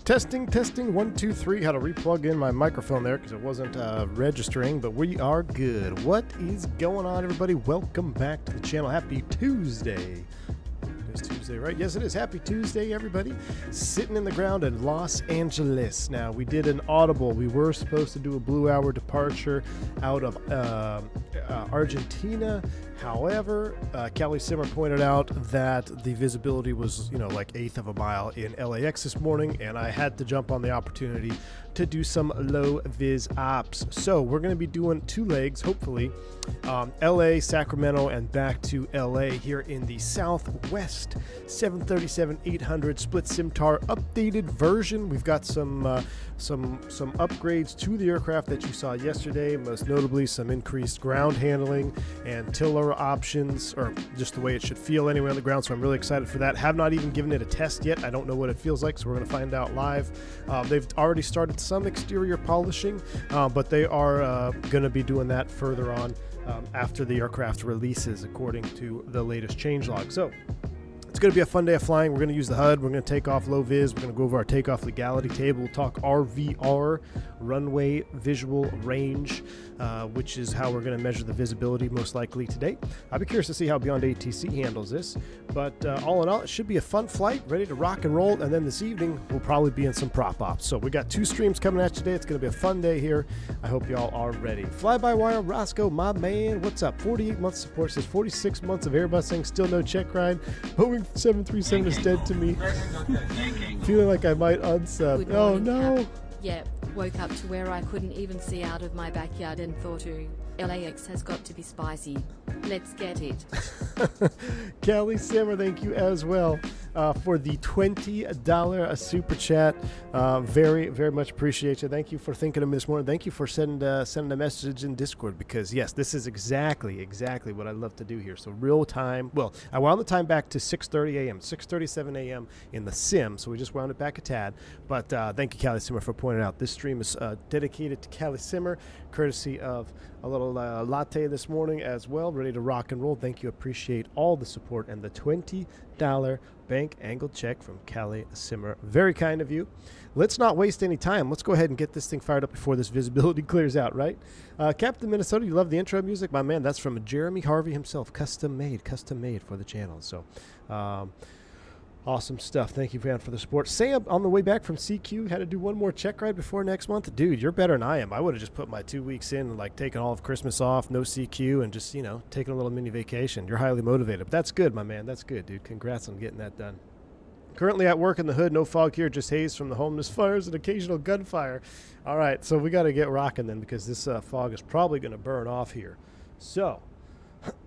Testing, 1, 2, 3. Had to replug in my microphone there because it wasn't registering, but we are good. What is going on, everybody? Welcome back to the channel. Happy Tuesday. It's Tuesday, right? Yes, it is. Happy Tuesday, everybody. Sitting in the ground in Los Angeles. Now, we did an audible. We were supposed to do a blue hour departure out of Argentina. However, Callie Simmer pointed out that the visibility was, like 1/8 of a mile in LAX this morning, and I had to jump on the opportunity to do some low vis ops. So we're going to be doing 2 legs, hopefully, LA, Sacramento, and back to LA here in the Southwest 737-800 split SIMTAR updated version. We've got some upgrades to the aircraft that you saw yesterday, most notably some increased ground handling and tiller options, or just the way it should feel anyway on the ground. So I'm really excited for that. Have not even given it a test yet. I don't know what it feels like, so we're going to find out live. They've already started some exterior polishing, but they are going to be doing that further on after the aircraft releases, according to the latest changelog. So it's going to be a fun day of flying. We're going to use the HUD. We're going to take off low vis. We're going to go over our takeoff legality table. We'll talk RVR, runway visual range, which is how we're going to measure the visibility most likely today. I'll be curious to see how Beyond ATC handles this. But all in all, it should be a fun flight, ready to rock and roll. And then this evening, we'll probably be in some prop ops. So we got 2 streams coming at you today. It's going to be a fun day here. I hope y'all are ready. Fly-by-wire, Roscoe, my man. What's up? 48 months support says 46 months of Airbusing, still no check ride. Boeing 737 is dead to me. Feeling like I might unsub. Oh no. Yeah, woke up to where I couldn't even see out of my backyard and thought, LAX has got to be spicy. Let's get it. Callie Simmer, thank you as well for the $20 super chat. Very, very much appreciate you. Thank you for thinking of me this morning. Thank you for sending a message in Discord, because yes, this is exactly what I love to do here. So real time. Well, I wound the time back to 6:30 a.m., 6:37 a.m. in the sim. So we just wound it back a tad. But thank you, Callie Simmer, for pointing out this stream is dedicated to Callie Simmer, courtesy of a little latte this morning as well, ready to rock and roll. Thank you. Appreciate all the support and the $20 bank angle check from Callie Simmer. Very kind of you. Let's not waste any time. Let's go ahead and get this thing fired up before this visibility clears out, right? Captain Minnesota, you love the intro music? My man, that's from Jeremy Harvey himself. Custom made for the channel. So awesome stuff. Thank you, man, for the support. Sam, on the way back from CQ, had to do one more check ride before next month. Dude, you're better than I am. I would have just put my 2 weeks in and like taken all of Christmas off, no CQ, and just, taking a little mini vacation. You're highly motivated. But that's good, my man. That's good, dude. Congrats on getting that done. Currently at work in the hood, no fog here, just haze from the homeless fires and occasional gunfire. All right, so we got to get rocking then, because this fog is probably going to burn off here. So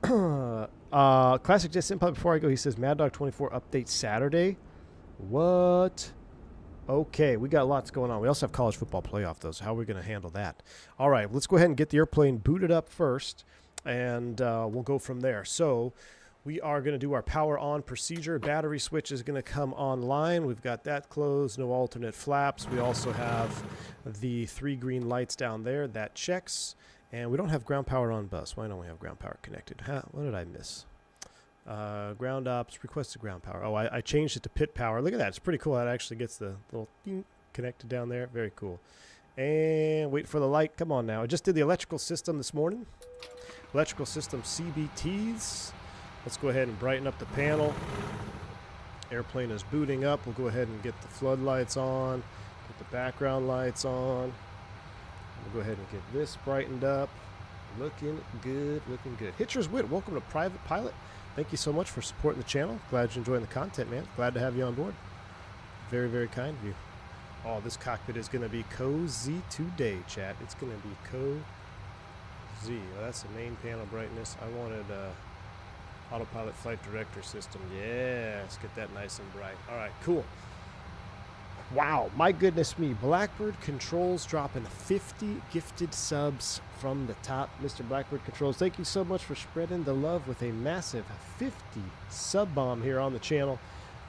Classic Jet Senpai, before I go, he says Mad Dog 24 update Saturday. What? Okay, we got lots going on. We also have college football playoff, though, so how are we going to handle that? All right, let's go ahead and get the airplane booted up first, and we'll go from there. So we are going to do our power on procedure. Battery switch is going to come online. We've got that closed, no alternate flaps. We also have the 3 green lights down there. That checks. And we don't have ground power on bus. Why don't we have ground power connected? What did I miss? Ground ops, requested ground power. Oh, I changed it to pit power. Look at that. It's pretty cool. That actually gets the little ding connected down there. Very cool. And wait for the light. Come on now. I just did the electrical system this morning. Electrical system CBTs. Let's go ahead and brighten up the panel. Airplane is booting up. We'll go ahead and get the floodlights on. Get the background lights on. We'll go ahead and get this brightened up. Looking good, looking good. Hitcher's Wit, welcome to Private Pilot. Thank you so much for supporting the channel. Glad you're enjoying the content, man. Glad to have you on board. Very, very kind of you. Oh, this cockpit is going to be cozy today, chat. It's going to be cozy. Well, that's the main panel brightness. I wanted autopilot flight director system. Yeah, let's get that nice and bright. All right, cool. Wow, my goodness me. Blackbird Controls dropping 50 gifted subs from the top. Mr. Blackbird Controls, thank you so much for spreading the love with a massive 50 sub bomb here on the channel.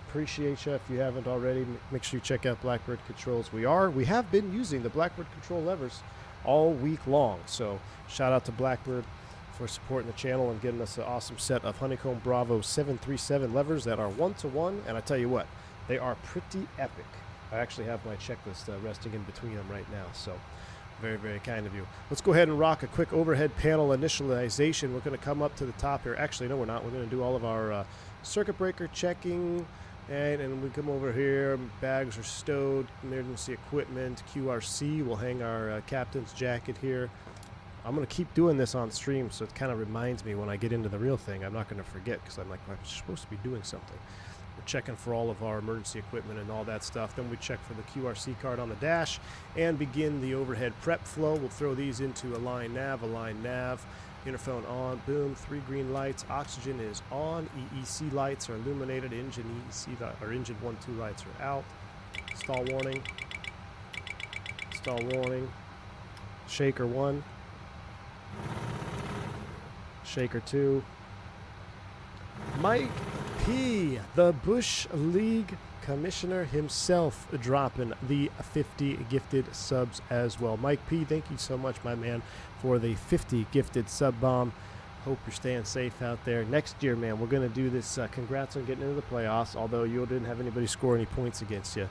Appreciate you. If you haven't already, make sure you check out Blackbird Controls. We have been using the Blackbird control levers all week long. So shout out to Blackbird for supporting the channel and getting us an awesome set of Honeycomb Bravo 737 levers that are 1-to-1. And I tell you what, they are pretty epic. I actually have my checklist resting in between them right now, so very, very kind of you. Let's go ahead and rock a quick overhead panel initialization. We're going to come up to the top here. Actually, no, we're not. We're going to do all of our circuit breaker checking, and we come over here. Bags are stowed, emergency equipment, QRC. We'll hang our captain's jacket here. I'm going to keep doing this on stream, so it kind of reminds me when I get into the real thing. I'm not going to forget, because I'm like, I'm supposed to be doing something. We're checking for all of our emergency equipment and all that stuff. Then we check for the QRC card on the dash and begin the overhead prep flow. We'll throw these into align nav, interphone on, boom, 3 green lights. Oxygen is on, EEC lights are illuminated, engine EEC or engine 1-2 lights are out. Stall warning, shaker 1. Shaker 2. Mike P, the Bush League commissioner himself, dropping the 50 gifted subs as well. Mike P, thank you so much, my man, for the 50 gifted sub bomb. Hope you're staying safe out there. Next year, man, we're going to do this. Congrats on getting into the playoffs, although you didn't have anybody score any points against you.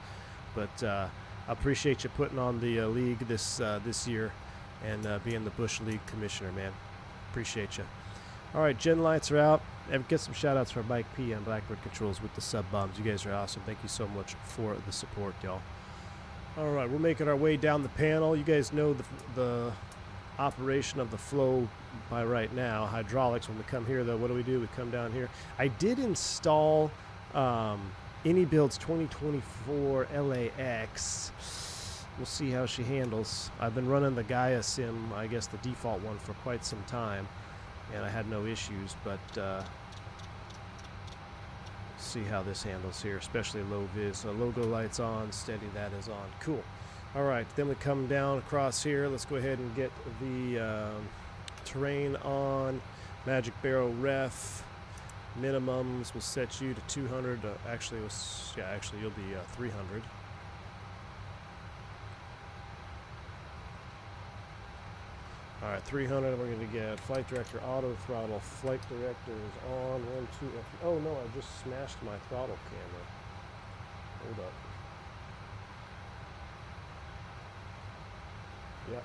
But I appreciate you putting on the league this year and being the Bush League commissioner, man. Appreciate you. All right, gen lights are out. Get some shout outs for Mike P and Blackbird Controls with the sub bombs. You guys are awesome. Thank you so much for the support, y'all. All right, we're making our way down the panel. You guys know the operation of the flow by right now. Hydraulics, when we come here, though, what do? We come down here. I did install AnyBuild's 2024 LAX. We'll see how she handles. I've been running the Gaia sim, I guess the default one, for quite some time, and I had no issues, but see how this handles here, especially low vis. Logo lights on, steady, that is on. Cool. All right, then we come down across here. Let's go ahead and get the terrain on. Magic Barrel ref. Minimums will set you to 200. Actually, you'll be 300. All right, 300, we're going to get flight director auto throttle. Flight director is on. 1, 2, oh no, I just smashed my throttle camera. Hold up. Yep.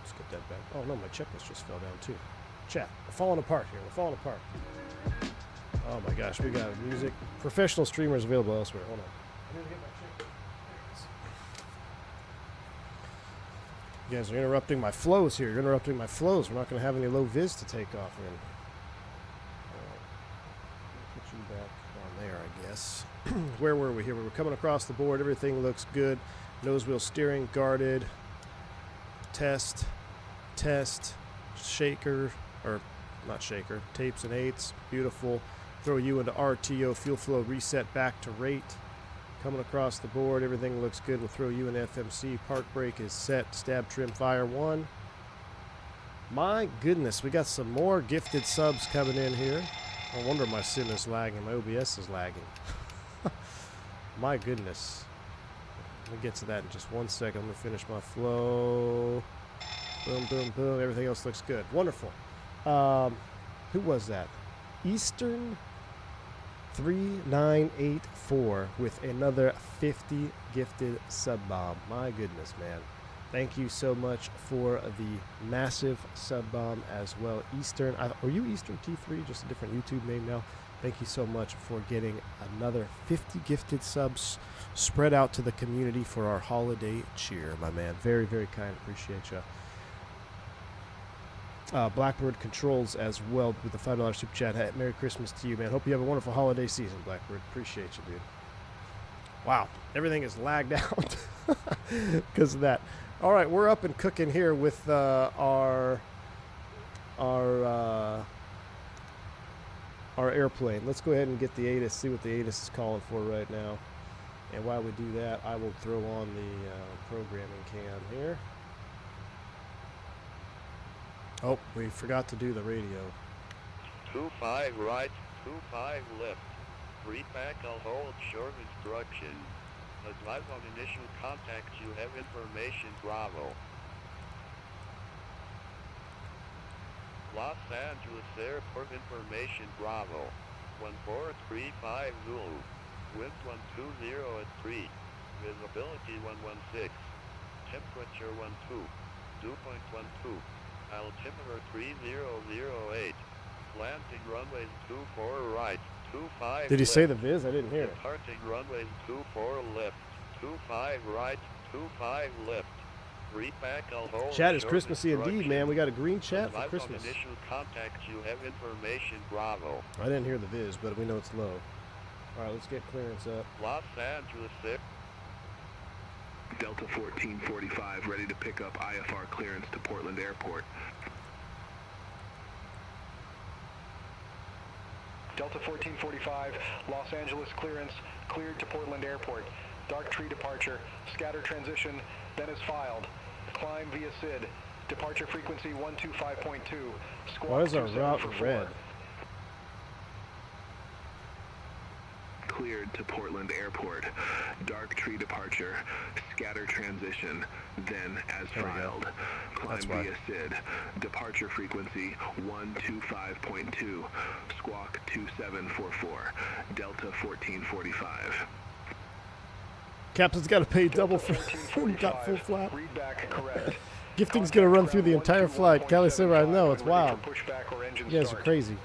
Let's get that back. Oh no, my checklist just fell down too. Chat, we're falling apart here. We're falling apart. Oh my gosh, we got music. Professional streamers available elsewhere. Hold on. I need to get my checklist. You guys are interrupting my flows here. You're interrupting my flows. We're not going to have any low vis to take off in. All right. Put you back on there, I guess. Where were we here? We were coming across the board. Everything looks good. Nose wheel steering guarded. Test. Shaker, or not shaker. Tapes and 8s. Beautiful. Throw you into RTO. Fuel flow reset back to rate. Coming across the board, everything looks good. We'll throw you in FMC. Park brake is set. Stab trim fire 1. My goodness, we got some more gifted subs coming in here. No wonder my sim is lagging. My OBS is lagging. My goodness. Let me get to that in just 1 second. Let me finish my flow. Boom, boom, boom. Everything else looks good. Wonderful. Who was that? Eastern 3984 with another 50 gifted sub bomb. My goodness, man. Thank you so much for the massive sub bomb as well. Eastern, are you Eastern T3? Just a different YouTube name now. Thank you so much for getting another 50 gifted subs spread out to the community for our holiday cheer, my man. Very, very kind. Appreciate you. Blackbird Controls as well with the $5 super chat. Hey, Merry Christmas to you, man. Hope you have a wonderful holiday season, Blackbird. Appreciate you, dude. Wow, everything is lagged out because of that. All right, we're up and cooking here with our airplane. Let's go ahead and get the ATIS, see what the ATIS is calling for right now. And while we do that, I will throw on the programming cam here. Oh, we forgot to do the radio. 25 right, 25 left. 3 back, I'll hold short instruction. Advise on initial contact, you have information, Bravo. Los Angeles Airport information, Bravo. 1435 Zulu. Wind 120 at 3. Visibility 116. Temperature 12. Dew point 12. Altimeter 3008. Landing runways 24 right. 25 Did he left. say the VIS? I didn't hear it. Departing runways 24 left. 25 right. 25 left. Repack, I'll hold. Chat is Short Christmassy indeed, instruction. man. We got a green chat for Advise on Christmas. initial contact, you have information, Bravo. I didn't hear the VIS, but we know it's low. All right, let's get clearance up. Los Angeles 6. Delta 1445 ready to pick up IFR clearance to Portland Airport. Delta 1445, Los Angeles clearance, cleared to Portland Airport. Dark tree departure, scatter transition, then is filed. Climb via SID, departure frequency 125.2, squawk Why is our 27 route for red? 4. Cleared to Portland Airport. Dark tree departure, scatter transition, then as There we go. filed. Climb That's why. via SID, departure frequency 125.2, squawk 2744, Delta 1445. Captain's got to pay double Delta for got full 1445, flap. read back correct. Gifting's going to run through the entire flight. Kelly Silver, I know, it's When ready wild. for pushback or engine You guys are start. crazy.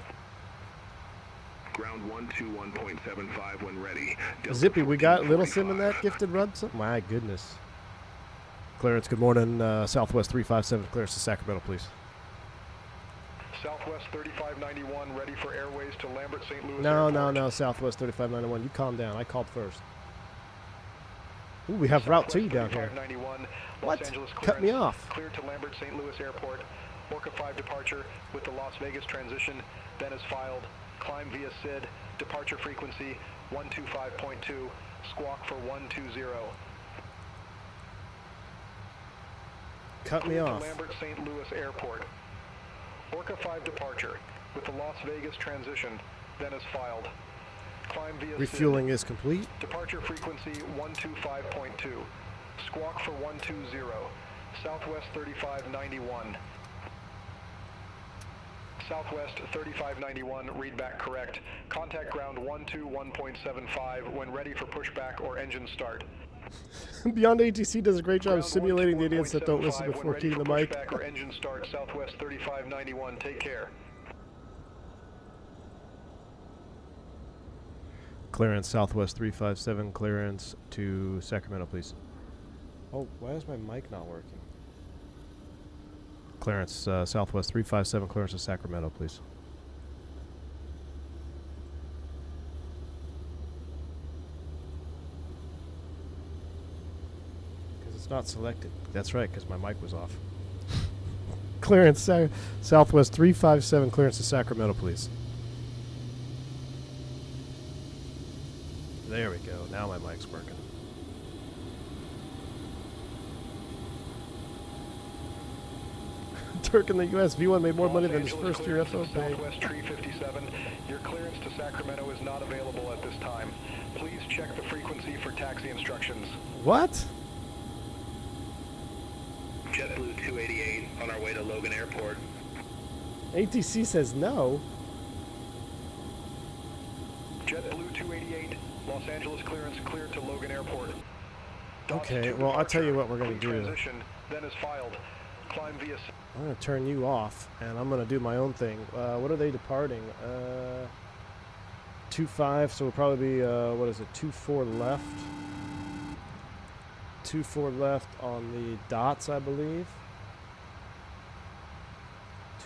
Ground 121.75 when ready. Delta Zippy, we got Little Sim in that 1445. gifted run? My goodness. Clearance, good morning. Southwest 357, clearance to Sacramento, please. Southwest 3591, ready for airways to Lambert St. Louis No, Airport. no, no, Southwest 3591. You calm down. I called first. Ooh, we have Route 2 down here. 3591, What? Los Angeles Cut me clearance, off. Cleared to Lambert St. Louis Airport. Orca 5 departure with the Las Vegas transition, then is filed. Climb via SID, departure frequency 125.2, squawk for 120. Cut me Cleared to off. Lambert St. Louis Airport. Orca 5 departure with the Las Vegas transition, then is filed. Climb via Refueling is complete. SID, departure frequency 125.2, squawk for 120, Southwest 3591. Southwest 3591, read back correct. Contact ground 121.75 when ready for pushback or engine start. Beyond ATC does a great job of Ground simulating the idiots that don't 121.75 listen when before ready keying the for mic. pushback or engine start, Southwest 3591, take care. Clearance, Southwest 357, clearance to Sacramento, please. Oh, why is my mic not working? Clearance, Southwest 357, clearance to Sacramento, please. Because it's not selected. That's right, because my mic was off. Clearance, Southwest 357, clearance to Sacramento, please. There we go. Now my mic's working. Turk in the U.S. V1 made more money than his Los first year Angeles FO clearance paid. to Southwest Tree 57. Your clearance to Sacramento is not available at this time. Please check the frequency for taxi instructions. What? JetBlue 288 on our way to Logan Airport. ATC says no. JetBlue 288, Los Angeles clearance cleared to Logan Airport. Dots Okay, to well, I'll tell you departure. what we're going to Clean do. Transition, then is filed. Climb via... I'm going to turn you off, and I'm going to do my own thing. What are they departing? 2-5, so we'll probably be, what is it, 2-4 left. 2-4 left on the dots, I believe.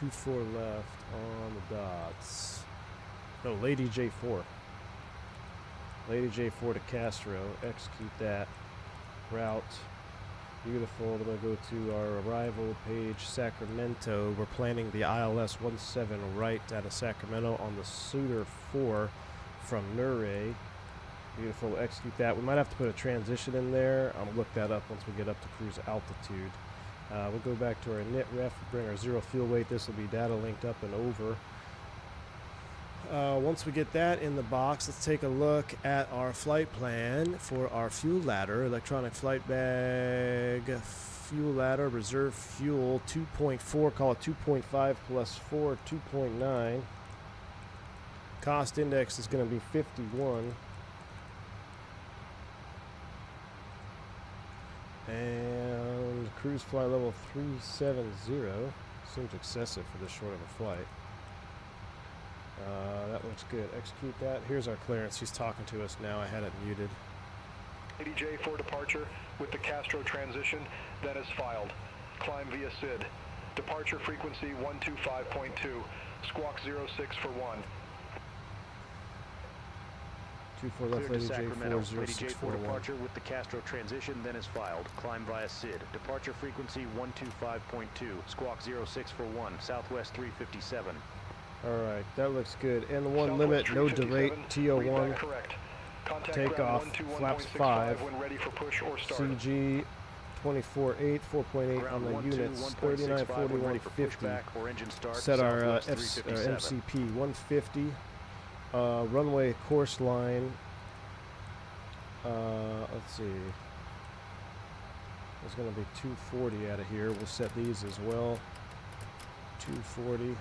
2-4 left on the dots. No, Lady J4. Lady J4 to Castro. Execute that route. Beautiful. We're going to go to our arrival page, Sacramento. We're planning the ILS 17 right out of Sacramento on the Suitor 4 from Nure. Beautiful. Execute that. We might have to put a transition in there. I'll look that up once we get up to cruise altitude. We'll go back to our init ref, bring our zero fuel weight. This will be data linked up and over. Once we get that in the box, let's take a look at our flight plan for our fuel ladder. Electronic flight bag, fuel ladder, reserve fuel, 2.4, call it 2.5 plus 4, 2.9. Cost index is going to be 51. And cruise fly level 370. Seems excessive for this short of a flight. That looks good. Execute that. Here's our clearance. He's talking to us now. I had it muted. Lady J for departure with the Castro transition, then is filed. Climb via SID. Departure frequency 125.2. Squawk 06 for 1. 24 left, Cleared to Lady J4, Sacramento. Lady J for 0641. departure with the Castro transition, then is filed. Climb via SID. Departure frequency 125.2. Squawk 06 for 1. Southwest 357. Alright, that looks good. N1 Southwest limit, no derate, 357, read TO1, that correct. Contact takeoff, ground flaps 121.65 5. when ready for push or start. CG 24.8, 4.8 on the units, 39, 41, 50. Or engine start. Set our Southwest MCP 150. Runway course line. Let's see. There's going to be 240 out of here. We'll set these as well. 240.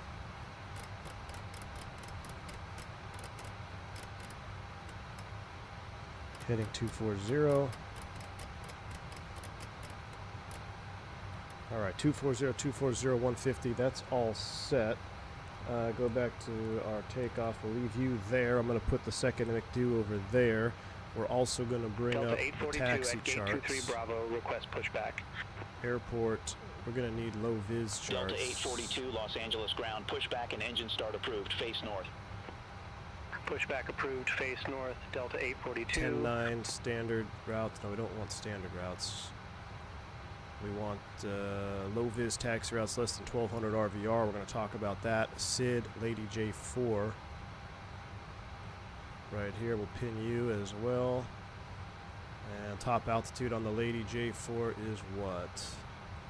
Heading 240. All right, 240, 240, 150. That's all set. Go back to our takeoff. We'll leave you there. I'm going to put the second McDo over there. We're also going to bring Delta up the 842 taxi at gate charts. 23 Bravo, request pushback. Airport. We're going to need low vis charts. Delta 842, Los Angeles ground, pushback and engine start approved, face north. Pushback approved, face north, Delta 842. 10-9 standard routes. No, we don't want standard routes. We want low vis taxi routes less than 1200 RVR. We're going to talk about that. SID, Lady J4. Right here, we'll pin you as well. And top altitude on the Lady J4 is what?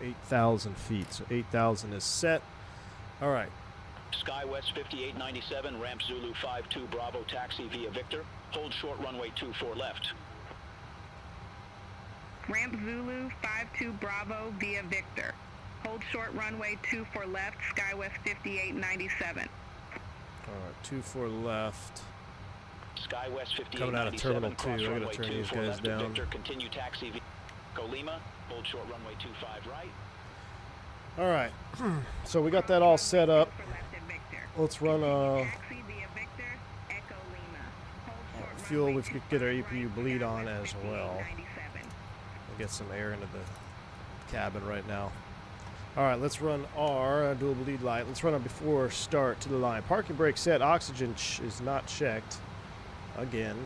8,000 feet. So 8,000 is set. All right. SkyWest 5897, ramp Zulu 52 Bravo, taxi via Victor. Hold short runway 24 left. Ramp Zulu 52 Bravo via Victor. Hold short runway 24 left, SkyWest 5897. All right, 24 left. SkyWest 5897. Coming out of Terminal 2. cross I gotta runway turn 24 these guys left to down. Victor, continue taxi via Colima. Hold short runway 25 right. All right. So we got that all set up. Let's run Taxi via Victor, Echo Lima. Hold short fuel. runway We could get our 24 EPU right, bleed on SkyWest as well. 5897. We'll get some air into the cabin right now. All right, let's run our dual bleed light. Let's run it before start to the line. Parking brake set. Oxygen is not checked. Again.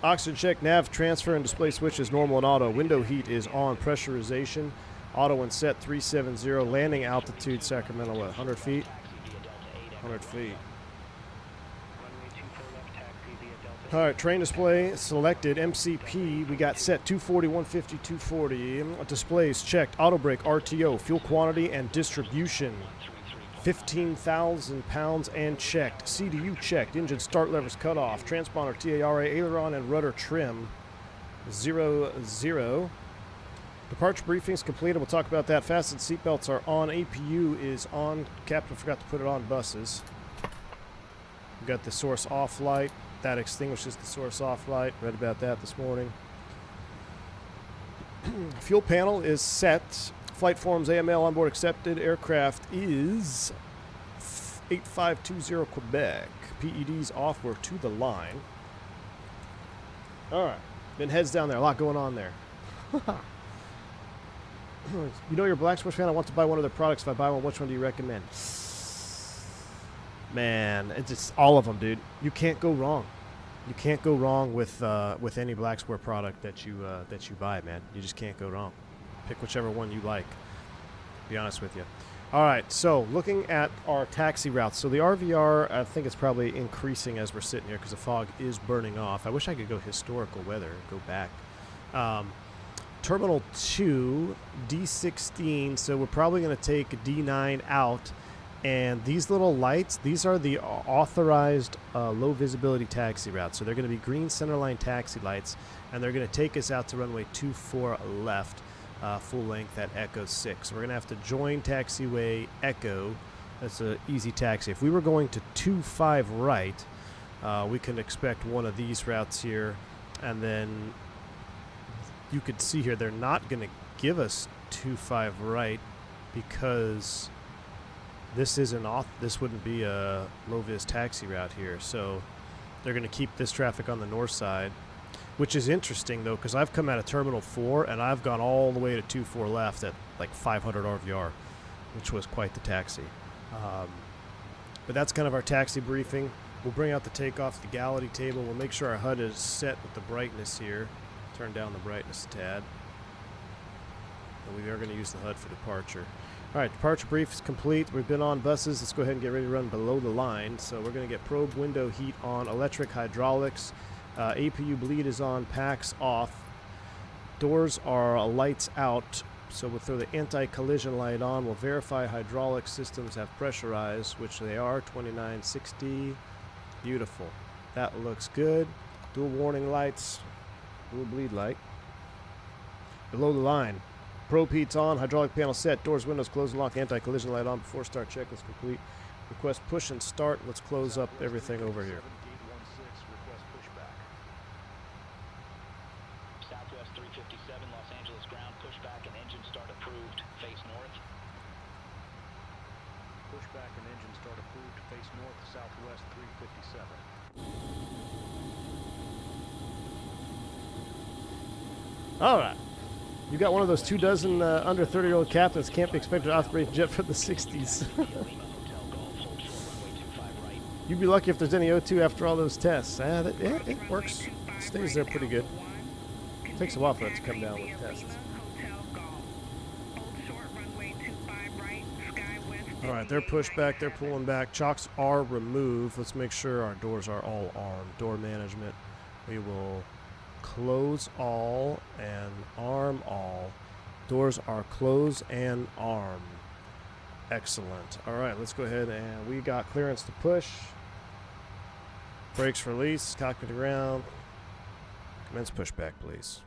Oxygen check, nav transfer and display switch is normal and auto. Window heat is on. Pressurization, auto and set 370. Landing altitude, Sacramento, what, 100 feet? 100 feet. All right, train display selected. MCP, we got set 240, 150, 240. Displays checked. Auto brake, RTO, fuel quantity and distribution. 15,000 pounds and checked. CDU checked. Engine start levers cut off. Transponder TARA, aileron and rudder trim. 00. Departure briefings completed. We'll talk about that. Fastened seatbelts are on. APU is on. Captain forgot to put it on buses. We got the source off light. That extinguishes the source off light. Read about that this morning. Fuel panel is set. Flight forms AML onboard accepted. Aircraft is 8520 Quebec. PEDs off. We're to the line. All right. Then heads down there. A lot going on there. You know you're a Black Sports fan. I want to buy one of their products. If I buy one, which one do you recommend? Man, it's just all of them, dude. You can't go wrong. You can't go wrong with any Black Sport product that you buy, man. You just can't go wrong. Pick whichever one you like. To be honest with you. All right, so looking at our taxi routes. So the RVR, I think it's probably increasing as we're sitting here because the fog is burning off. I wish I could go historical weather, go back. Terminal 2, D16. So we're probably going to take D9 out. And these little lights, these are the authorized low visibility taxi routes. So they're going to be green centerline taxi lights, and they're going to take us out to runway 24 left. full length at Echo 6. So we're going to have to join taxiway Echo. That's an easy taxi. If we were going to 25 right, we can expect one of these routes here. And then you could see here they're not going to give us 25 right because this isn't off. This wouldn't be a low-vis taxi route here. So they're going to keep this traffic on the north side, which is interesting, though, because I've come out of Terminal 4, and I've gone all the way to 24 left at like 500 RVR, which was quite the taxi. But that's kind of our taxi briefing. We'll bring out the takeoff, the legality table. We'll make sure our HUD is set with the brightness here. Turn down the brightness a tad. And we are going to use the HUD for departure. All right, departure brief is complete. We've been on buses. Let's go ahead and get ready to run below the line. So we're going to get probe window heat on, electric hydraulics. APU bleed is on, packs off. Doors are lights out. So we'll throw the anti-collision light on. We'll verify hydraulic systems have pressurized, which they are, 2960. Beautiful. That looks good. Dual warning lights. Dual bleed light. Below the line. Probe heat's on. Hydraulic panel set. Doors, windows, close and lock. Anti-collision light on. Before start checklist complete. Request push and start. Let's close up everything over here. Southwest 357, Los Angeles ground, pushback and engine start approved, face north. Pushback and engine start approved, face north, Southwest 357. All right. You got one of those 24 under 30-year-old captains can't be expected to operate a jet from the 60s. You'd be lucky if there's any O2 after all those tests. It works. Stays there pretty good. Takes a while for it to come down with tests. All right, they're pushed back. They're pulling back. Chocks are removed. Let's make sure our doors are all armed. Door management. We will close all and arm all. Doors are closed and armed. Excellent. All right, let's go ahead and we got clearance to push. Brakes release. Cockpit to ground. Commence pushback, please.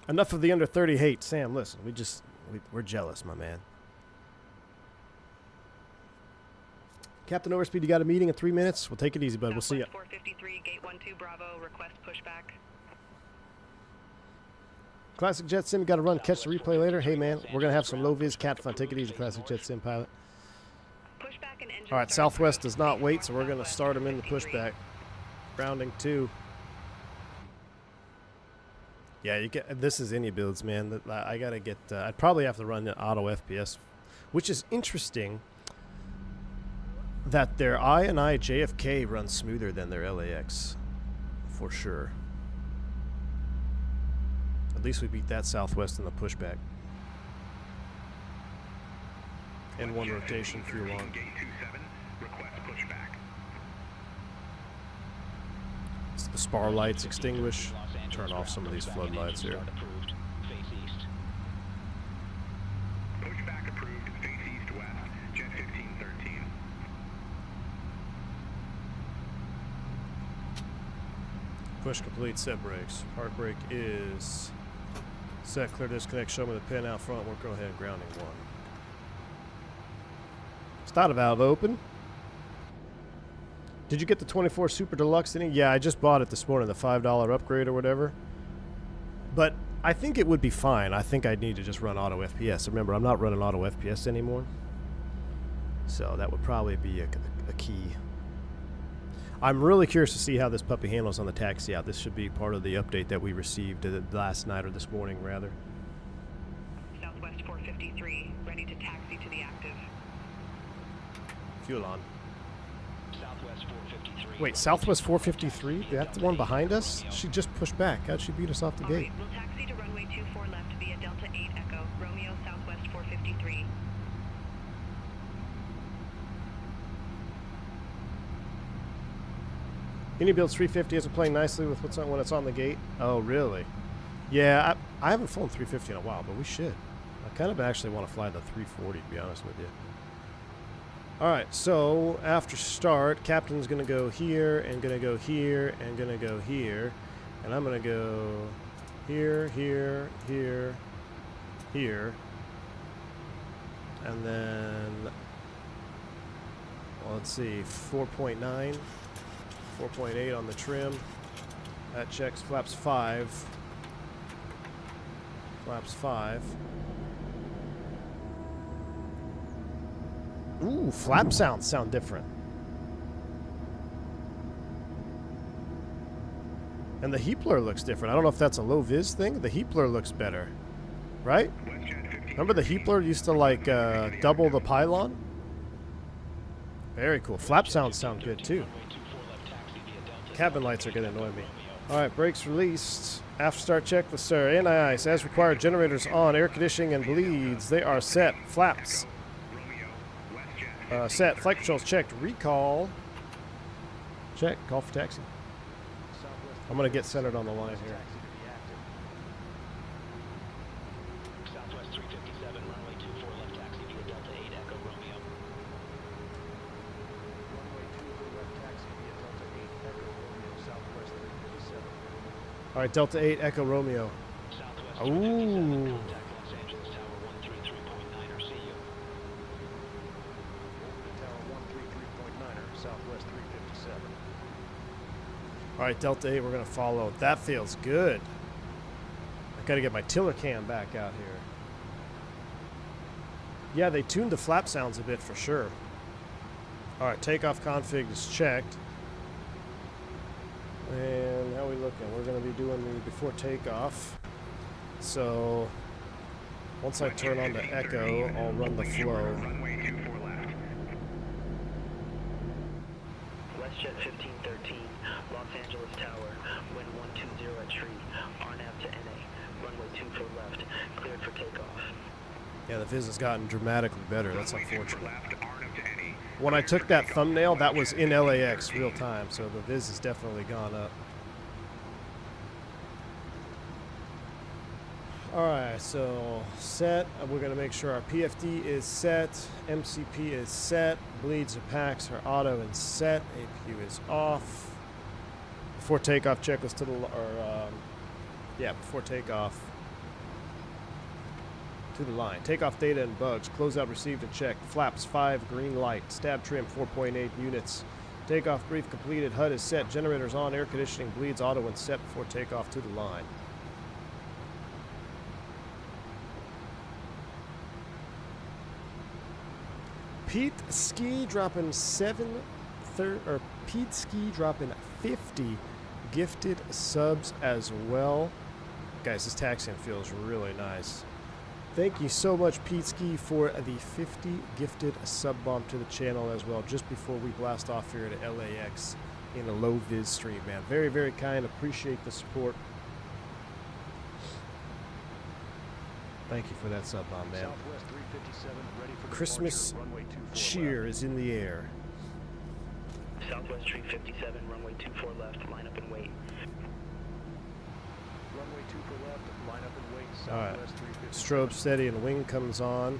Enough of the under 30 hate. Sam, listen, we're jealous, my man. Captain Overspeed, you got a meeting in 3 minutes? We'll take it easy, bud. We'll see you. 453, gate 12 Bravo, request pushback. Classic Jet Sim, you got to run. Catch the replay later. Hey, man, we're going to have some low-vis cat fun. Take it easy, Classic Jet Sim pilot. All right, Southwest does not wait, so we're going to start them in the pushback. Grounding 2. Yeah, you get. This is any builds, man. I got to get... I'd probably have to run the auto FPS, which is interesting that their I&I JFK runs smoother than their LAX, for sure. At least we beat that Southwest in the pushback. And one rotation, fuel on. The spar lights extinguish. Turn off some of these floodlights here. Pushback approved, face east-west, jet 1513. Push complete, set brakes. Park brake is set, clear disconnect, show me the pin out front. We'll go ahead and grounding 1. Starter valve open. Did you get the 24 Super Deluxe in it? Yeah, I just bought it this morning, the $5 upgrade or whatever. But I think it would be fine. I think I'd need to just run auto FPS. Remember, I'm not running auto FPS anymore. So that would probably be a key. I'm really curious to see how this puppy handles on the taxi out. This should be part of the update that we received last night or this morning, rather. Southwest 453, ready to taxi to the active. Fuel on. Southwest 453. Wait, Southwest 453? That's the one behind us? She just pushed back. How'd she beat us off the gate? Right, we'll taxi to runway 24 left via Delta 8 Echo, Romeo Southwest 453. Unibuild 350 isn't playing nicely with what's on when it's on the gate. Oh, really? Yeah, I haven't flown 350 in a while, but we should. I kind of actually want to fly the 340, to be honest with you. All right, so after start, Captain's going to go here, and going to go here, and going to go here. And I'm going to go here, here, here, here. And then, well, let's see, 4.9, 4.8 on the trim. That checks flaps 5. Flaps 5. Ooh, flap sounds sound different. And the heapler looks different. I don't know if that's a low vis thing. The heapler looks better, right? Remember the heapler used to like double the pylon? Very cool. Flap sounds sound good too. Cabin lights are going to annoy me. All right, brakes released. After start check with sir. Anti-ice as required. Generators on. Air conditioning and bleeds. They are set. Flaps set. Flight controls checked. Recall. Check. Call for taxi. I'm going to get centered on the line here. Southwest 357, runway 24 left taxi via Delta 8 Echo Romeo. Runway 24 left taxi via Delta 8 Echo Romeo, Southwest 357. All right, Delta 8 Echo Romeo. Southwest Ooh. 357, contact Los Angeles Tower 133.9er, see you. Tower 133.9er, Southwest 357. All right, Delta 8, we're going to follow. That feels good. I got to get my tiller cam back out here. Yeah, they tuned the flap sounds a bit for sure. All right, takeoff config is checked. And how are we looking? We're going to be doing the before takeoff. So once I turn on the echo, I'll run the flow. WestJet 1513, Los Angeles Tower, wind 120 at tree, RNAV to NA, runway 24 left, cleared for takeoff. Yeah, the viz has gotten dramatically better. That's unfortunate. When I took that thumbnail, that was in LAX real time, so the viz has definitely gone up. Alright, so set. We're going to make sure our PFD is set. MCP is set. Bleeds and packs are auto and set. APU is off. Before takeoff, checklist to the... before takeoff. To the line. Takeoff data and bugs. Closeout received and checked. Flaps 5, green light. Stab trim 4.8 units. Takeoff brief completed. HUD is set. Generators on. Air conditioning bleeds auto and set before takeoff to the line. Pete Ski dropping 50 gifted subs as well. Guys, this taxiing feels really nice. Thank you so much, Pete Ski, for the 50 gifted sub bomb to the channel as well, just before we blast off here to LAX in a low viz stream, man. Very, very kind. Appreciate the support. Thank you for that sub bomb, man. Southwest 357, ready for Christmas departure, runway 24 cheer is in the air. Southwest 357, runway 24 left, line up and wait. Runway 24 left, line up and wait. All right. Southwest 357. Strobe steady and wing comes on.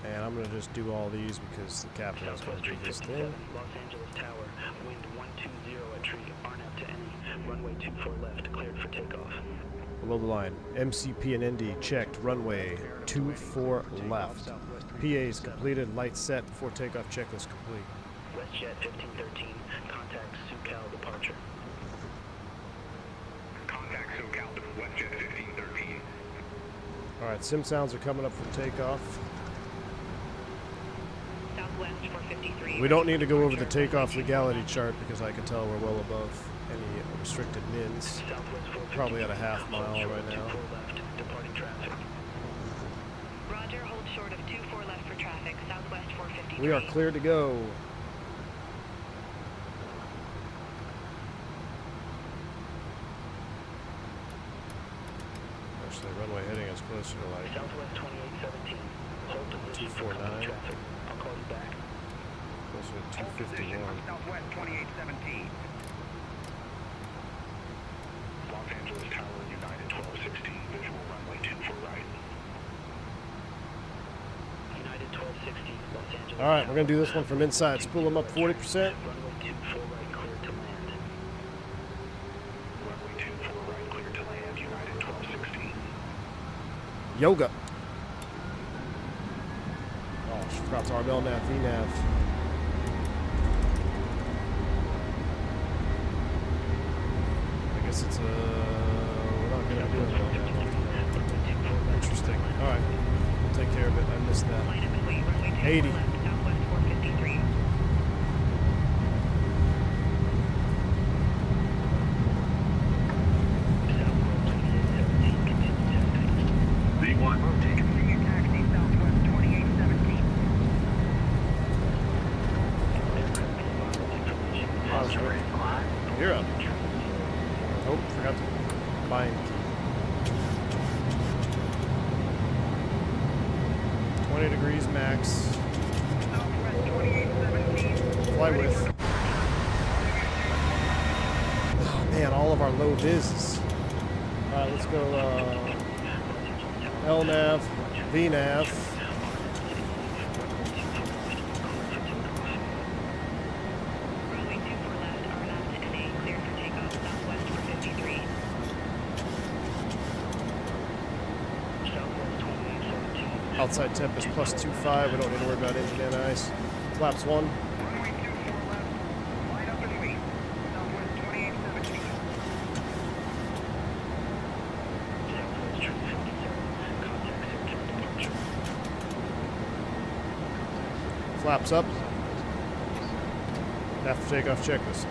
And I'm going to just do all these because the captain is going Southwest to do his 357, thing. Los Angeles Tower, wind 120 at tree, RNAV to NA, runway 24 left, cleared for takeoff. Below the line, MCP and ND checked, runway 24 left. PA's completed, lights set, before takeoff checklist complete. WestJet 1513, contact SoCal departure. Contact SoCal to WestJet 1513. Alright, sim sounds are coming up for takeoff. Southwest 453. We don't need to go over the takeoff legality chart because I can tell we're well above any restricted mins. Southwest 453, Probably at a half mile hold short right now. 24 left, departing traffic. Roger, hold short of 24 left for traffic, Southwest 453. We are clear to go. Actually, runway heading is closer to like Southwest 2817, hold position for 249. coming traffic. I'll call you back. closer to 251. Southwest 2817. Los Angeles Tower, United 1216, visual runway 24 right. United 1260, Los Angeles. All right, we're going to do this Tower, one from inside. Spool them up 40%. Runway 24 right, cleared to land. Runway 24 Yoga. Oh, she forgot to RBL nav, VNav. I guess it's we're not gonna do it. Interesting. All right, we'll take care of it. I missed that. 80. You're up. Oh, forgot to bind. 20 degrees max. Fly with. Oh man, all of our low vises. Alright, let's go LNAV, VNav. Outside temp is +25. We don't need to worry about engine and ice. Flaps 1. Flaps up. After takeoff checklist.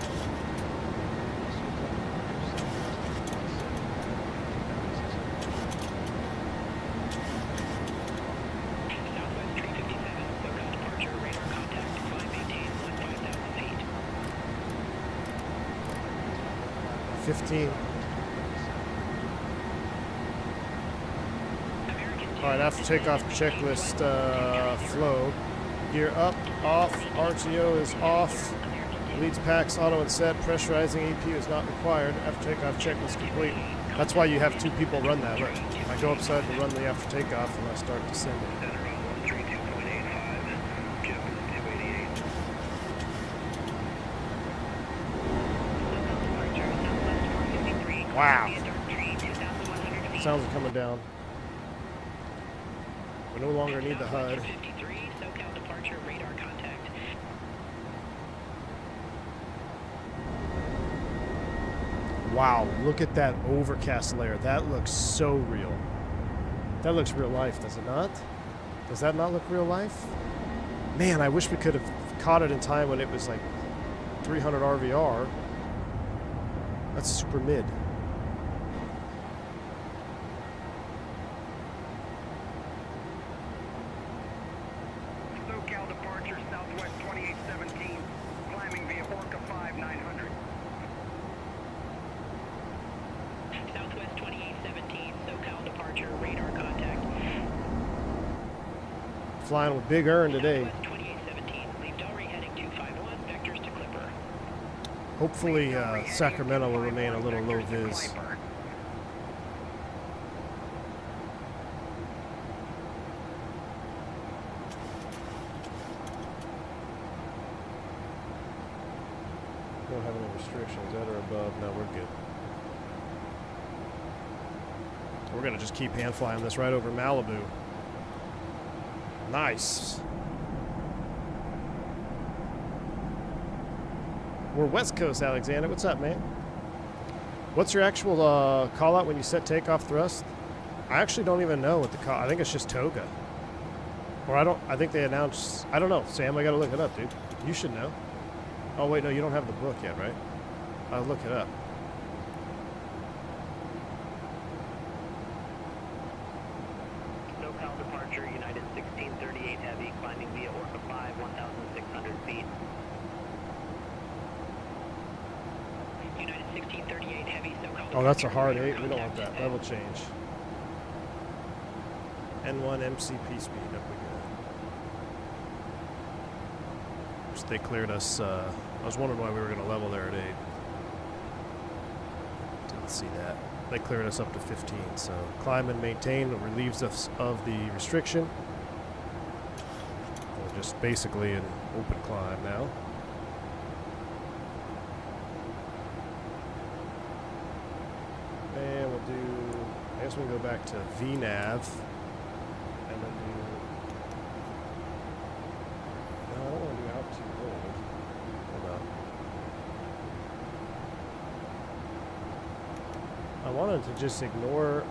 Alright, after takeoff checklist flow. Gear up, off, RTO is off. Leads packs, auto and set, pressurizing EP is not required. After takeoff checklist complete. That's why you have 2 people run that. Look, I go upside to run the after takeoff and I start descending. Wow. Sounds are coming down. We no longer need the HUD. Wow, look at that overcast layer. That looks so real. That looks real life, does it not? Does that not look real life? Man, I wish we could have caught it in time when it was like 300 RVR. That's super mid. SoCal departure, Southwest 2817, climbing via Orca 5900. Southwest 2817, SoCal departure, radar contact. Flying with Big Earn today. Southwest 2817, leave Delray heading 251, vectors to Clipper. Hopefully Sacramento will remain a little low vis. Don't have any restrictions at or above. No, we're good. We're gonna just keep hand flying this right over Malibu. Nice. We're West Coast, Alexander. What's up, man? What's your actual call out when you set takeoff thrust? I actually don't even know what the call. I think it's just Toga. Or I think they announced. I don't know, Sam. I gotta look it up, dude. You should know. Oh wait, no, you don't have the book yet, right? I'll look it up. SoCal departure, United 1638 Heavy, climbing via Orca 5, 1,600 feet. United 1638 Heavy, SoCal. Oh, that's a hard 8. We don't want that. Level change. N1 MCP speed. Up we go. They cleared us. I was wondering why we were going to level there at 8. Didn't see that. They cleared us up to 15. So climb and maintain relieves us of the restriction. We're just basically an open climb now. And we'll do. I guess we can go back to VNav. I wanted to just ignore.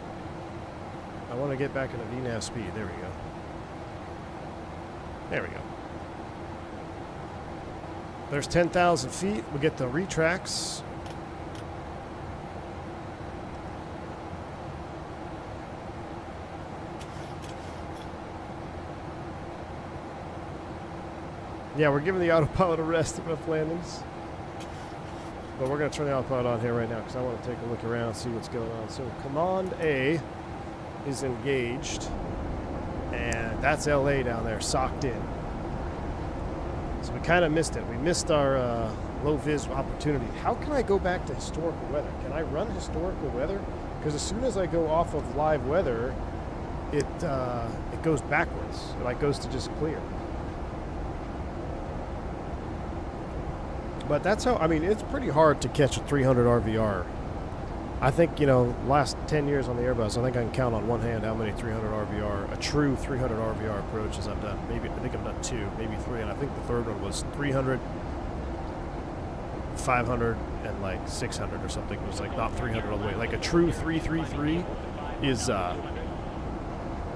I want to get back into VNAV speed. There we go. There we go. There's 10,000 feet. We get the retracts. Yeah, we're giving the autopilot a rest at rough landings. But we're going to turn the autopilot on here right now because I want to take a look around and see what's going on. So Command A is engaged. And that's LA down there, socked in. So we kind of missed it. We missed our low-vis opportunity. How can I go back to historical weather? Can I run historical weather? Because as soon as I go off of live weather, it goes backwards. It like goes to just clear. But that's how, I mean, it's pretty hard to catch a 300 RVR. I think, you know, last 10 years on the Airbus, I think I can count on one hand how many 300 RVR, a true 300 RVR approaches I've done. Maybe, I think I've done 2, maybe 3, and I think the third one was 300, 500, and like 600 or something. It was like not 300 all the way. Like a true 333 is,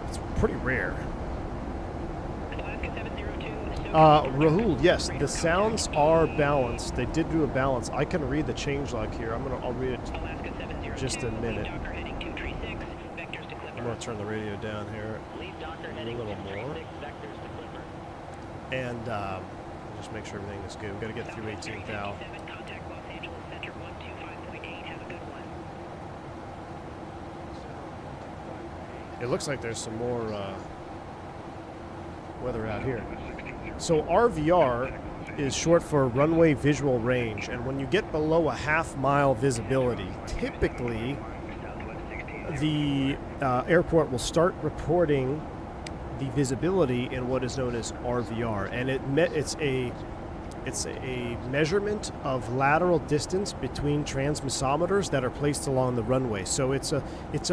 it's pretty rare. Rahul, yes, the sounds are balanced. They did do a balance. I can read the changelog here. I'll read it in just a minute. I'm gonna turn the radio down here a little more. And just make sure everything is good. We've got to get through 18 thou. It looks like there's some more weather out here. So RVR is short for runway visual range, and when you get below a half-mile visibility, typically the airport will start reporting the visibility in what is known as RVR, and it's a measurement of lateral distance between transmissometers that are placed along the runway. So it's a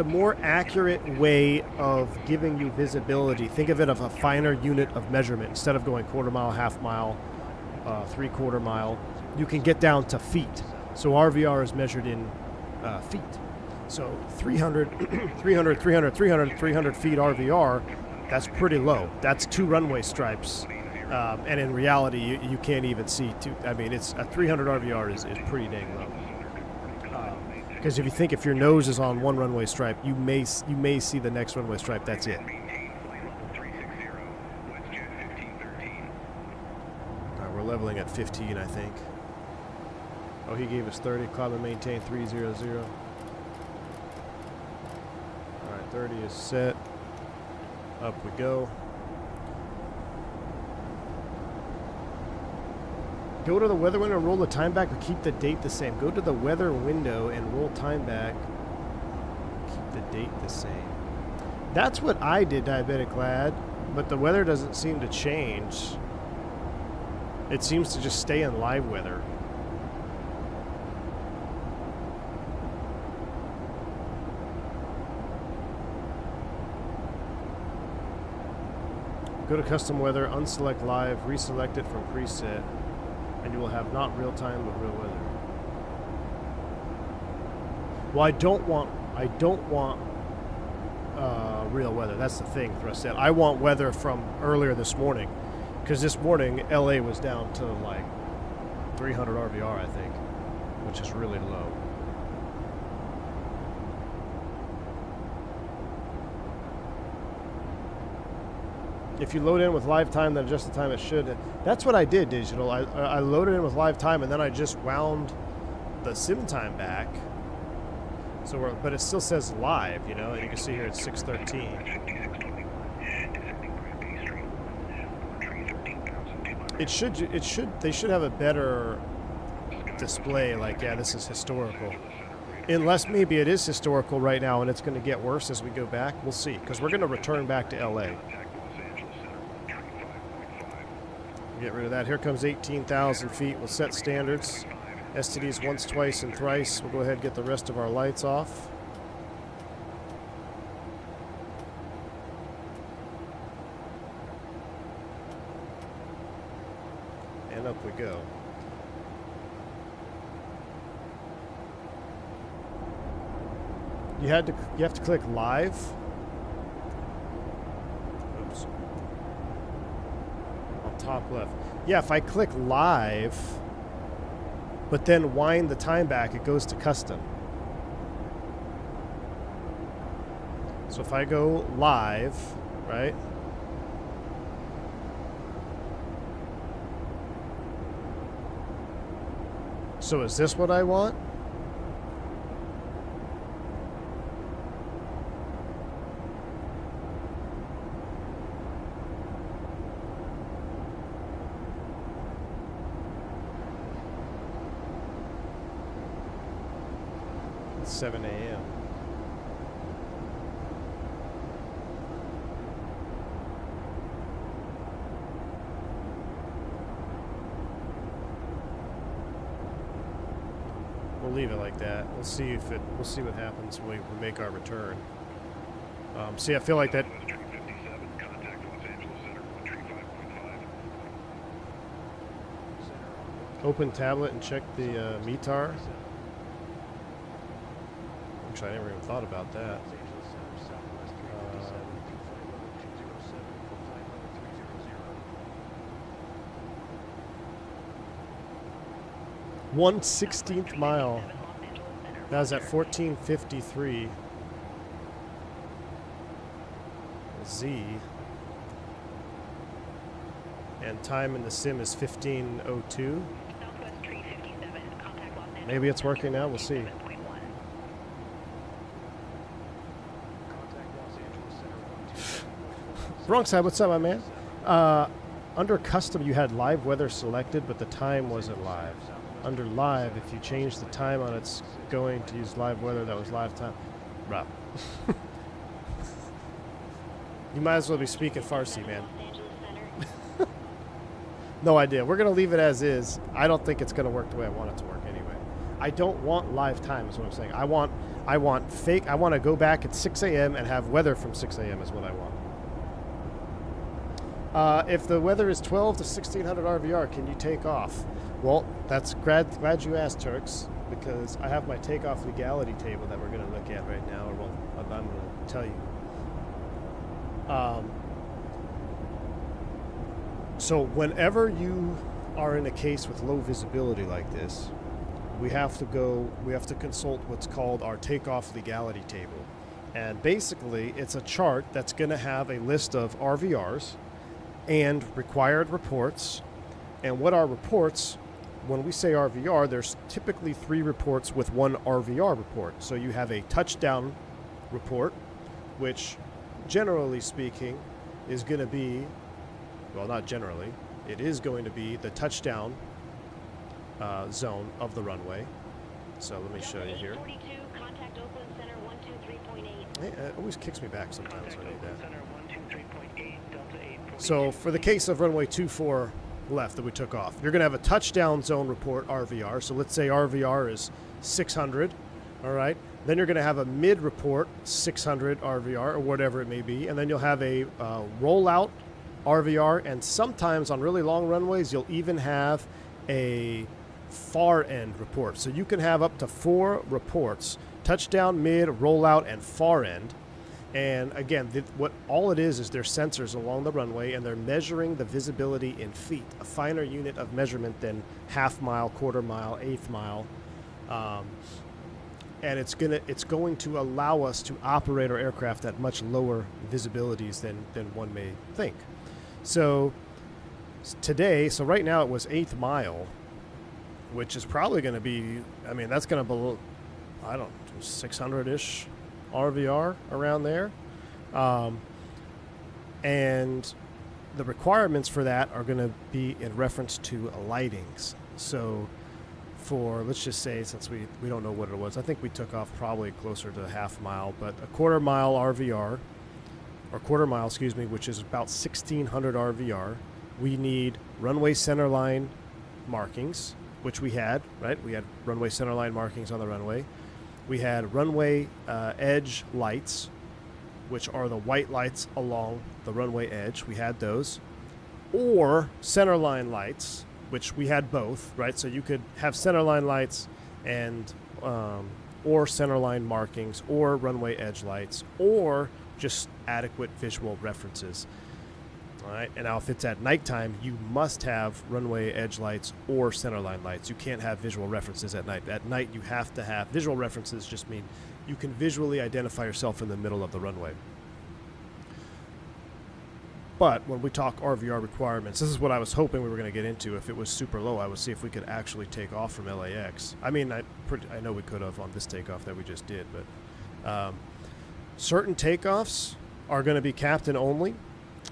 more accurate way of giving you visibility. Think of it as a finer unit of measurement. Instead of going quarter mile, half mile, 3/4 mile, you can get down to feet. So RVR is measured in feet. So 300 feet RVR, that's pretty low. That's 2 runway stripes. And in reality, you can't even see two. I mean, it's a 300 RVR is pretty dang low. Because if your nose is on one runway stripe, you may see the next runway stripe. That's it. We're leveling at 15, I think. Oh, he gave us 30. Climb and maintain 300. All right, 30 is set. Up we go. Go to the weather window and roll the time back, or keep the date the same. Go to the weather window and roll time back. Keep the date the same. That's what I did, Diabetic Lad, but the weather doesn't seem to change. It seems to just stay in live weather. Go to custom weather, unselect live, reselect it from preset, and you will have not real time but real weather. Well, I don't want real weather. That's the thing, Thrustmaster. I want weather from earlier this morning, because this morning LA was down to like 300 RVR, I think, which is really low. If you load in with live time, then adjust the time it should. That's what I did, Digital. I loaded in with live time, and then I just wound the sim time back. So but it still says live, you know, and you can see here it's 6:13. They should have a better display, like, yeah, this is historical. Unless maybe it is historical right now and it's going to get worse as we go back. We'll see, because we're going to return back to LA. Get rid of that. Here comes 18,000 feet. We'll set standards. STDs once, twice, and thrice. We'll go ahead and get the rest of our lights off. And up we go. You have to click live. Oops. On top left. Yeah, if I click live, but then wind the time back, it goes to custom. So if I go live, right? So is this what I want? It's 7 a.m. We'll leave it like that. We'll see if it. We'll see what happens when we make our return. See, I feel like that. Open tablet and check the METAR. Actually, I never even thought about that. 1/16th mile. That was at 14:53. Z. And time in the sim is 15:02. Maybe it's working now. We'll see. Bronx side, what's up, my man? Under custom, you had live weather selected, but the time wasn't live. Under live, if you change the time on it's going to use live weather, that was live time. Bruh. You might as well be speaking Farsi, man. No idea. We're going to leave it as is. I don't think it's going to work the way I want it to work anyway. I don't want live time is what I'm saying. I want fake. I want to go back at 6 a.m. and have weather from 6 a.m. is what I want. If the weather is 12 to 1600 RVR, can you take off? Well, that's glad you asked, Turks, because I have my takeoff legality table that we're going to look at right now, or well, I'm going to tell you. So whenever you are in a case with low visibility like this, we have to consult what's called our takeoff legality table. And basically, it's a chart that's going to have a list of RVRs and required reports. And what are reports? When we say RVR, there's typically 3 reports with 1 RVR report. So you have a touchdown report, which generally speaking is going to be, well, not generally, it is going to be the touchdown zone of the runway. So let me show you here. It always kicks me back sometimes when I need that. So for the case of runway 24 left that we took off, you're going to have a touchdown zone report RVR. So let's say RVR is 600, all right? Then you're going to have a mid report 600 RVR or whatever it may be, and then you'll have a rollout RVR, and sometimes on really long runways you'll even have a far end report. So you can have up to 4 reports: touchdown, mid, rollout, and far end. And again, what all it is they're sensors along the runway, and they're measuring the visibility in feet, a finer unit of measurement than half mile, quarter mile, eighth mile. And it's going to allow us to operate our aircraft at much lower visibilities than one may think. So today, so right now it was 8th mile, which is probably going to be, I mean, that's going to be, I don't know, 600-ish RVR around there. And the requirements for that are going to be in reference to lightings. So for, let's just say, since we don't know what it was, I think we took off probably closer to a half mile, but a quarter mile RVR, or quarter mile, excuse me, which is about 1600 RVR, we need runway centerline markings, which we had, right? We had runway centerline markings on the runway. We had runway edge lights, which are the white lights along the runway edge. We had those. Or centerline lights, which we had both, right? So you could have centerline lights and or centerline markings, or runway edge lights, or just adequate visual references. All right, and now if it's at nighttime, you must have runway edge lights or centerline lights. You can't have visual references at night. At night, you have to have visual references. Just mean you can visually identify yourself in the middle of the runway. But when we talk RVR requirements, this is what I was hoping we were going to get into. If it was super low, I would see if we could actually take off from LAX. I mean, I know we could have on this takeoff that we just did, but certain takeoffs are going to be captain only.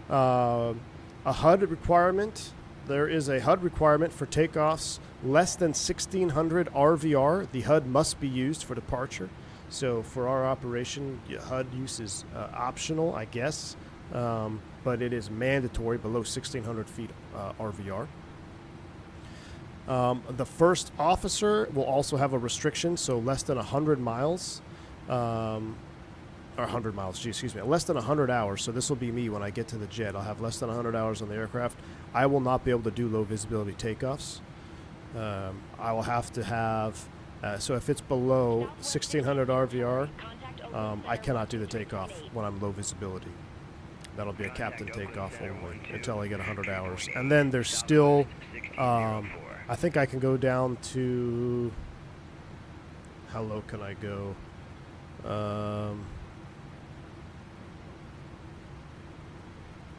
A HUD requirement. There is a HUD requirement for takeoffs less than 1600 RVR. The HUD must be used for departure. So for our operation, HUD use is optional, I guess. But it is mandatory below 1,600 feet RVR. The first officer will also have a restriction, so less than 100 miles, or 100 miles, excuse me, less than 100 hours. So this will be me when I get to the jet. I'll have less than 100 hours on the aircraft. I will not be able to do low visibility takeoffs. I will have to have, so if it's below 1,600 RVR, I cannot do the takeoff when I'm low visibility. That'll be a captain takeoff only until I get 100 hours. And then there's still, I think I can go down to, how low can I go?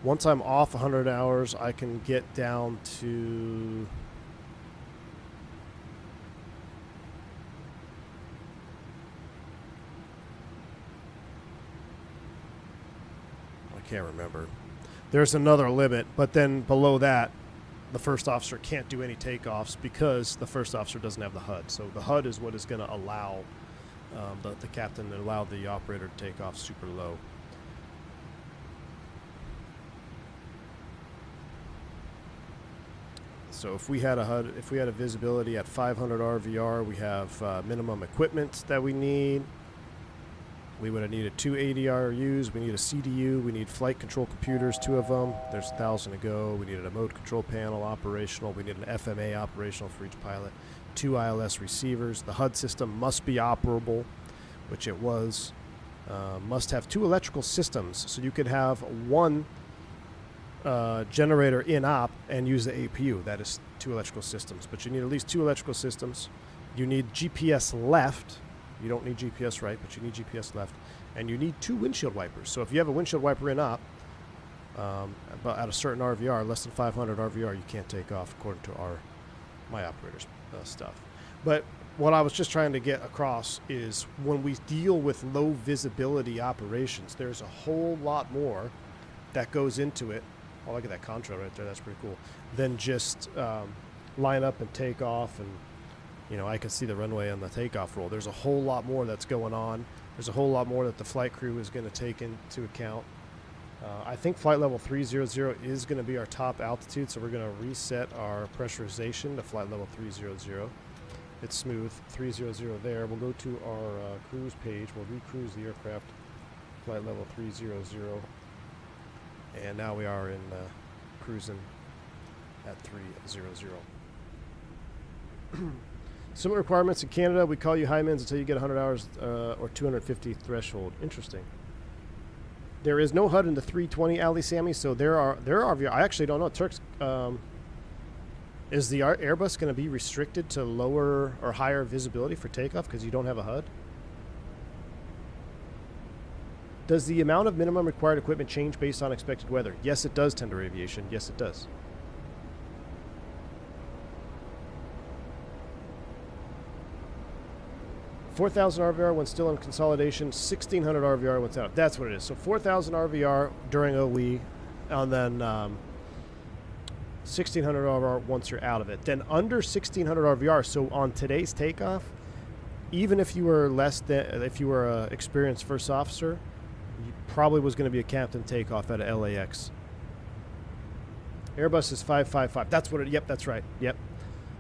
Once I'm off 100 hours, I can get down to, can't remember. There's another limit, but then below that, the first officer can't do any takeoffs because the first officer doesn't have the HUD. So the HUD is what is going to allow the captain to allow the operator to take off super low. So if we had a HUD, if we had a visibility at 500 RVR, we have minimum equipment that we need. We would have needed 2 ADRUs, we need a CDU, we need flight control computers, 2 of them. There's 1,000 to go. We needed a mode control panel operational. We need an FMA operational for each pilot. 2 ILS receivers. The HUD system must be operable, which it was. Must have 2 electrical systems, so you could have 1 generator in op and use the APU. That is 2 electrical systems, but you need at least 2 electrical systems. You need GPS left. You don't need GPS right, but you need GPS left. And you need 2 windshield wipers. So if you have a windshield wiper in op, but at a certain RVR, less than 500 RVR, you can't take off according to my operator's stuff. But what I was just trying to get across is when we deal with low visibility operations, there's a whole lot more that goes into it. Oh, look at that contrail right there. That's pretty cool. Than just line up and take off and, you know, I can see the runway on the takeoff roll. There's a whole lot more that's going on. There's a whole lot more that the flight crew is going to take into account. I think flight level 300 is going to be our top altitude, so we're going to reset our pressurization to flight level 300. It's smooth, 300 there. We'll go to our cruise page. We'll recruise the aircraft, flight level 300. And now we are in cruising at 300. Similar requirements in Canada. We call you Hymens until you get 100 hours or 250 threshold. Interesting. There is no HUD in the 320, Ali Sammy, so there are I actually don't know. Turks, is the Airbus going to be restricted to lower or higher visibility for takeoff because you don't have a HUD? Does the amount of minimum required equipment change based on expected weather? Yes, it does, Tender Aviation. Yes, it does. $4,000 RVR when still in consolidation, $1,600 RVR when it's out. That's what it is. So $4,000 RVR during OE, and then $1,600 RVR once you're out of it. Then under $1,600 RVR, so on today's takeoff, even if you were less than, if you were an experienced first officer, you probably was going to be a captain takeoff at a LAX. Airbus is 555. That's what it, yep, that's right. Yep.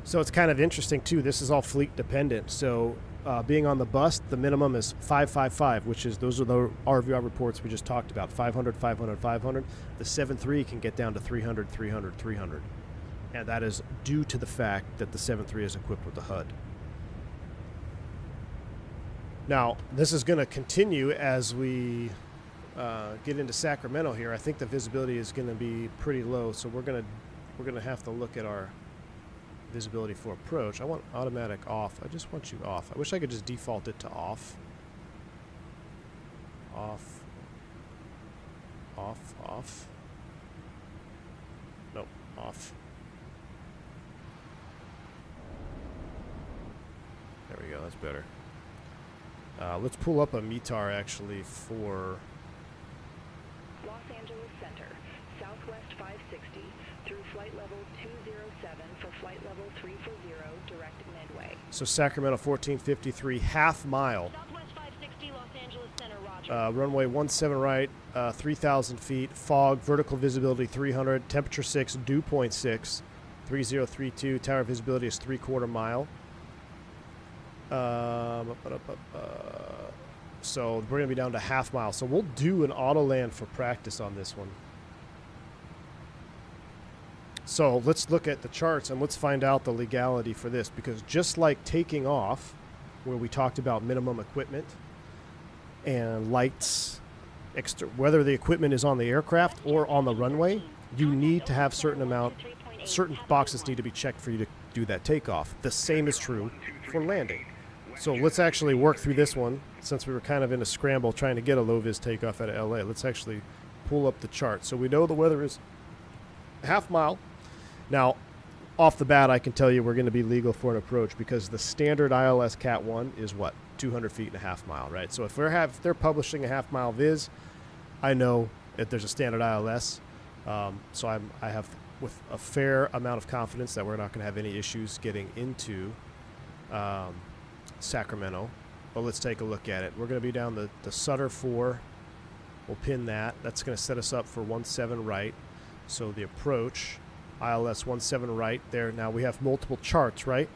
So it's kind of interesting too. This is all fleet dependent. So being on the bus, the minimum is 555, which is, those are the RVR reports we just talked about. 500, 500, 500. The 7.3 can get down to 300, 300, 300. And that is due to the fact that the 7.3 is equipped with the HUD. Now, this is going to continue as we get into Sacramento here. I think the visibility is going to be pretty low, so we're going to have to look at our visibility for approach. I want automatic off. I just want you off. I wish I could just default it to off. Off. Off. Off. Nope. Off. There we go. That's better. Let's pull up a METAR actually for Los Angeles Center, Southwest 560 through flight level 207 for flight level 340, direct midway. So Sacramento 1453, half mile. Southwest 560, Los Angeles Center, roger. Runway 17 right, 3,000 feet, fog, vertical visibility 300, temperature 6, dew point 6, 3032, tower visibility is 3/4 mile. So we're going to be down to half mile. So we'll do an Autoland for practice on this one. So let's look at the charts and let's find out the legality for this, because just like taking off, where we talked about minimum equipment and lights, whether the equipment is on the aircraft or on the runway, you need to have certain boxes need to be checked for you to do that takeoff. The same is true for landing. So let's actually work through this one, since we were kind of in a scramble trying to get a low-vis takeoff out of LA. Let's actually pull up the chart. So we know the weather is half mile. Now, off the bat, I can tell you we're going to be legal for an approach, because the standard ILS Cat 1 is what? 200 feet and a half mile, right? So if they're publishing a half mile VIS, I know that there's a standard ILS. So I have with a fair amount of confidence that we're not going to have any issues getting into Sacramento. But let's take a look at it. We're going to be down the Sutter 4. We'll pin that. That's going to set us up for 17 right. So the approach, ILS 17 right there. Now we have multiple charts, right?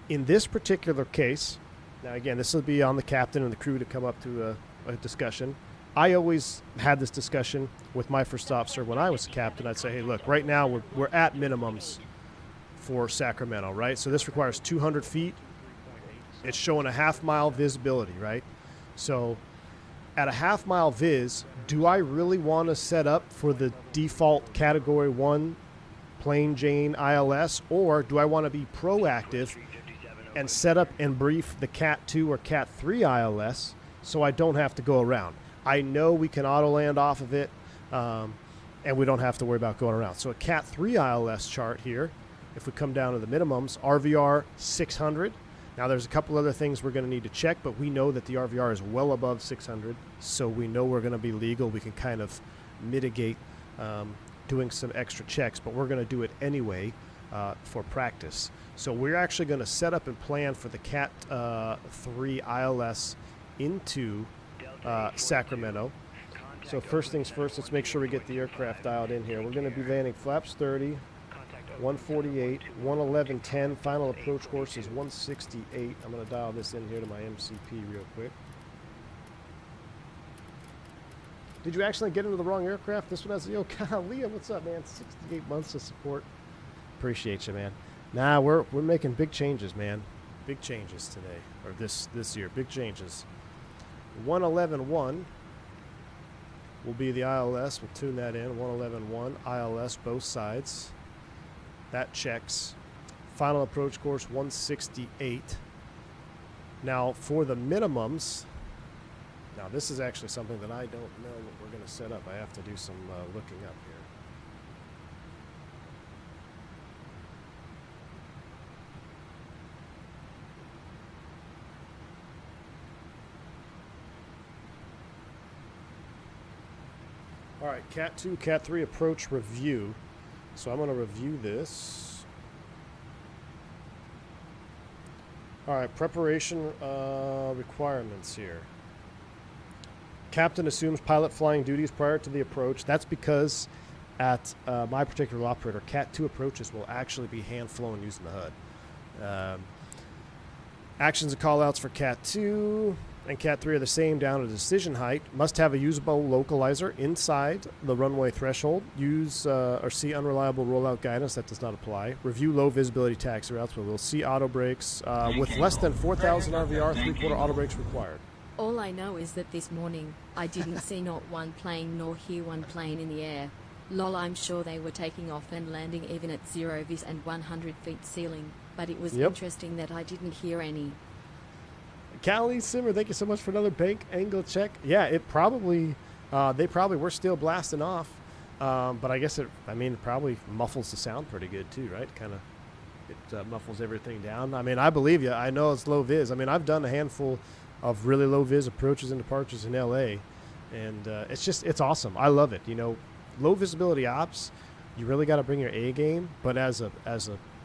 In this particular case, now again, this will be on the captain and the crew to come up to a discussion. I always had this discussion with my first officer when I was a captain. I'd say, hey, look, right now we're at minimums for Sacramento, right? So this requires 200 feet. It's showing a half mile visibility, right? So at a half mile vis, do I really want to set up for the default category 1 plain Jane ILS, or do I want to be proactive and set up and brief the Cat 2 or Cat 3 ILS so I don't have to go around? I know we can auto land off of it, and we don't have to worry about going around. So a Cat 3 ILS chart here, if we come down to the minimums, RVR 600. Now there's a couple other things we're going to need to check, but we know that the RVR is well above 600, so we know we're going to be legal. We can kind of mitigate doing some extra checks, but we're going to do it anyway for practice. So we're actually going to set up and plan for the Cat 3 ILS into Sacramento. So first things first, let's make sure we get the aircraft dialed in here. We're going to be landing flaps 30, 148, 111.10. Final approach course is 168. I'm going to dial this in here to my MCP real quick. Did you actually get into the wrong aircraft? This one has, yo, Liam, what's up, man? 68 months of support. Appreciate you, man. Nah, we're making big changes, man. Big changes today, or this year. Big changes. 111.1 will be the ILS. We'll tune that in. 111.1 ILS, both sides. That checks. Final approach course 168. Now for the minimums, now this is actually something that I don't know what we're going to set up. I have to do some looking up here. All right, Cat 2, Cat 3 approach review. So I'm going to review this. All right, preparation requirements here. Captain assumes pilot flying duties prior to the approach. That's because at my particular operator, Cat 2 approaches will actually be hand-flown using the HUD. Actions and callouts for Cat 2 and Cat 3 are the same down to decision height. Must have a usable localizer inside the runway threshold. Use or see unreliable rollout guidance. That does not apply. Review low visibility taxi routes. We'll see auto brakes. With less than 4,000 RVR, 3/4 auto brakes required. All I know is that this morning, I didn't see not one plane nor hear one plane in the air. Lol, I'm sure they were taking off and landing even at 0 vis and 100 feet ceiling, but it was interesting that I didn't hear any. Callie Simmer, thank you so much for another bank angle check. Yeah, it probably, they probably were still blasting off, but I guess it probably muffles the sound pretty good too, right? It muffles everything down. I mean, I believe you. I know it's low vis. I mean, I've done a handful of really low vis approaches and departures in LA, and it's awesome. I love it. You know, low visibility ops, you really got to bring your A game. But as a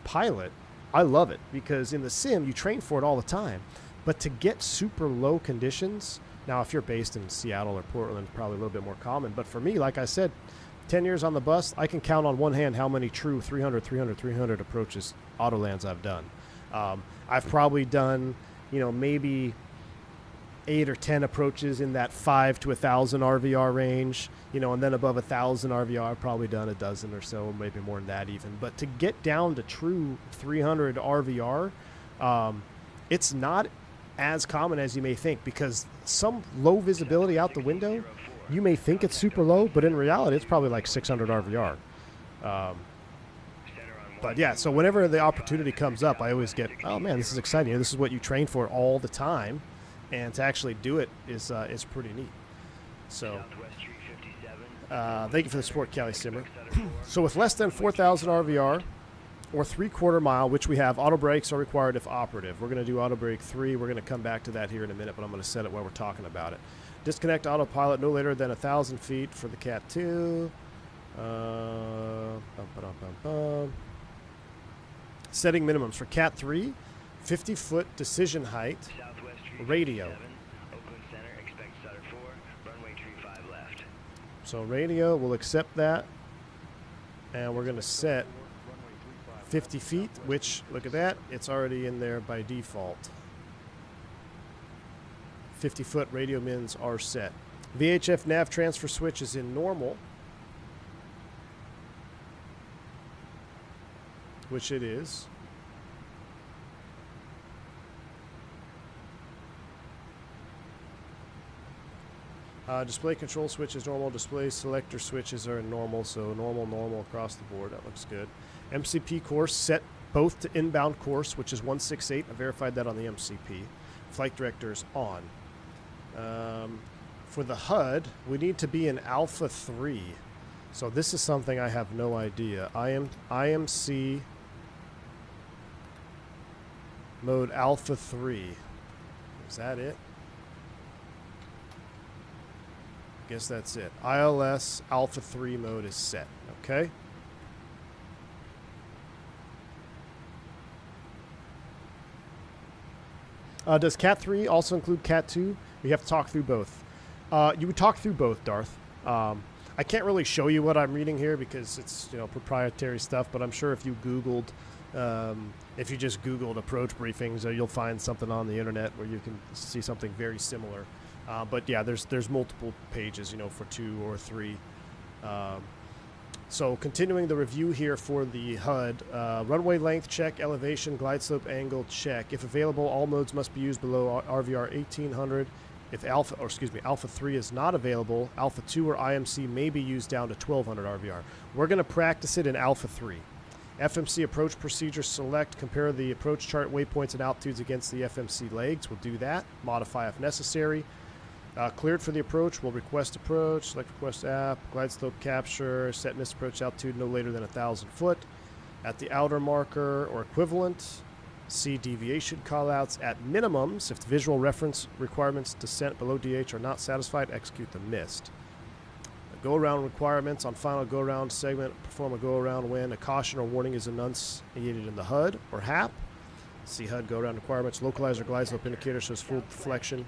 pilot, I love it because in the sim you train for it all the time. But to get super low conditions, now if you're based in Seattle or Portland, probably a little bit more common. But for me, like I said, 10 years on the bus, I can count on one hand how many true 300 approaches Autolands I've done. I've probably done, maybe 8 or 10 approaches in that 5 to 1,000 RVR range, and then above 1,000 RVR, I've probably done a dozen or so, maybe more than that even. But to get down to true 300 RVR, it's not as common as you may think, because some low visibility out the window, you may think it's super low, but in reality, it's probably like 600 RVR. But yeah, so whenever the opportunity comes up, I always get, oh man, this is exciting. This is what you train for all the time, and to actually do it is pretty neat. So thank you for the support, Callie Simmer. So with less than 4,000 RVR or 3/4 mile, which we have, auto brakes are required if operative. We're going to do auto brake 3. We're going to come back to that here in a minute, but I'm going to set it while we're talking about it. Disconnect autopilot no later than 1,000 feet for the Cat 2. Setting minimums for Cat 3, 50-foot decision height, radio. So radio, we'll accept that, and we're going to set 50 feet, which, look at that, it's already in there by default. 50-foot radio mins are set. VHF nav transfer switch is in normal, which it is. Display control switch is normal. Display selector switches are normal, so normal across the board. That looks good. MCP course set both to inbound course, which is 168. I verified that on the MCP. Flight directors on. For the HUD, we need to be in Alpha 3. So this is something I have no idea. IMC mode Alpha 3. Is that it? Guess that's it. ILS Alpha 3 mode is set. Okay. Does Cat 3 also include Cat 2? We have to talk through both. You would talk through both, Darth. I can't really show you what I'm reading here because it's proprietary stuff, but I'm sure if you Googled, if you just Googled approach briefings, you'll find something on the internet where you can see something very similar. But yeah, there's multiple pages, for 2 or 3. So continuing the review here for the HUD, runway length check, elevation, glide slope angle check. If available, all modes must be used below RVR 1800. If Alpha 3 is not available, Alpha 2 or IMC may be used down to 1200 RVR. We're going to practice it in Alpha 3. FMC approach procedure select, compare the approach chart waypoints and altitudes against the FMC legs. We'll do that. Modify if necessary. Cleared for the approach, we'll request approach, select request app, glide slope capture, set missed approach altitude no later than 1,000 foot. At the outer marker or equivalent, see deviation callouts at minimums. If the visual reference requirements descent below DH are not satisfied, execute the missed. Go-around requirements on final go-around segment, perform a go-around when a caution or warning is enunciated in the HUD or HAP. See HUD go-around requirements. Localizer glide slope indicator shows full deflection.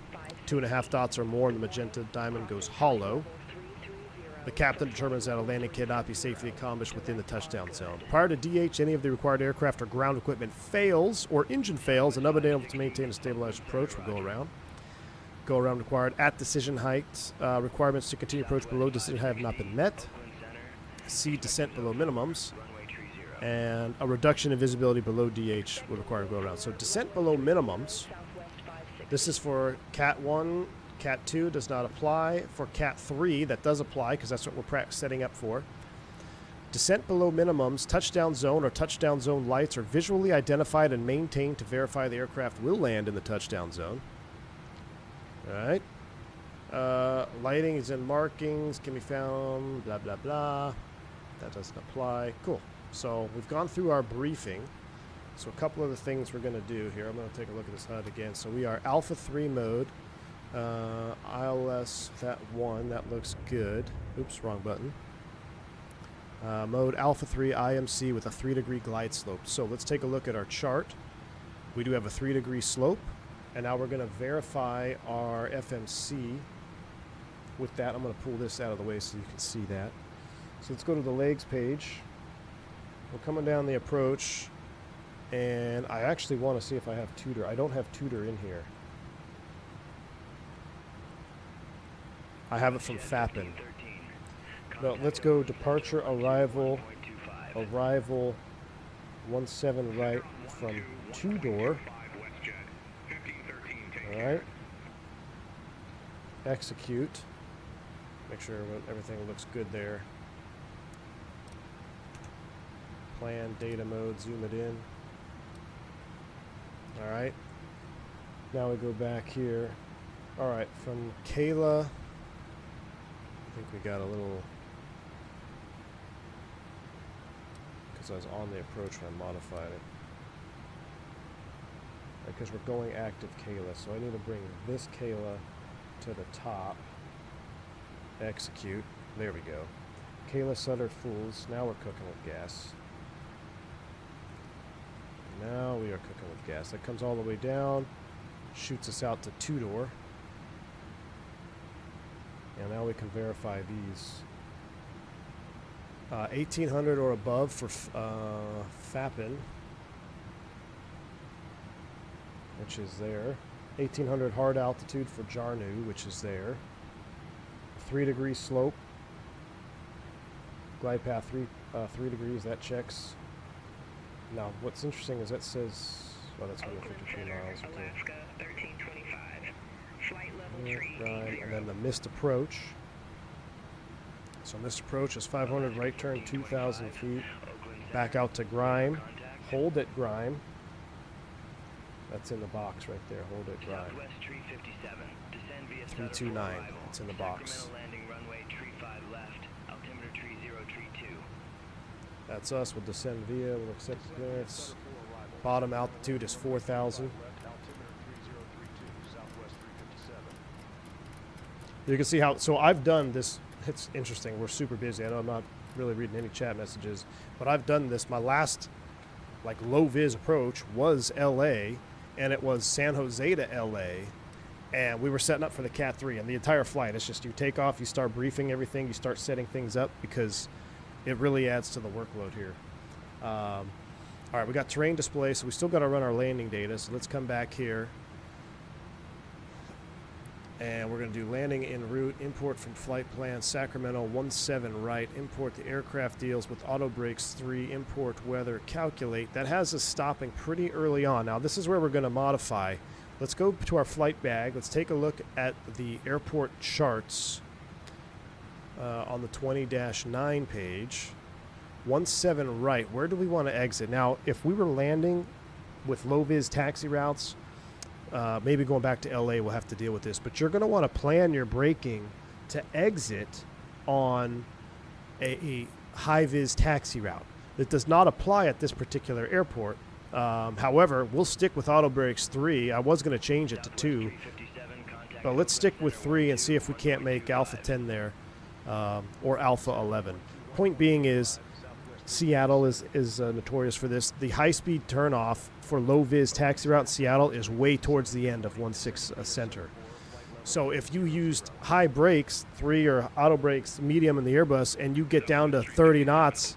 2.5 dots or more, and the magenta diamond goes hollow. The captain determines that a landing cannot be safely accomplished within the touchdown zone. Prior to DH, any of the required aircraft or ground equipment fails or engine fails and unable to maintain a stabilized approach will go around. Go around required at decision height. Requirements to continue approach below decision height have not been met. See descent below minimums. And a reduction in visibility below DH will require a go around. So descent below minimums. This is for Cat 1. Cat 2 does not apply. For Cat 3, that does apply because that's what we're setting up for. Descent below minimums, touchdown zone or touchdown zone lights are visually identified and maintained to verify the aircraft will land in the touchdown zone. All right. Lighting and markings can be found, blah, blah, blah. That doesn't apply. Cool. So we've gone through our briefing. So a couple of the things we're going to do here. I'm going to take a look at this HUD again. So we are Alpha 3 mode. ILS, that one. That looks good. Oops, wrong button. Mode Alpha 3 IMC with a 3-degree glide slope. So let's take a look at our chart. We do have a 3-degree slope. And now we're going to verify our FMC. With that, I'm going to pull this out of the way so you can see that. So let's go to the legs page. We're coming down the approach. And I actually want to see if I have tutor. I don't have tutor in here. I have it from FAPN. No, let's go departure, arrival, 17 right from 2-door. Alright. Execute. Make sure everything looks good there. Plan, data mode, zoom it in. Alright. Now we go back here. Alright, from Kayla, I think we got a little... I was on the approach when I modified it. Because we're going active Kayla, so I need to bring this Kayla to the top. Execute. There we go. Kayla Sutter Fools. Now we're cooking with gas. Now we are cooking with gas. That comes all the way down, shoots us out to 2-door. And now we can verify these. 1800 or above for FAPN, which is there. 1800 hard altitude for Jarnu, which is there. 3-degree slope. Glide path 3 degrees, that checks. Now, what's interesting is that says, well, that's 153 miles. Okay. Alaska 1325. Flight level 3. Right, and then the missed approach. So missed approach is 500 right turn, 2,000 feet. Back out to Grime. Hold at Grime. That's in the box right there. Hold at Grime. 329. It's in the box. That's us. We'll descend via. We'll accept clearance. Bottom altitude is 4,000. You can see how. So I've done this. It's interesting. We're super busy. I know I'm not really reading any chat messages, but I've done this. My last like low vis approach was LA, and it was San Jose to LA, and we were setting up for the Cat 3, and the entire flight, it's just you take off, you start briefing everything, you start setting things up because it really adds to the workload here. All right, we got terrain display, so we still got to run our landing data. So let's come back here. And we're going to do landing en route, import from flight plan, Sacramento 17 right, import the aircraft deals with auto brakes 3, import weather, calculate. That has us stopping pretty early on. Now this is where we're going to modify. Let's go to our flight bag. Let's take a look at the airport charts on the 20-9 page. 17 right, where do we want to exit? Now if we were landing with low vis taxi routes, maybe going back to LA, we'll have to deal with this. But you're going to want to plan your braking to exit on a high-vis taxi route. That does not apply at this particular airport. However, we'll stick with auto brakes 3. I was going to change it to 2. But let's stick with 3 and see if we can't make Alpha 10 there or Alpha 11. Point being is Seattle is notorious for this. The high-speed turnoff for low-vis taxi route in Seattle is way towards the end of 16 center. So if you used high brakes, 3 or auto brakes, medium in the Airbus, and you get down to 30 knots,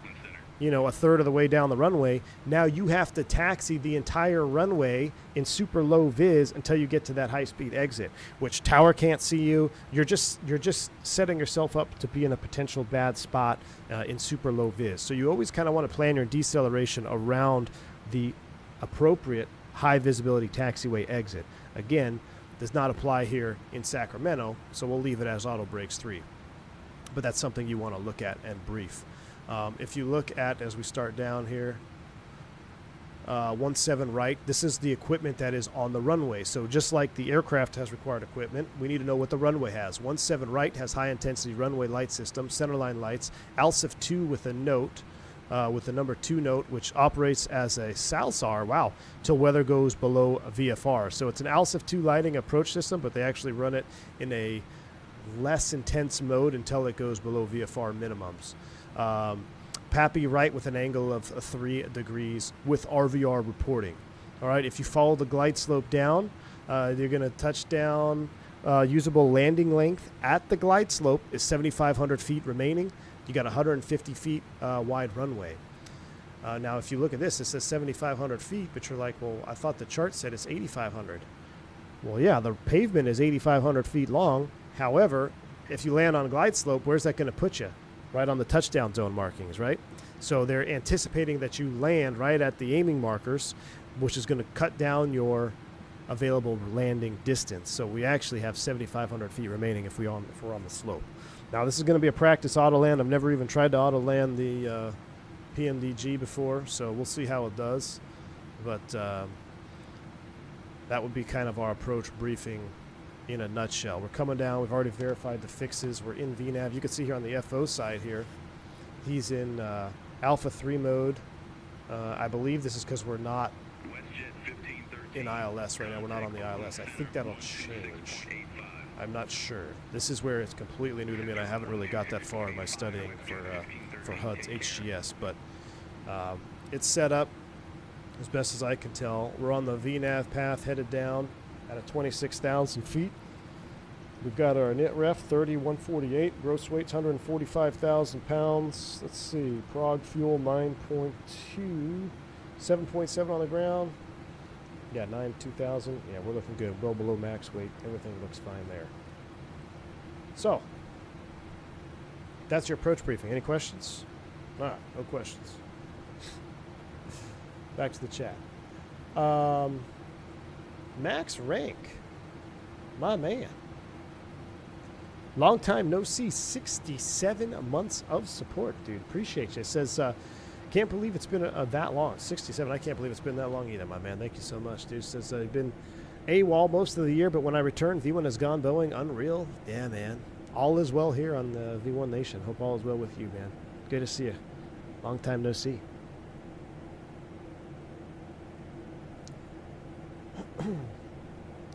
you know, a third of the way down the runway, now you have to taxi the entire runway in super low vis until you get to that high-speed exit, which tower can't see you. You're just setting yourself up to be in a potential bad spot in super low vis. So you always kind of want to plan your deceleration around the appropriate high visibility taxiway exit. Again, does not apply here in Sacramento, so we'll leave it as auto brakes 3. But that's something you want to look at and brief. If you look at, as we start down here, 17 right, this is the equipment that is on the runway. So just like the aircraft has required equipment, we need to know what the runway has. 17 right has high intensity runway light system, centerline lights, ALSIF 2 with a note, with the number 2 note, which operates as a SALSAR, wow, till weather goes below a VFR. So it's an ALSIF 2 lighting approach system, but they actually run it in a less intense mode until it goes below VFR minimums. PAPI right with an angle of 3 degrees with RVR reporting. All right, if you follow the glide slope down, you're going to touch down. Usable landing length at the glide slope is 7,500 feet remaining. You got 150 feet wide runway. Now, if you look at this, it says 7,500 feet, but you're like, well, I thought the chart said it's 8,500. Well, yeah, the pavement is 8,500 feet long. However, if you land on a glide slope, where's that going to put you? Right on the touchdown zone markings, right? So they're anticipating that you land right at the aiming markers, which is going to cut down your available landing distance. So we actually have 7,500 feet remaining if we're on the slope. Now, this is going to be a practice Autoland. I've never even tried to Autoland the PMDG before, so we'll see how it does. But that would be kind of our approach briefing in a nutshell. We're coming down. We've already verified the fixes. We're in VNAV. You can see here on the FO side here, he's in Alpha 3 mode. I believe this is because we're not in ILS right now. We're not on the ILS. I think that'll change. I'm not sure. This is where it's completely new to me, and I haven't really got that far in my studying for HUD's HGS, but it's set up as best as I can tell. We're on the VNAV path headed down at a 26,000 feet. We've got our net ref 30,148, gross weight's 145,000 pounds. Let's see, prog fuel 9.2, 7.7 on the ground. Yeah, 9,200. Yeah, we're looking good. Well below max weight. Everything looks fine there. So, that's your approach briefing. Any questions? All right, no questions. Back to the chat. Max Rank, my man. Long time no see, 67 months of support, dude. Appreciate you. It says, can't believe it's been that long. 67, I can't believe it's been that long either, my man. Thank you so much, dude. It says, I've been AWOL most of the year, but when I return, V1 has gone Boeing. Unreal. Yeah, man. All is well here on the V1 Nation. Hope all is well with you, man. Good to see you. Long time no see.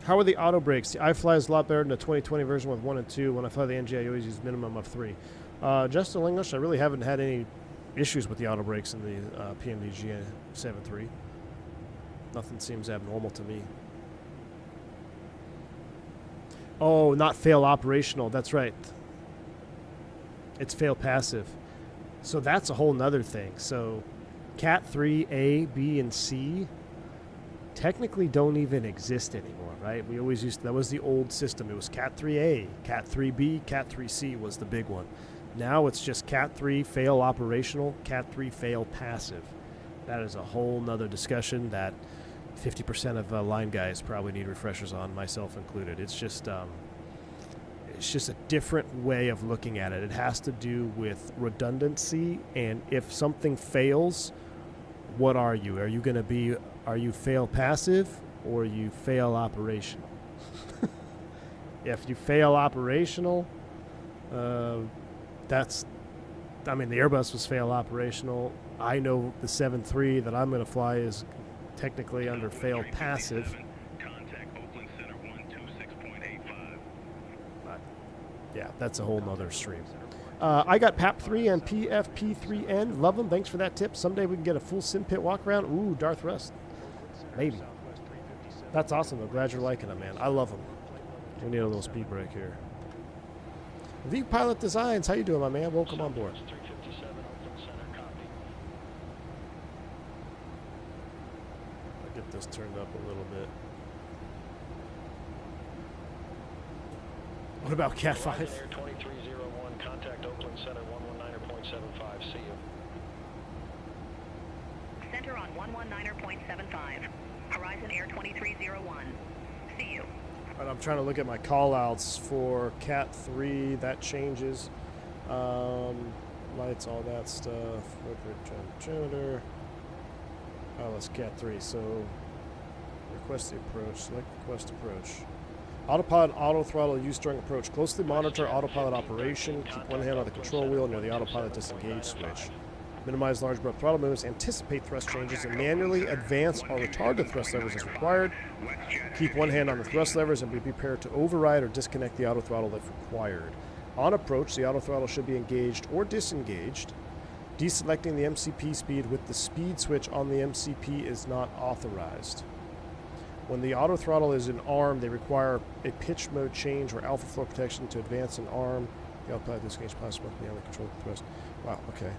How are the auto brakes? The iFly is a lot better than the 2020 version with 1 and 2. When I fly the NG, I always use minimum of 3. Just in English, I really haven't had any issues with the auto brakes in the PMDG 7.3. Nothing seems abnormal to me. Oh, not fail operational. That's right. It's fail passive. So that's a whole nother thing. So Cat 3, A, B, and C technically don't even exist anymore, right? We always used to, that was the old system. It was Cat 3A, Cat 3B, Cat 3C was the big one. Now it's just Cat 3 fail operational, Cat 3 fail passive. That is a whole nother discussion that 50% of line guys probably need refreshers on, myself included. It's just a different way of looking at it. It has to do with redundancy, and if something fails, what are you? Are you going to be, are you fail passive or are you fail operational? If you fail operational, that's, I mean, the Airbus was fail operational. I know the 7.3 that I'm going to fly is technically under fail passive. But yeah, that's a whole nother stream. I got PAP3 and PFP3N. Love them. Thanks for that tip. Someday we can get a full sim pit walk around. Ooh, Darth Rust. Maybe. That's awesome, though. Glad you're liking them, man. I love them. We need a little speed break here. V Pilot Designs. How you doing, my man? Welcome on board. I'll get this turned up a little bit. What about Cat 5? Air 2301, contact Oakland Center 119.75. See you. Center on 119.75. Horizon Air 2301. See you. And I'm trying to look at my callouts for Cat 3. That changes. Lights, all that stuff. Transmitter. Oh, that's Cat 3. So, request the approach. Select request approach. Autopilot and auto throttle used during approach. Closely monitor autopilot operation. Keep one hand on the control wheel near the autopilot disengage switch. Minimize large abrupt throttle movements. Anticipate thrust changes and manually advance or retard the thrust levers as required. Keep one hand on the thrust levers and be prepared to override or disconnect the auto throttle if required. On approach, the auto throttle should be engaged or disengaged. Deselecting the MCP speed with the speed switch on the MCP is not authorized. When the auto throttle is in arm, they require a pitch mode change or alpha floor protection to advance in arm. The autopilot disengage possible to be on the control of the thrust. Wow, okay.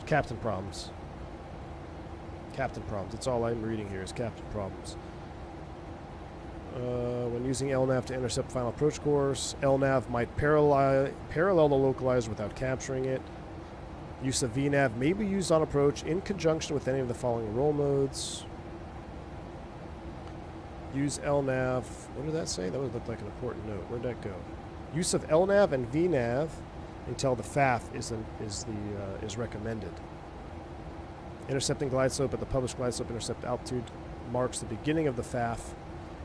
Captain problems. Captain problems. That's all I'm reading here is captain problems. When using LNAV to intercept final approach course, LNAV might parallel the localizer without capturing it. Use of VNAV may be used on approach in conjunction with any of the following roll modes. Use LNAV. What did that say? That would look like an important note. Where'd that go? Use of LNAV and VNAV until the FAF is recommended. Intercepting glide slope at the published glide slope intercept altitude marks the beginning of the FAF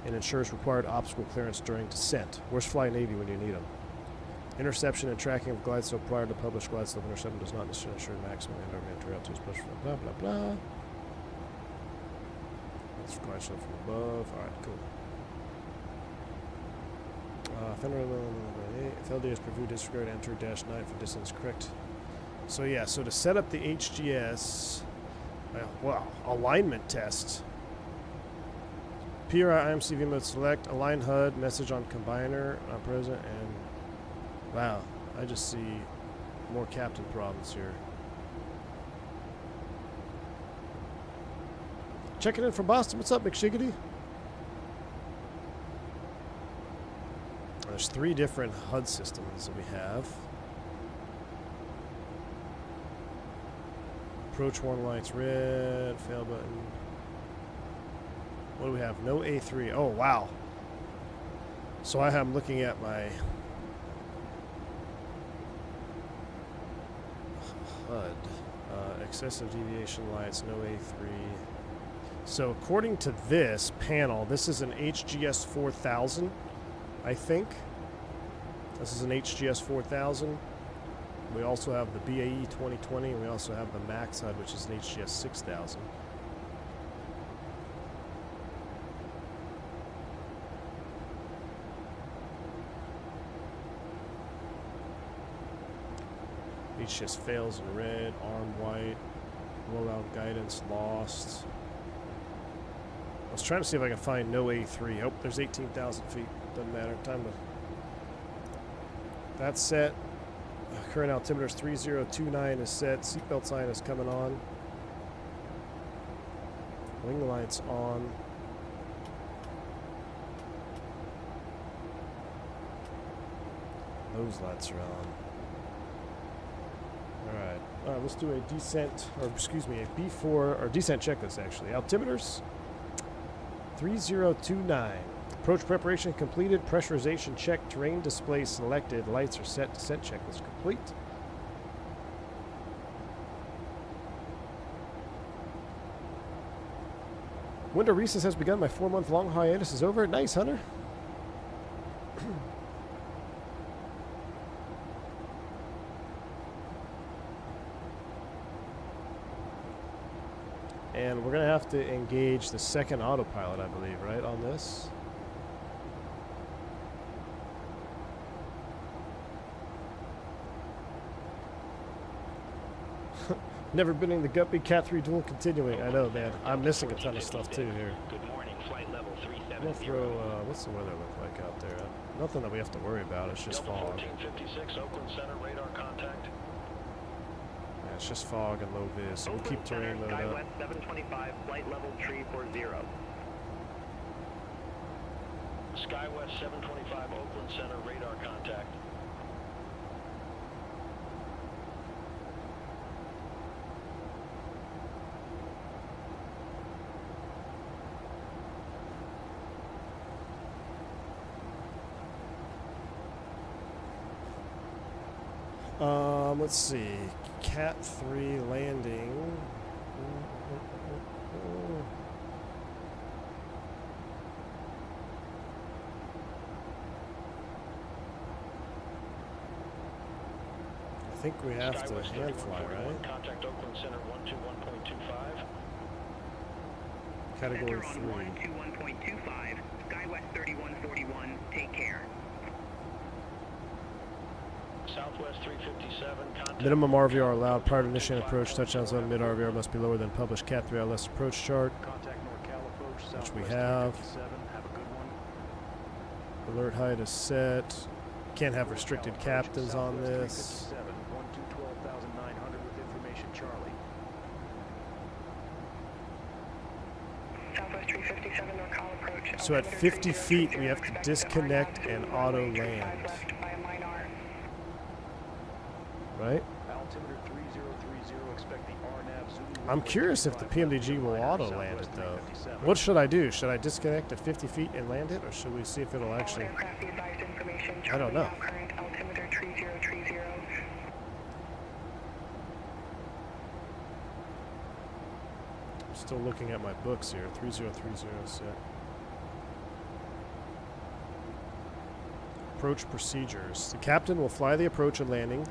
and ensures required obstacle clearance during descent. Where's Fly Navy when you need them? Interception and tracking of glide slope prior to published glide slope interception does not necessarily ensure maximum and altitude push from blah blah blah. That's glide slope from above. All right, cool. FLD is previewed disregard enter -9 for distance correct. So yeah, so to set up the HGS, well, alignment test. PRI IMCV mode select, align HUD, message on combiner, present, and wow, I just see more captain problems here. Checking in from Boston. What's up, McShiggity? There's 3 different HUD systems that we have. Approach 1 lights red, fail button. What do we have? No A3. Oh, wow. So I am looking at my HUD. Excessive deviation lights, no A3. So according to this panel, this is an HGS 4000, I think. This is an HGS 4000. We also have the BAE 2020, and we also have the Max HUD, which is an HGS 6000. Each just fails in red, arm white, rollout guidance lost. I was trying to see if I can find no A3. Oh, there's 18,000 feet. Doesn't matter. Time to. That's set. Current altimeter is 3029 is set. Seatbelt sign is coming on. Wing lights on. Those lights are on. Alright, let's do a descent, or excuse me, a B4, or descent checklist actually. Altimeters, 3029. Approach preparation completed, pressurization check, terrain display selected, lights are set, descent checklist complete. Winter recess has begun, my 4-month long hiatus is over. Nice, Hunter. And we're going to have to engage the second autopilot, I believe, right, on this? Never been in the Guppy Cat 3 duel continuing. I know, man. I'm missing a ton of stuff, too, here. Good morning, flight level 370. We'll throw, what's the weather look like out there? Nothing that we have to worry about. It's just fog. 1456, Oakland Center, radar contact. Yeah, it's just fog and low vis, so we'll keep terrain load up. Skywest 725, flight level 340. Skywest 725, Oakland Center, radar contact. Let's see. Cat 3 landing. I think we have to hand fly, right? Contact Oakland Center 121.25. Category Center 3. on 121.25, SkyWest 3141, take care. Southwest 357, contact... Minimum RVR allowed prior to initiating approach. Touchdown zone mid RVR must be lower than published Cat 3 ILS approach chart. Contact NorCal approach, Which we Southwest have. 357. Have a good one. Alert height is set. Can't have restricted captains on this. 12,900 with information, Charlie. Southwest 357 NorCal approach. So at 50 feet, we have to disconnect and auto land. Right? Altimeter 3030, expect the RNAV Zulu. I'm curious if the PMDG will auto land it though. What should I do? Should I disconnect at 50 feet and land it, or should we see if it'll actually... I don't know. Altimeter 3030. Still looking at my books here. 3030 set. Approach procedures. The captain will fly the approach and landing.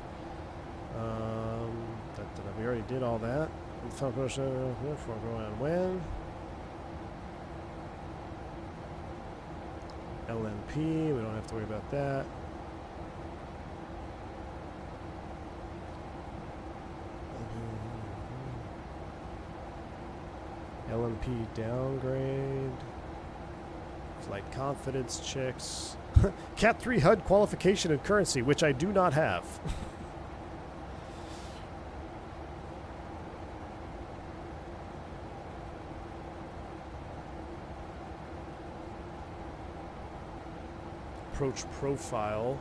We already did all that. Before going on when. LNP, we don't have to worry about that. LNP downgrade. Flight confidence checks. Cat 3 HUD qualification and currency, which I do not have. Approach profile.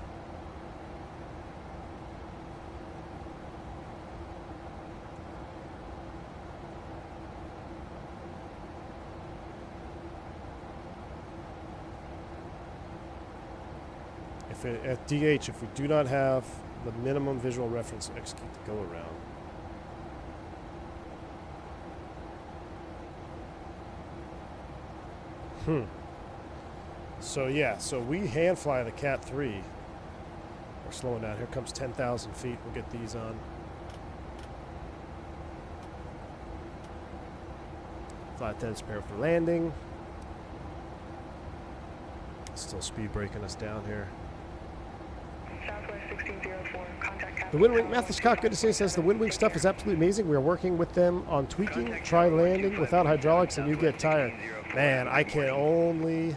If it, at DH, if we do not have the minimum visual reference, execute the go around. So yeah, so we hand fly the Cat 3. We're slowing down. Here comes 10,000 feet. We'll get these on. Flight attendants prepare for landing. Still speed breaking us down here. Southwest 1604, contact Captain. The Wind Wing, Mathis Cock, good to see, says the Wind Wing stuff is absolutely amazing. We are working with them on tweaking. Try landing without hydraulics and you get tired. Man, I can only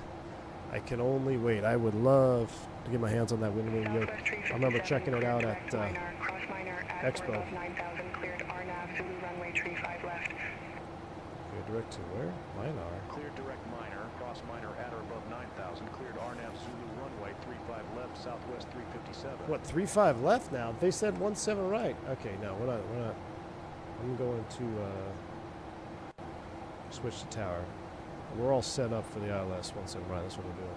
wait. I would love to get my hands on that Wind Wing yoke. I remember checking it out at Expo. Okay, direct to where? Minar. Cleared direct minor, cross minor at or above 9,000. Cleared RNAV Zulu runway 35 left, Southwest 357. What, 35 left now? They said 17 right. Okay, no, we're not. I'm going to switch to tower. We're all set up for the ILS 17 right. That's what we're doing.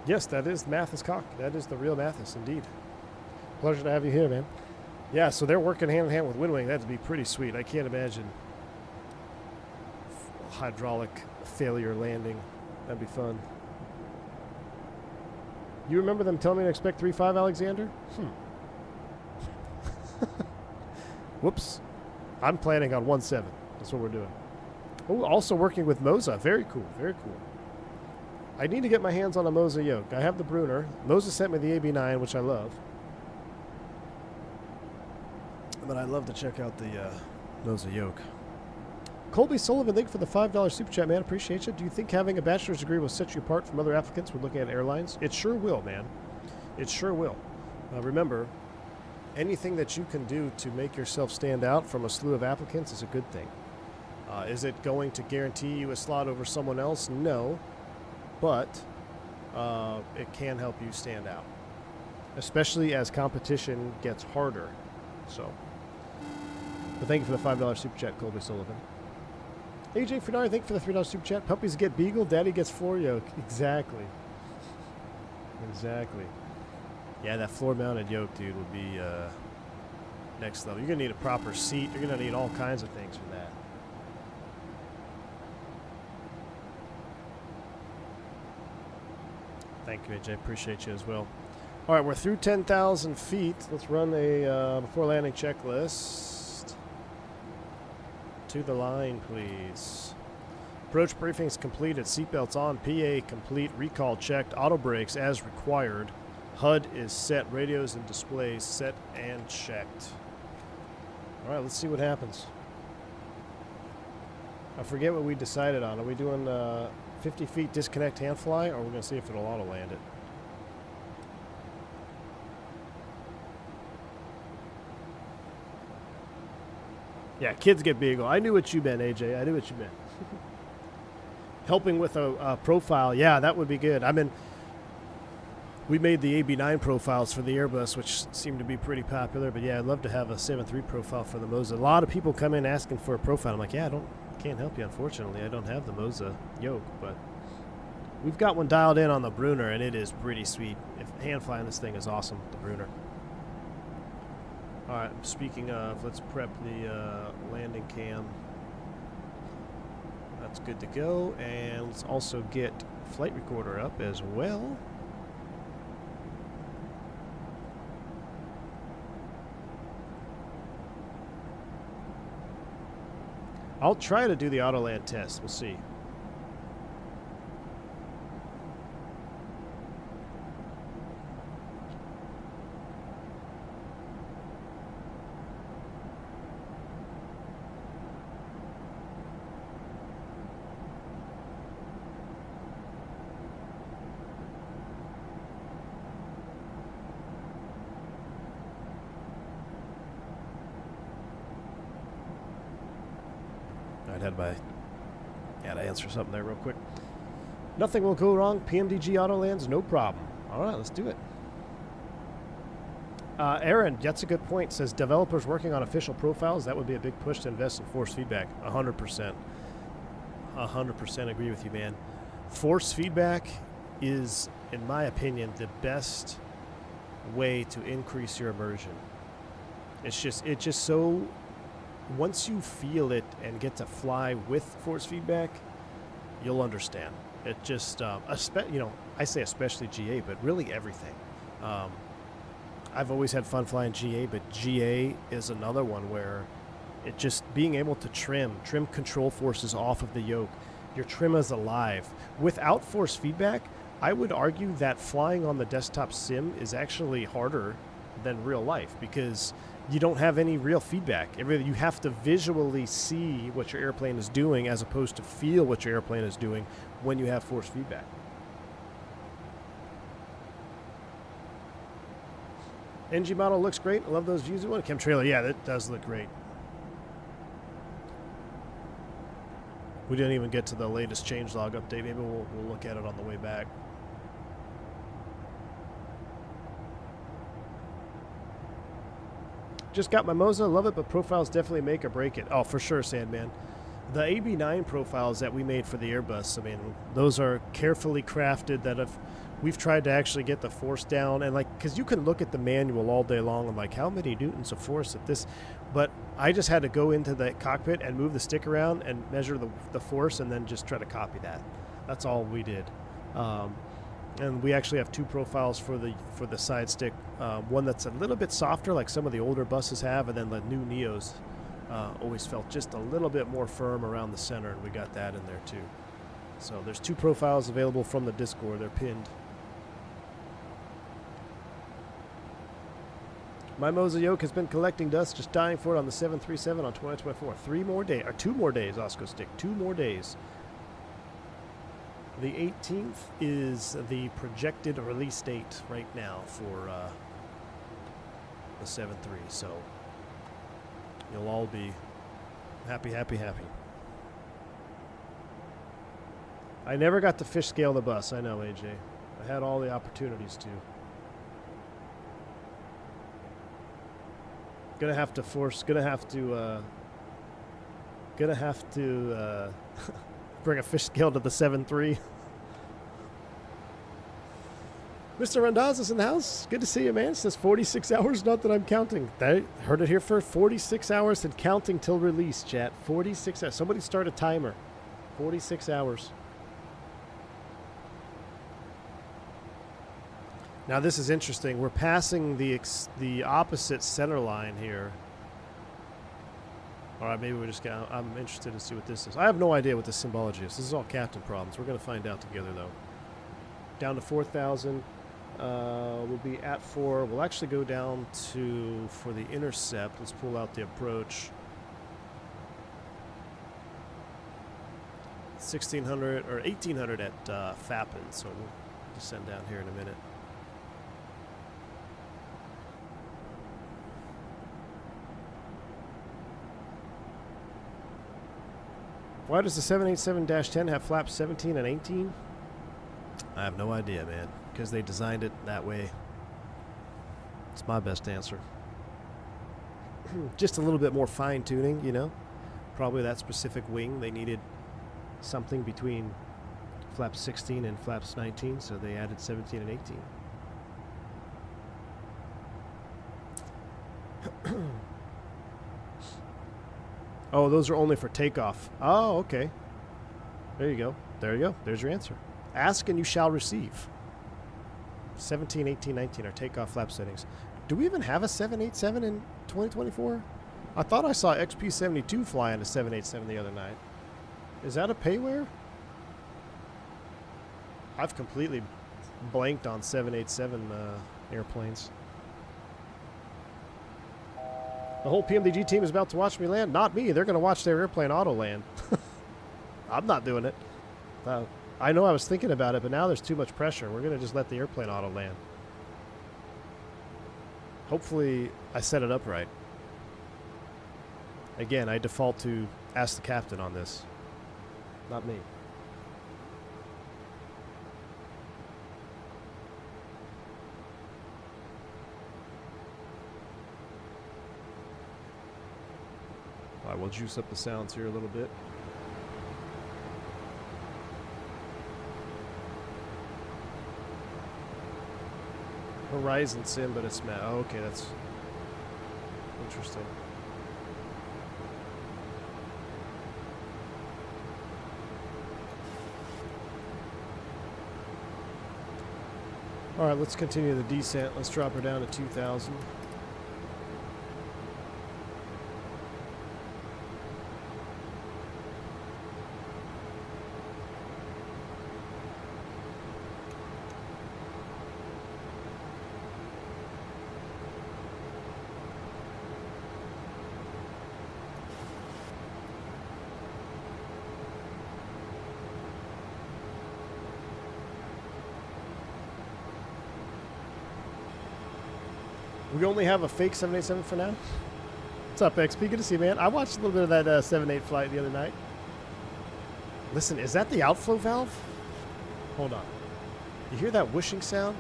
Yes, that is Mathis Cock. That is the real Mathis, indeed. Pleasure to have you here, man. Yeah, so they're working hand in hand with Wind Wing. That'd be pretty sweet. I can't imagine hydraulic failure landing. That'd be fun. You remember them telling me to expect 3.5, Alexander? Whoops. I'm planning on 1.7. That's what we're doing. Oh, also working with Moza. Very cool. Very cool. I need to get my hands on a Moza yoke. I have the Brunner. Moza sent me the AB9, which I love. But I'd love to check out the Moza yoke. Colby Sullivan, thank you for the $5 super chat, man. Appreciate you. Do you think having a bachelor's degree will set you apart from other applicants when looking at airlines? It sure will, man. It sure will. Remember, anything that you can do to make yourself stand out from a slew of applicants is a good thing. Is it going to guarantee you a slot over someone else? No. But it can help you stand out, especially as competition gets harder. So, but thank you for the $5 super chat, Colby Sullivan. AJ Fernari, thank you for the $3 super chat. Puppies get beagle, daddy gets floor yoke. Exactly. Exactly. Yeah, that floor-mounted yoke, dude, would be next level. You're going to need a proper seat. You're going to need all kinds of things for that. Thank you, AJ. Appreciate you as well. All right, we're through 10,000 feet. Let's run a before landing checklist. To the line, please. Approach briefings completed. Seatbelts on. PA complete. Recall checked. Auto brakes as required. HUD is set. Radios and displays set and checked. All right, let's see what happens. I forget what we decided on. Are we doing 50 feet disconnect hand fly, or are we going to see if it'll auto land it? Yeah, kids get beagle. I knew what you meant, AJ. I knew what you meant. Helping with a profile, yeah, that would be good. I mean, we made the AB9 profiles for the Airbus, which seemed to be pretty popular. But yeah, I'd love to have a 7.3 profile for the Moza. A lot of people come in asking for a profile. I'm like, yeah, can't help you, unfortunately. I don't have the Moza yoke, but we've got one dialed in on the Brunner, and it is pretty sweet. Hand flying this thing is awesome, the Brunner. All right, speaking of, let's prep the landing cam. That's good to go. And let's also get flight recorder up as well. I'll try to do the Autoland test. We'll see. Had to answer something there real quick. Nothing will go wrong. PMDG Autolands, no problem. All right, let's do it. Aaron, that's a good point. Says developers working on official profiles. That would be a big push to invest in force feedback. 100%. 100% agree with you, man. Force feedback is, in my opinion, the best way to increase your immersion. It's just so. Once you feel it and get to fly with force feedback, you'll understand. It just, I say especially GA, but really everything. I've always had fun flying GA, but GA is another one where it just being able to trim control forces off of the yoke. Your trim is alive. Without force feedback, I would argue that flying on the desktop sim is actually harder than real life because you don't have any real feedback. You have to visually see what your airplane is doing as opposed to feel what your airplane is doing when you have force feedback. NG model looks great. I love those views. One chemtrailer, yeah, that does look great. We didn't even get to the latest changelog update. Maybe we'll look at it on the way back. Just got my Moza, love it, but profiles definitely make or break it. Oh, for sure, Sandman. The AB9 profiles that we made for the Airbus, I mean, those are carefully crafted that we've tried to actually get the force down. And because you can look at the manual all day long and how many newtons of force at this, but I just had to go into the cockpit and move the stick around and measure the force and then just try to copy that. That's all we did. And we actually have two profiles for the side stick. One that's a little bit softer, like some of the older buses have, and then the new Neos always felt just a little bit more firm around the center, and we got that in there too. So there's two profiles available from the Discord. They're pinned. My Moza yoke has been collecting dust, just dying for it on the 737 on 2024. 2 more days, Osco Stick. 2 more days. The 18th is the projected release date right now for the 7.3, so you'll all be happy, happy, happy. I never got to fish scale the bus, I know, AJ. I had all the opportunities to. Gonna have to Gonna have to bring a fish scale to the 7.3. Mr. Randazzo's in the house. Good to see you, man. It says 46 hours, not that I'm counting. They heard it here first. 46 hours and counting till release, chat. 46 hours. Somebody start a timer. 46 hours. Now this is interesting. We're passing the opposite center line here. All right, maybe we're just gonna... I'm interested to see what this is. I have no idea what this symbology is. This is all captain problems. We're going to find out together, though. Down to 4,000. We'll be at 4. We'll actually go down to... For the intercept, let's pull out the approach. 1,600 or 1,800 at Fappin. So we'll descend down here in a minute. Why does the 787-10 have flaps 17 and 18? I have no idea, man. Because they designed it that way. It's my best answer. Just a little bit more fine-tuning, you know. Probably that specific wing, they needed something between flaps 16 and flaps 19, so they added 17 and 18. Oh, those are only for takeoff. Oh, okay. There you go. There you go. There's your answer. Ask and you shall receive. 17, 18, 19 are takeoff flap settings. Do we even have a 787 in 2024? I thought I saw XP72 fly on a 787 the other night. Is that a payware? I've completely blanked on 787 airplanes. The whole PMDG team is about to watch me land. Not me. They're going to watch their airplane Autoland. I'm not doing it. I know I was thinking about it, but now there's too much pressure. We're going to just let the airplane auto land. Hopefully, I set it up right. Again, I default to ask the captain on this. Not me. All right, we'll juice up the sounds here a little bit. Horizon Sim, but it's Matt. Oh, okay, that's interesting. All right, let's continue the descent. Let's drop her down to 2,000. We only have a fake 787 for now. What's up, XP? Good to see you, man. I watched a little bit of that 7.8 flight the other night. Listen, is that the outflow valve? Hold on. You hear that whooshing sound?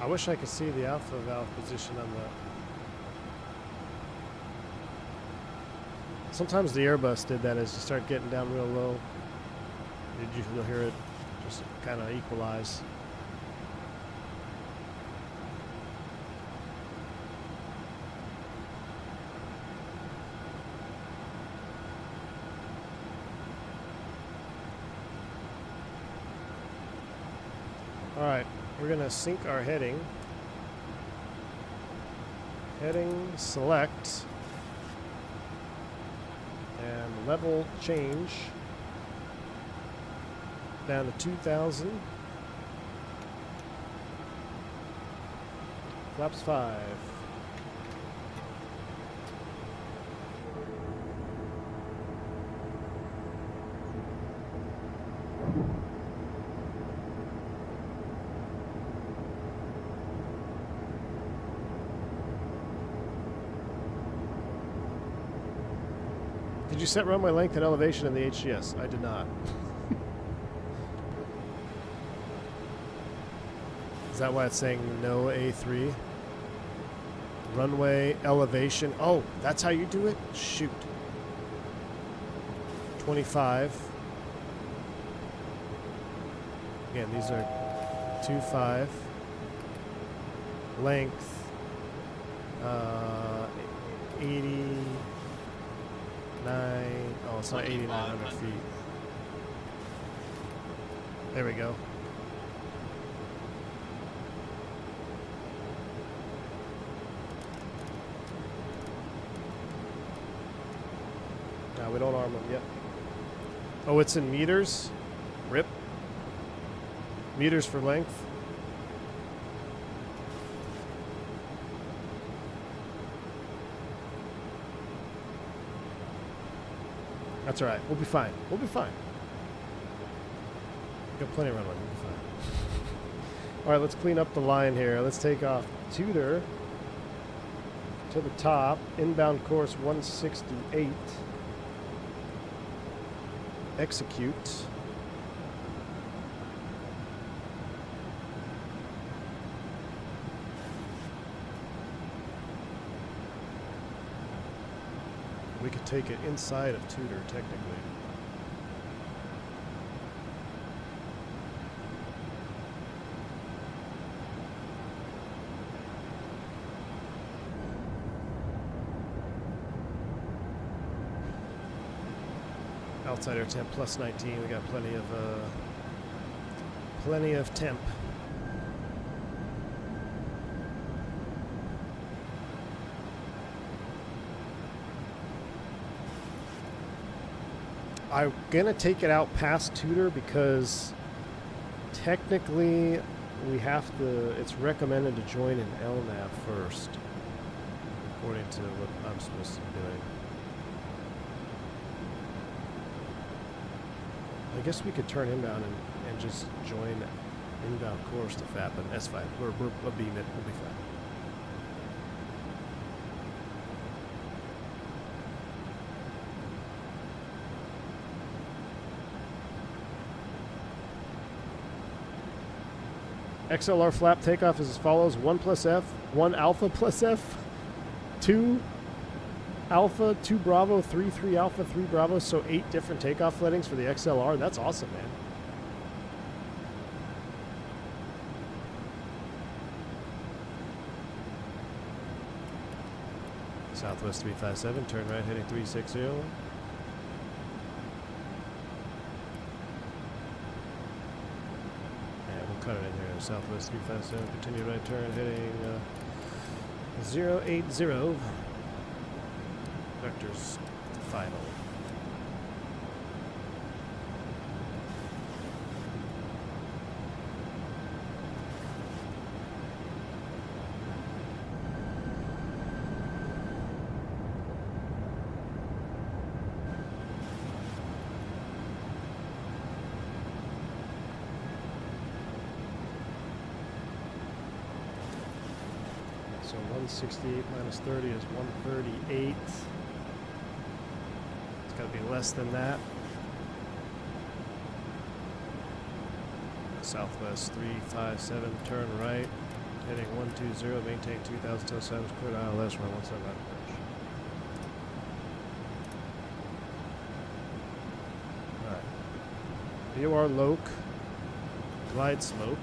I wish I could see the outflow valve position on the... Sometimes the Airbus did that as you start getting down real low. You'll hear it just kind of equalize. All right, we're gonna sync our heading. Heading select and level change. Down to 2,000. Flaps 5. Did you set runway length and elevation in the HGS? I did not. Is that why it's saying no A3? Runway elevation. Oh, that's how you do it? Shoot. 25. Again, these are 25. Length. 89. Oh, it's not 8,900 feet. There we go. No, we don't arm them yet. Oh, it's in meters? Rip. Meters for length. That's all right. We'll be fine. We'll be fine. We've got plenty of runway. We'll be fine. All right, let's clean up the line here. Let's take off Tudor to the top. Inbound course 168. Execute. We could take it inside of Tudor, technically. Outside air temp plus 19. We got plenty of temp. I'm gonna take it out past Tudor because technically we have to, it's recommended to join in LNAV first, according to what I'm supposed to be doing. I guess we could turn inbound and just join inbound course to FAP, but that's fine. We'll beam it, we'll be fine. XLR flap takeoff is as follows: 1 plus F, 1 alpha plus F, 2 alpha, 2 bravo, 3 alpha, 3 bravo. So 8 different takeoff lettings for the XLR. That's awesome, man. Southwest 357, turn right heading 360. Cut it in here. Southwest 357, continue right turn heading 080. Vectors final. So 168 minus 30 is 138. It's got to be less than that. Southwest 357, turn right, heading 120, maintain 2000 till 7, cleared ILS, run 179. Alright. VOR Loc, glide slope.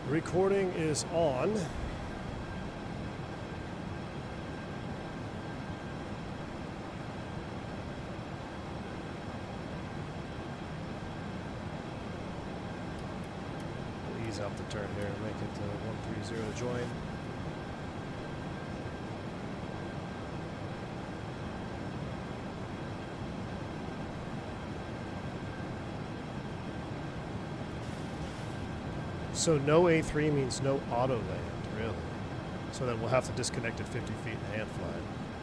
Recording is on. We'll ease out the turn here and make it to 130 join. So no A3 means no auto land, really. So then we'll have to disconnect at 50 feet and hand fly.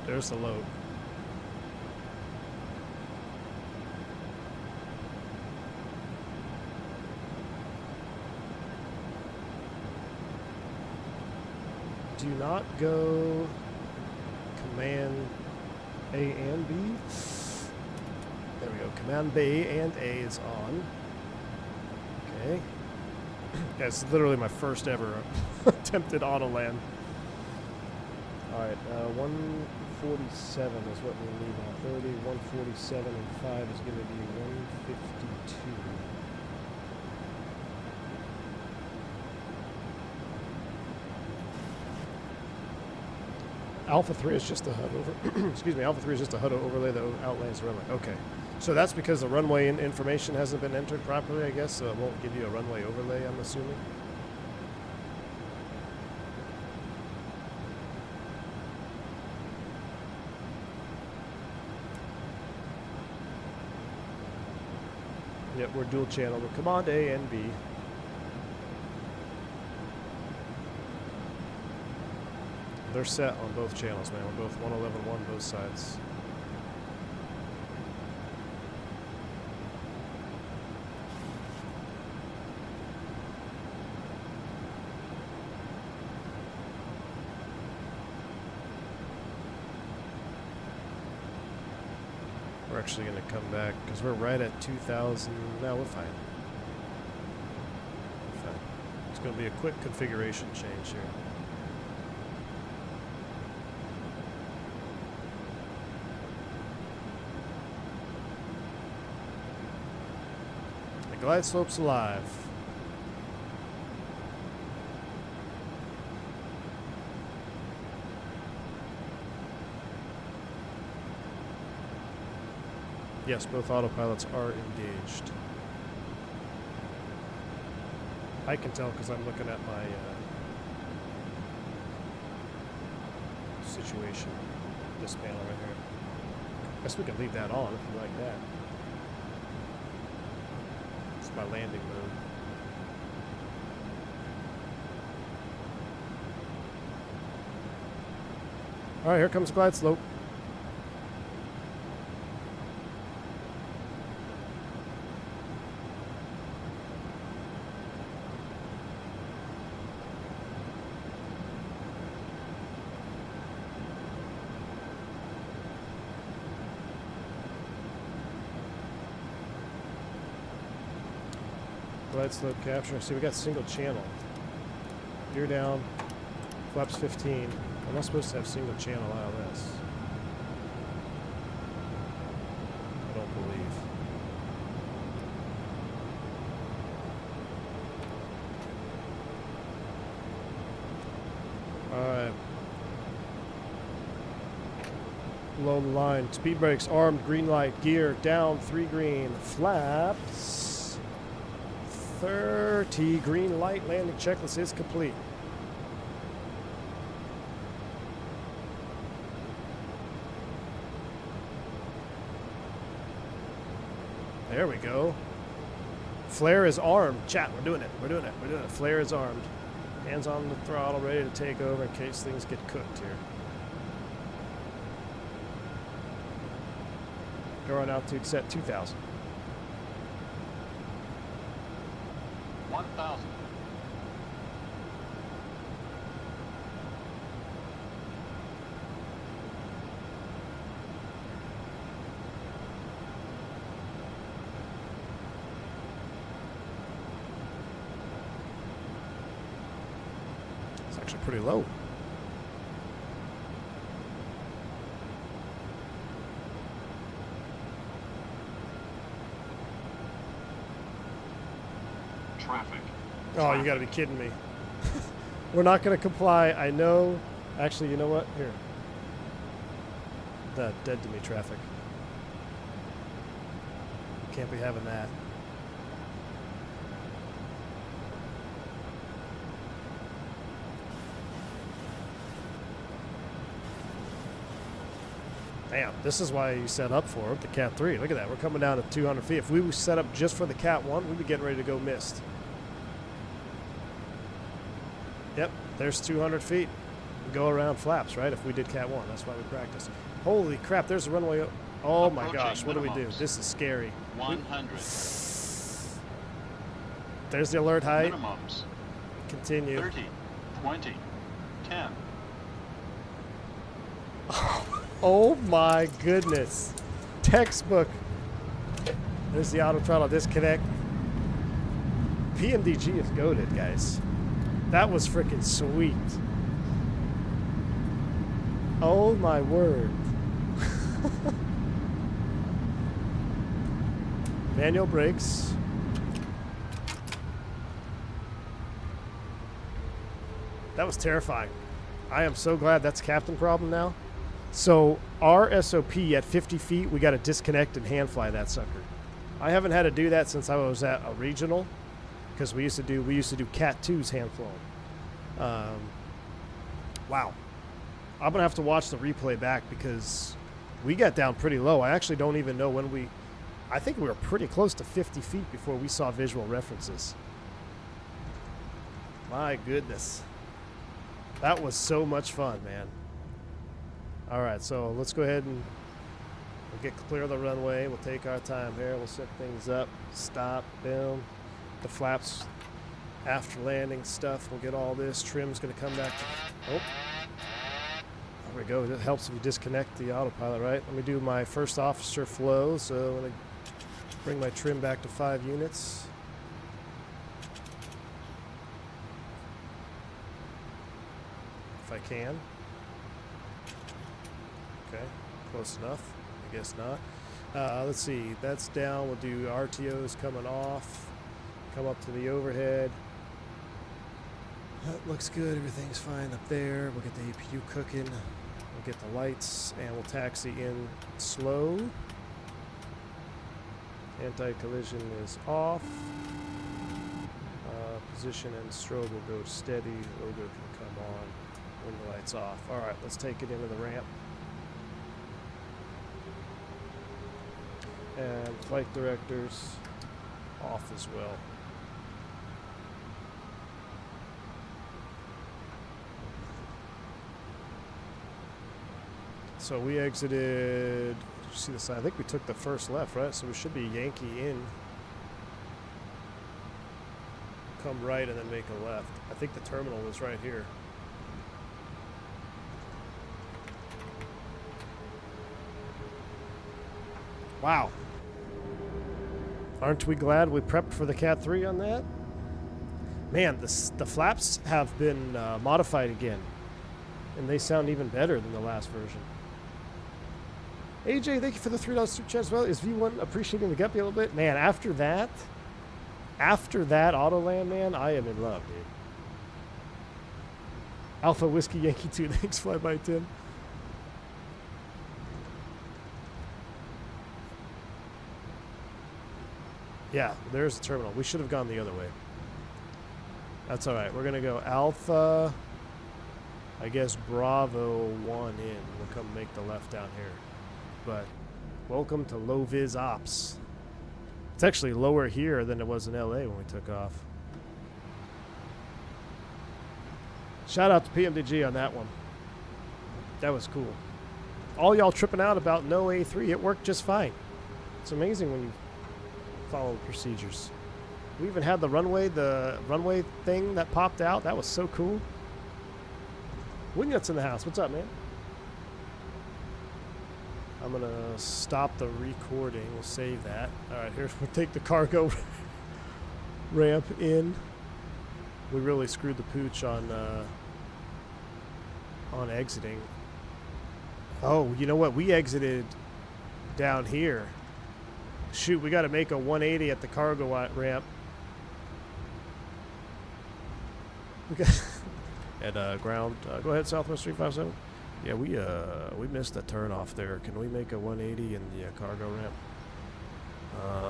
There's the load. do not go command A and B. There we go. Command B and A is on. Okay. That's literally my first ever attempted Autoland. Alright, 147 is what we need now. 30, 147, and 5 is going to be 152. Alpha 3 is just a HUD over. Excuse me, Alpha 3 is just a HUD overlay that outlays the runway. Okay. So that's because the runway information hasn't been entered properly, I guess, so it won't give you a runway overlay, I'm assuming. Yep, we're dual channel. We're command A and B. They're set on both channels, man. We're both 111.1 both sides. We're actually going to come back because we're right at 2,000. No, we're fine. We're fine. It's going to be a quick configuration change here. The glide slope's alive. Yes, both autopilots are engaged. I can tell because I'm looking at my situation. This panel right here. I guess we can leave that on if you like that. It's my landing mode. All right, here comes glide slope. Glide slope capture. See, we got single channel. Gear down. Flaps 15. I'm not supposed to have single channel ILS. I don't believe. Alright. Below the line. Speed brakes armed. Green light. Gear down. 3 green. Flaps. 30. Green light. Landing checklist is complete. There we go. Flare is armed. Chat, we're doing it. We're doing it. We're doing it. Flare is armed. Hands on the throttle, ready to take over in case things get cooked here. Go on altitude set 2,000. 1,000. It's actually pretty low. Traffic. Oh, you gotta be kidding me. We're not gonna comply. I know. Actually, you know what? Here. Dead to me traffic. Can't be having that. Damn, this is why you set up for the Cat 3. Look at that. We're coming down to 200 feet. If we were set up just for the Cat 1, we'd be getting ready to go missed. Yep, there's 200 feet. We go around flaps, right? If we did Cat 1, that's why we practice. Holy crap, there's a runway. Oh my gosh, what do we do? This is scary. 100. There's the alert height. Minimums. Continue. 30, 20, 10. Oh my goodness. Textbook. There's the auto throttle disconnect. PMDG is goated, guys. That was freaking sweet. Oh my word. Manual brakes. That was terrifying. I am so glad that's captain problem now. So our SOP at 50 feet, we got to disconnect and hand fly that sucker. I haven't had to do that since I was at a regional, because we used to do Cat 2's hand flown. Wow. I'm gonna have to watch the replay back because we got down pretty low. I actually don't even know when I think we were pretty close to 50 feet before we saw visual references. My goodness. That was so much fun, man. All right, so let's go ahead and we'll get clear of the runway. We'll take our time here. We'll set things up. Stop, boom. The flaps after landing stuff. We'll get all this. Trim's going to come back. Oh, there we go. It helps if you disconnect the autopilot, right? Let me do my first officer flow. So I'm going to bring my trim back to 5 units. If I can. Okay, close enough. I guess not. Let's see. That's down. We'll do RTOs coming off. Come up to the overhead. That looks good. Everything's fine up there. We'll get the APU cooking. We'll get the lights, and we'll taxi in slow. Anti-collision is off. Position and strobe will go steady. Logo can come on. Window lights off. All right, let's take it into the ramp. And flight directors off as well. So we exited, did you see the sign? I think we took the first left, right? So we should be Yankee in. Come right and then make a left. I think the terminal was right here. Wow. Aren't we glad we prepped for the Cat 3 on that? Man, the flaps have been modified again. And they sound even better than the last version. AJ, thank you for the $3 super chat as well. Is V1 appreciating the guppy a little bit? Man, after that Autoland, man, I am in love, dude. Alpha Whiskey Yankee 2, thanks, Fly by 10. Yeah, there's the terminal. We should have gone the other way. That's all right. We're going to go Alpha, I guess Bravo 1 in. We'll come make the left down here. But welcome to low vis ops. It's actually lower here than it was in LA when we took off. Shout out to PMDG on that one. That was cool. All y'all tripping out about no A3. It worked just fine. It's amazing when you follow the procedures. We even had the runway thing that popped out. That was so cool. Wingnut's in the house. What's up, man? I'm going to stop the recording. We'll save that. All right, we'll take the cargo ramp in. We really screwed the pooch on exiting. Oh, you know what? We exited down here. Shoot, we got to make a 180 at the cargo ramp. We got at ground. Go ahead, Southwest 357. Yeah, we missed the turnoff there. Can we make a 180 in the cargo ramp?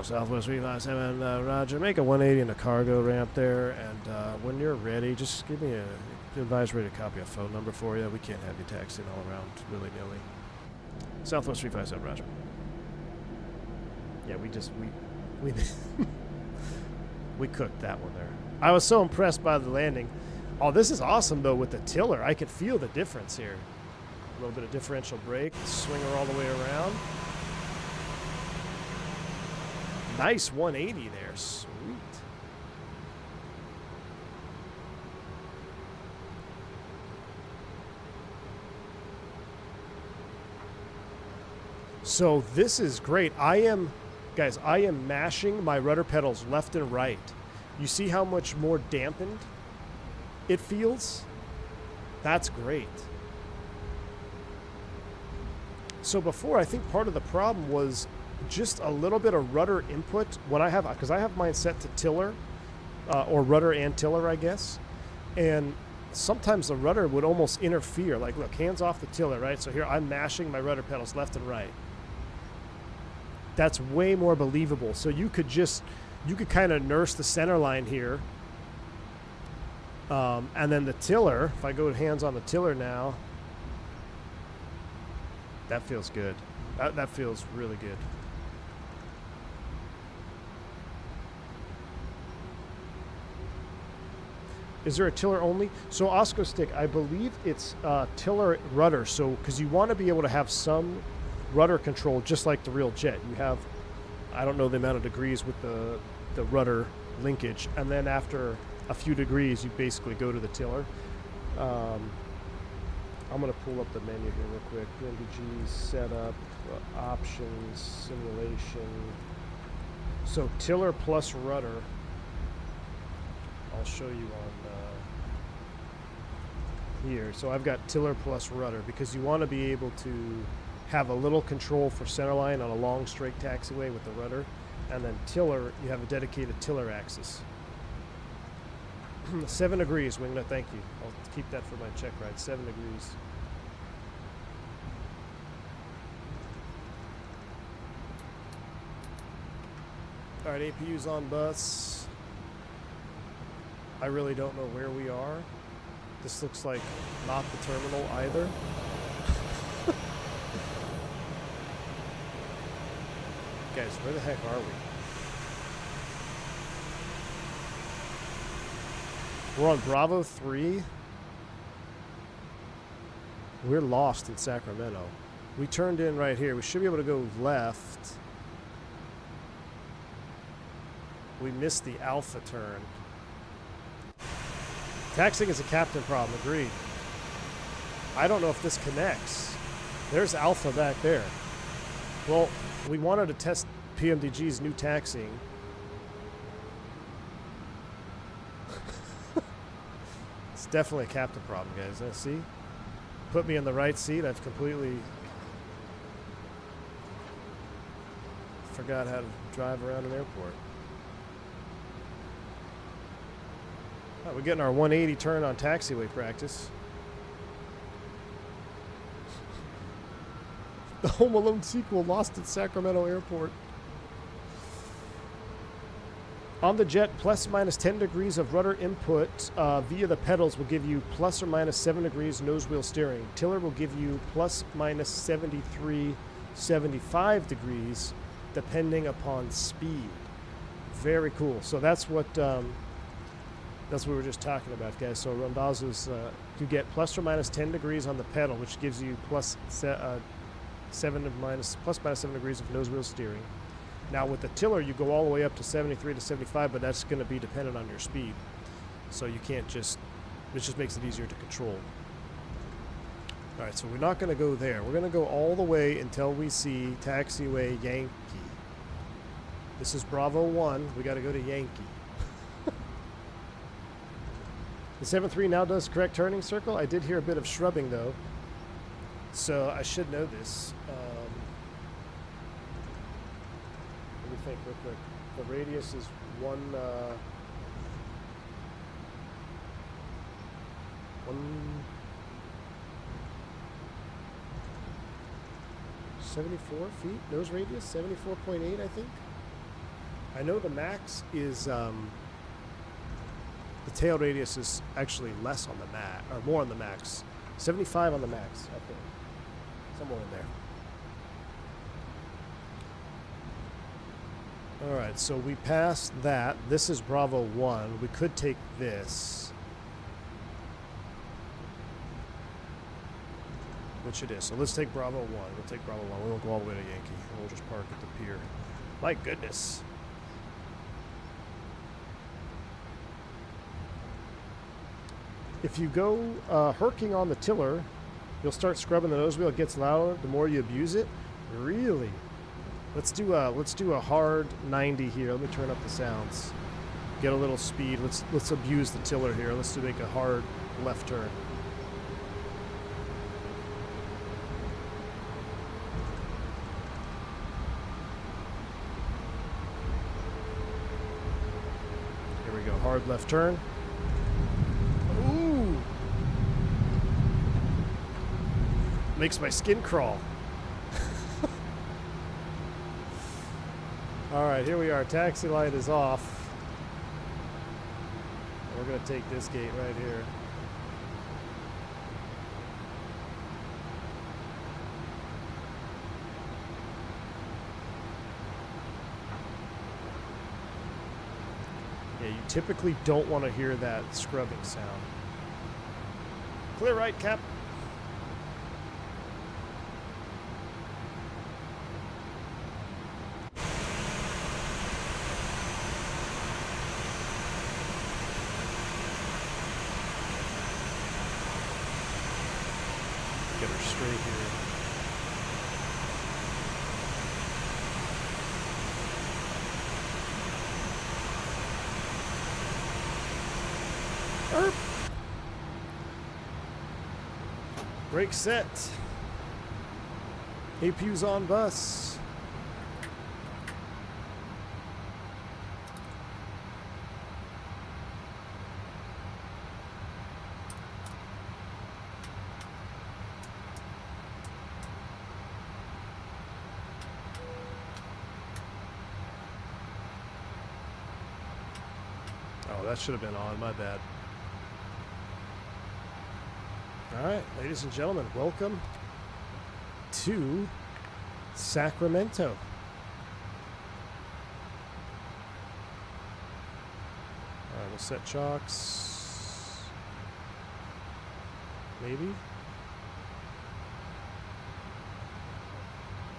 Southwest 357, Roger. Make a 180 in the cargo ramp there, and when you're ready, just give me a advisory to copy a phone number for you. We can't have you taxiing all around willy-nilly. Southwest 357, Roger. Yeah, we we cooked that one there. I was so impressed by the landing. Oh, this is awesome though with the tiller. I could feel the difference here. A little bit of differential brake, swing her all the way around. Nice 180 there, sweet. So this is great. Guys, I am mashing my rudder pedals left and right. You see how much more dampened it feels? That's great. So before, I think part of the problem was just a little bit of rudder input when I have, because I have mine set to tiller, or rudder and tiller, I guess. And sometimes the rudder would almost interfere. Like, look, hands off the tiller, right? So here I'm mashing my rudder pedals left and right. That's way more believable. So you could kind of nurse the center line here. And then the tiller, if I go hands on the tiller now, that feels good. That feels really good. Is there a tiller only? So Osco Stick, I believe it's tiller rudder. So, because you want to be able to have some rudder control just like the real jet. You have, I don't know the amount of degrees with the rudder linkage. And then after a few degrees, you basically go to the tiller. I'm going to pull up the menu here real quick. PMDG, setup, options, simulation. So tiller plus rudder. I'll show you on here. So I've got tiller plus rudder because you want to be able to have a little control for centerline on a long straight taxiway with the rudder. And then tiller, you have a dedicated tiller axis. 7 degrees, Wingnut, thank you. I'll keep that for my check ride. 7 degrees. All right, APU's on bus. I really don't know where we are. This looks like not the terminal either. Guys, where the heck are we? We're on Bravo 3. We're lost in Sacramento. We turned in right here. We should be able to go left. We missed the alpha turn. Taxiing is a captain problem, agreed. I don't know if this connects. There's alpha back there. Well, we wanted to test PMDG's new taxiing. It's definitely a captain problem, guys. See? Put me in the right seat. I've completely forgot how to drive around an airport. Oh, we're getting our 180 turn on taxiway practice. The Home Alone sequel lost at Sacramento Airport. On the jet, plus or minus 10 degrees of rudder input via the pedals will give you plus or minus 7 degrees nose wheel steering. Tiller will give you plus minus 73, 75 degrees depending upon speed. Very cool. So that's what we were just talking about, guys. So Rondazzo's, you get plus or minus 10 degrees on the pedal, which gives you plus minus 7 degrees of nose wheel steering. Now with the tiller, you go all the way up to 73 to 75, but that's going to be dependent on your speed. So you can't just, it just makes it easier to control. All right, so we're not going to go there. We're going to go all the way until we see taxiway Yankee. This is Bravo 1. We got to go to Yankee. The 7.3 now does correct turning circle. I did hear a bit of shrubbing though, so I should know this. Let me think real quick. The radius is 174 feet nose radius, 74.8 I think. I know the max is the tail radius is actually less on the max, or more on the max. 75 on the max, I think. Somewhere in there. All right, so we passed that. This is Bravo 1. We could take this. Which it is. So let's take Bravo 1. We'll take Bravo 1. We won't go all the way to Yankee. We'll just park at the pier. My goodness. If you go herking on the tiller, you'll start scrubbing the nose wheel. It gets louder the more you abuse it. Really? Let's do a hard 90 here. Let me turn up the sounds. Get a little speed. Let's abuse the tiller here. Let's make a hard left turn. Here we go. Hard left turn. Ooh! Makes my skin crawl. All right, here we are. Taxi light is off. We're going to take this gate right here. Yeah, you typically don't want to hear that scrubbing sound. Clear right, Cap. Get her straight here. Erp. Brake set. APU's on bus. Oh, that should have been on. My bad. All right, ladies and gentlemen, welcome to Sacramento. All right, we'll set chocks. Maybe.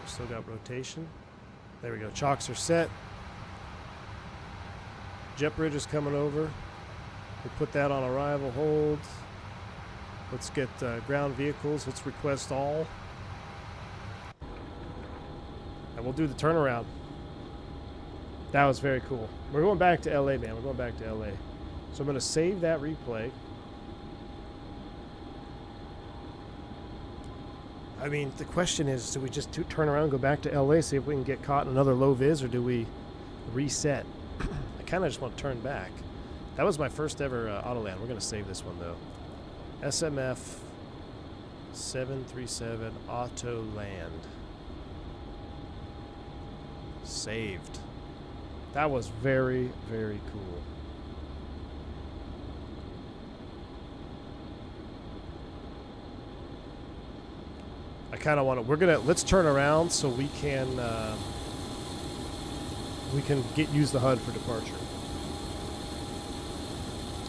Still got rotation. There we go. Chocks are set. Jet bridge is coming over. We'll put that on arrival hold. Let's get ground vehicles. Let's request all. And we'll do the turnaround. That was very cool. We're going back to LA, man. We're going back to LA. So I'm going to save that replay. I mean, the question is, do we just turn around and go back to LA, see if we can get caught in another low vis, or do we reset? I kind of just want to turn back. That was my first ever Autoland. We're going to save this one, though. SMF 737 Autoland. Saved. That was very, very cool. I kind of want to. Let's turn around so we can use the HUD for departure.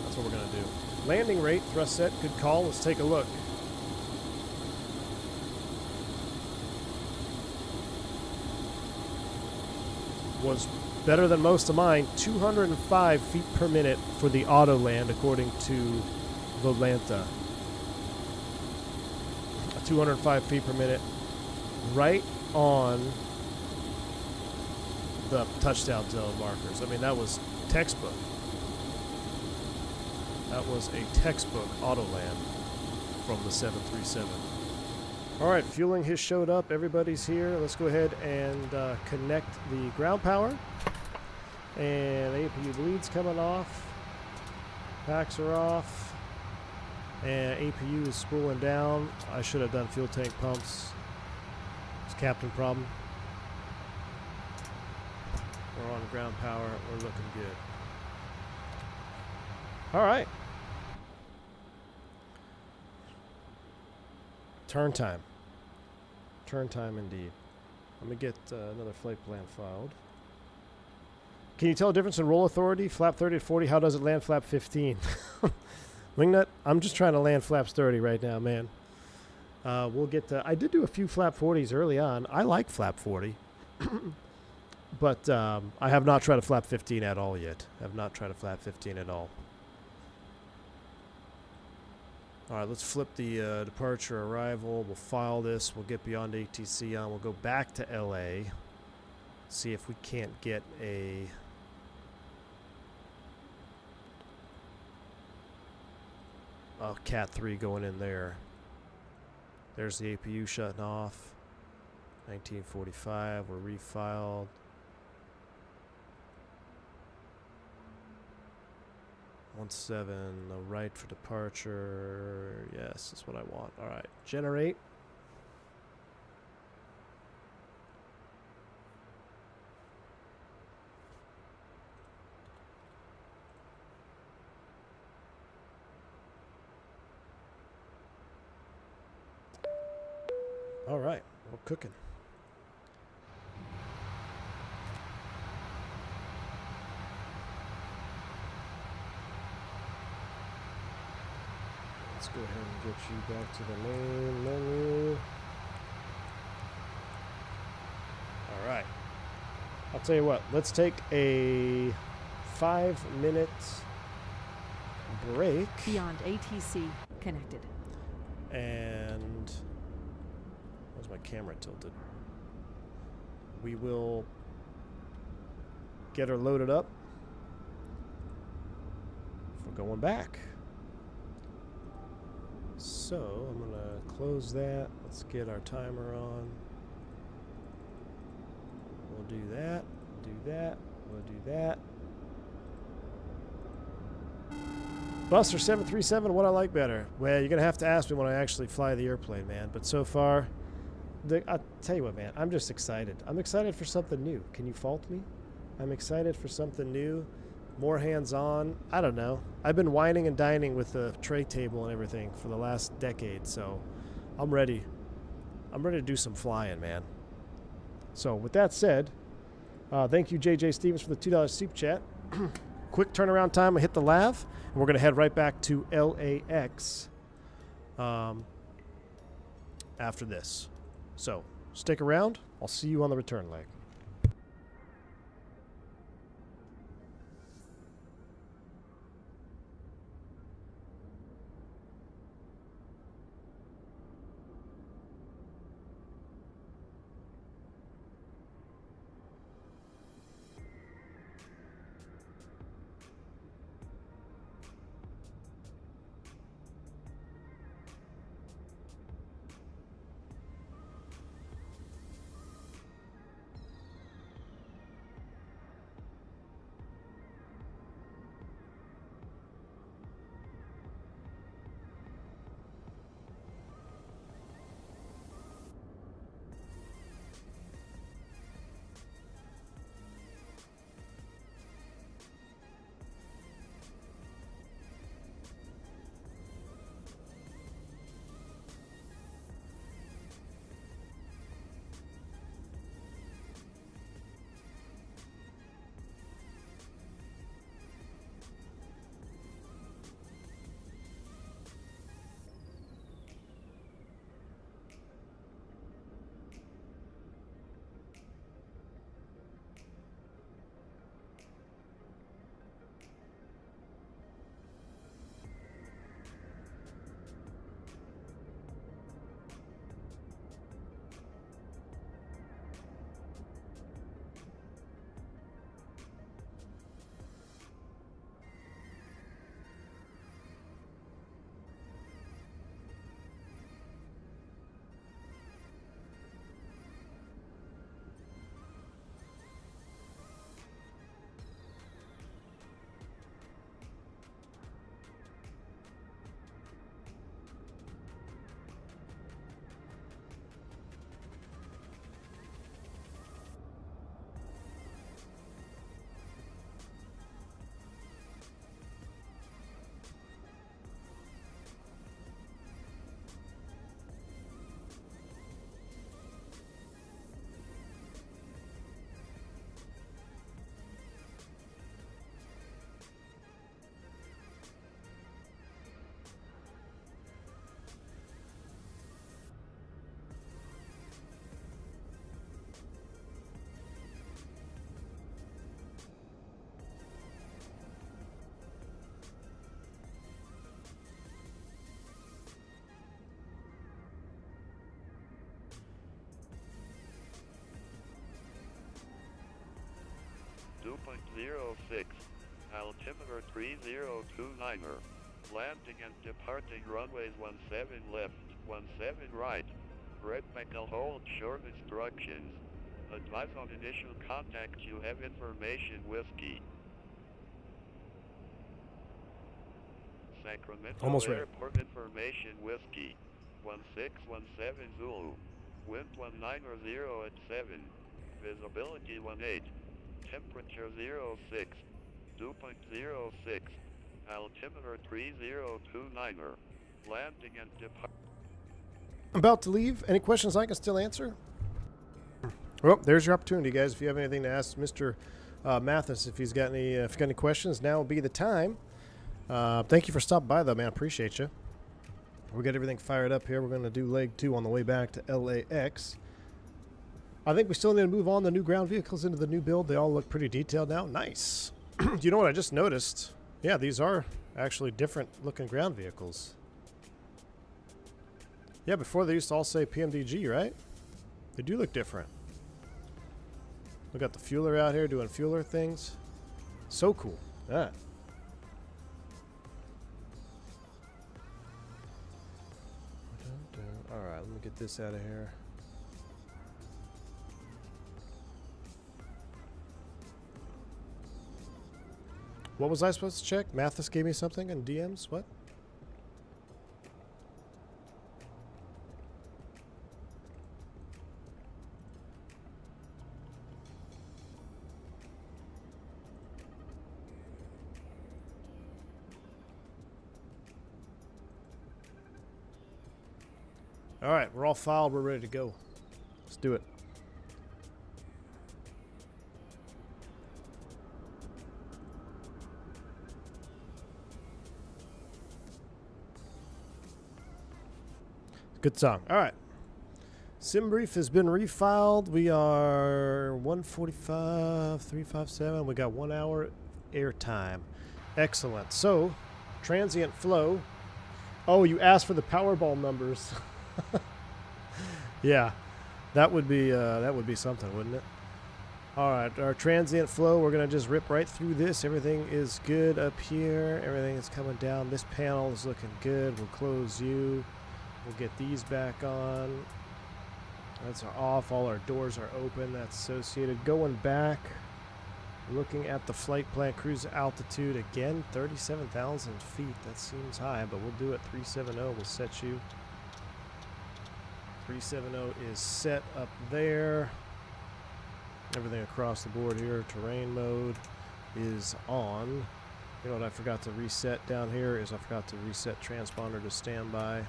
That's what we're gonna do. Landing rate, thrust set, good call. Let's take a look. Was better than most of mine. 205 feet per minute for the Autoland, according to Volanta. 205 feet per minute, right on the touchdown zone markers. I mean, that was textbook. That was a textbook Autoland from the 737. All right, fueling has showed up. Everybody's here. Let's go ahead and connect the ground power. And APU bleeds coming off. Packs are off. And APU is spooling down. I should have done fuel tank pumps. It's Captain problem. We're on ground power. We're looking good. All right. Turn time. Turn time indeed. Let me get another flight plan filed. Can you tell the difference in roll authority? Flap 30 to 40. How does it land flap 15? Wingnut, I'm just trying to land flaps 30 right now, man. We'll get to... I did do a few flap 40s early on. I like flap 40. But I have not tried a flap 15 at all yet. I have not tried a flap 15 at all. All right, let's flip the departure arrival. We'll file this. We'll get beyond ATC on. We'll go back to LA. See if we can't get a Cat 3 going in there. There's the APU shutting off. 1945. We're refiled. $17, the right for departure. Yes, that's what I want. All right, generate. All right, we're cooking. Let's go ahead and get you back to the main menu. All right. I'll tell you what, let's take a 5-minute break. Beyond ATC connected. And where's my camera tilted? We will get her loaded up. We're going back. So I'm gonna close that. Let's get our timer on. We'll do that, do that, we'll do that. Buster 737, what I like better? Well, you're gonna have to ask me when I actually fly the airplane, man. But so far, I'll tell you what, man, I'm just excited. I'm excited for something new. Can you fault me? I'm excited for something new. More hands-on. I don't know. I've been whining and dining with the tray table and everything for the last decade, so I'm ready. I'm ready to do some flying, man. So with that said, thank you, JJ Stevens, for the $2 super chat. Quick turnaround time. I hit the lav, and we're going to head right back to LAX after this. So stick around. I'll see you on the return leg. 2.06. Altimeter 3029er. Landing and departing runways 17 left, 17 right. Red Michael hold short instructions. Advise on initial contact. You have information whiskey. Sacramento Almost ready. Airport information whiskey. 1617 Zulu. Wind 190 at 7. Visibility 18. Temperature 06. 2.06. Altimeter 3029er. Landing and depart. About to leave. Any questions I can still answer? Well, there's your opportunity, guys. If you have anything to ask Mr. Mathis, if he's got any, if you got any questions, now would be the time. Thank you for stopping by, though, man. Appreciate you. We got everything fired up here. We're going to do leg 2 on the way back to LAX. I think we still need to move on the new ground vehicles into the new build. They all look pretty detailed now. Nice. You know what I just noticed? Yeah, these are actually different looking ground vehicles. Yeah, before they used to all say PMDG, right? They do look different. We got the fueler out here doing fueler things. So cool. Yeah. Alright, let me get this out of here. What was I supposed to check? Mathis gave me something in DMs? What? All right, we're all filed. We're ready to go. Let's do it. Good song. All right. Sim brief has been refiled. We are 145, 357. We got 1 hour air time. Excellent. So, transient flow. Oh, you asked for the Powerball numbers. Yeah, that would be something, wouldn't it? All right, our transient flow, we're going to just rip right through this. Everything is good up here. Everything is coming down. This panel is looking good. We'll close you. We'll get these back on. That's off. All our doors are open. That's associated. Going back, looking at the flight plan, cruise altitude again, 37,000 feet. That seems high, but we'll do it. 370 will set you. 370 is set up there. Everything across the board here. Terrain mode is on. You know what I forgot to reset down here is I forgot to reset transponder to standby.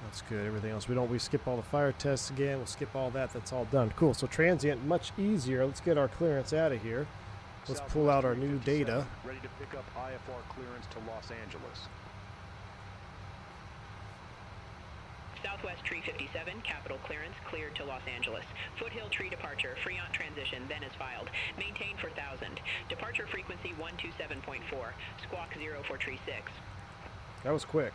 That's good. Everything else we skip all the fire tests again. We'll skip all that. That's all done. Cool. So transient much easier. Let's get our clearance out of here. Let's pull out our new data. Ready to pick up IFR clearance to Los Angeles. Southwest Tree 57, capital clearance, cleared to Los Angeles. Foothill Tree departure, Fremont transition, then is filed. Maintain for 1000. Departure frequency 127.4. Squawk 0 for Tree 6. That was quick.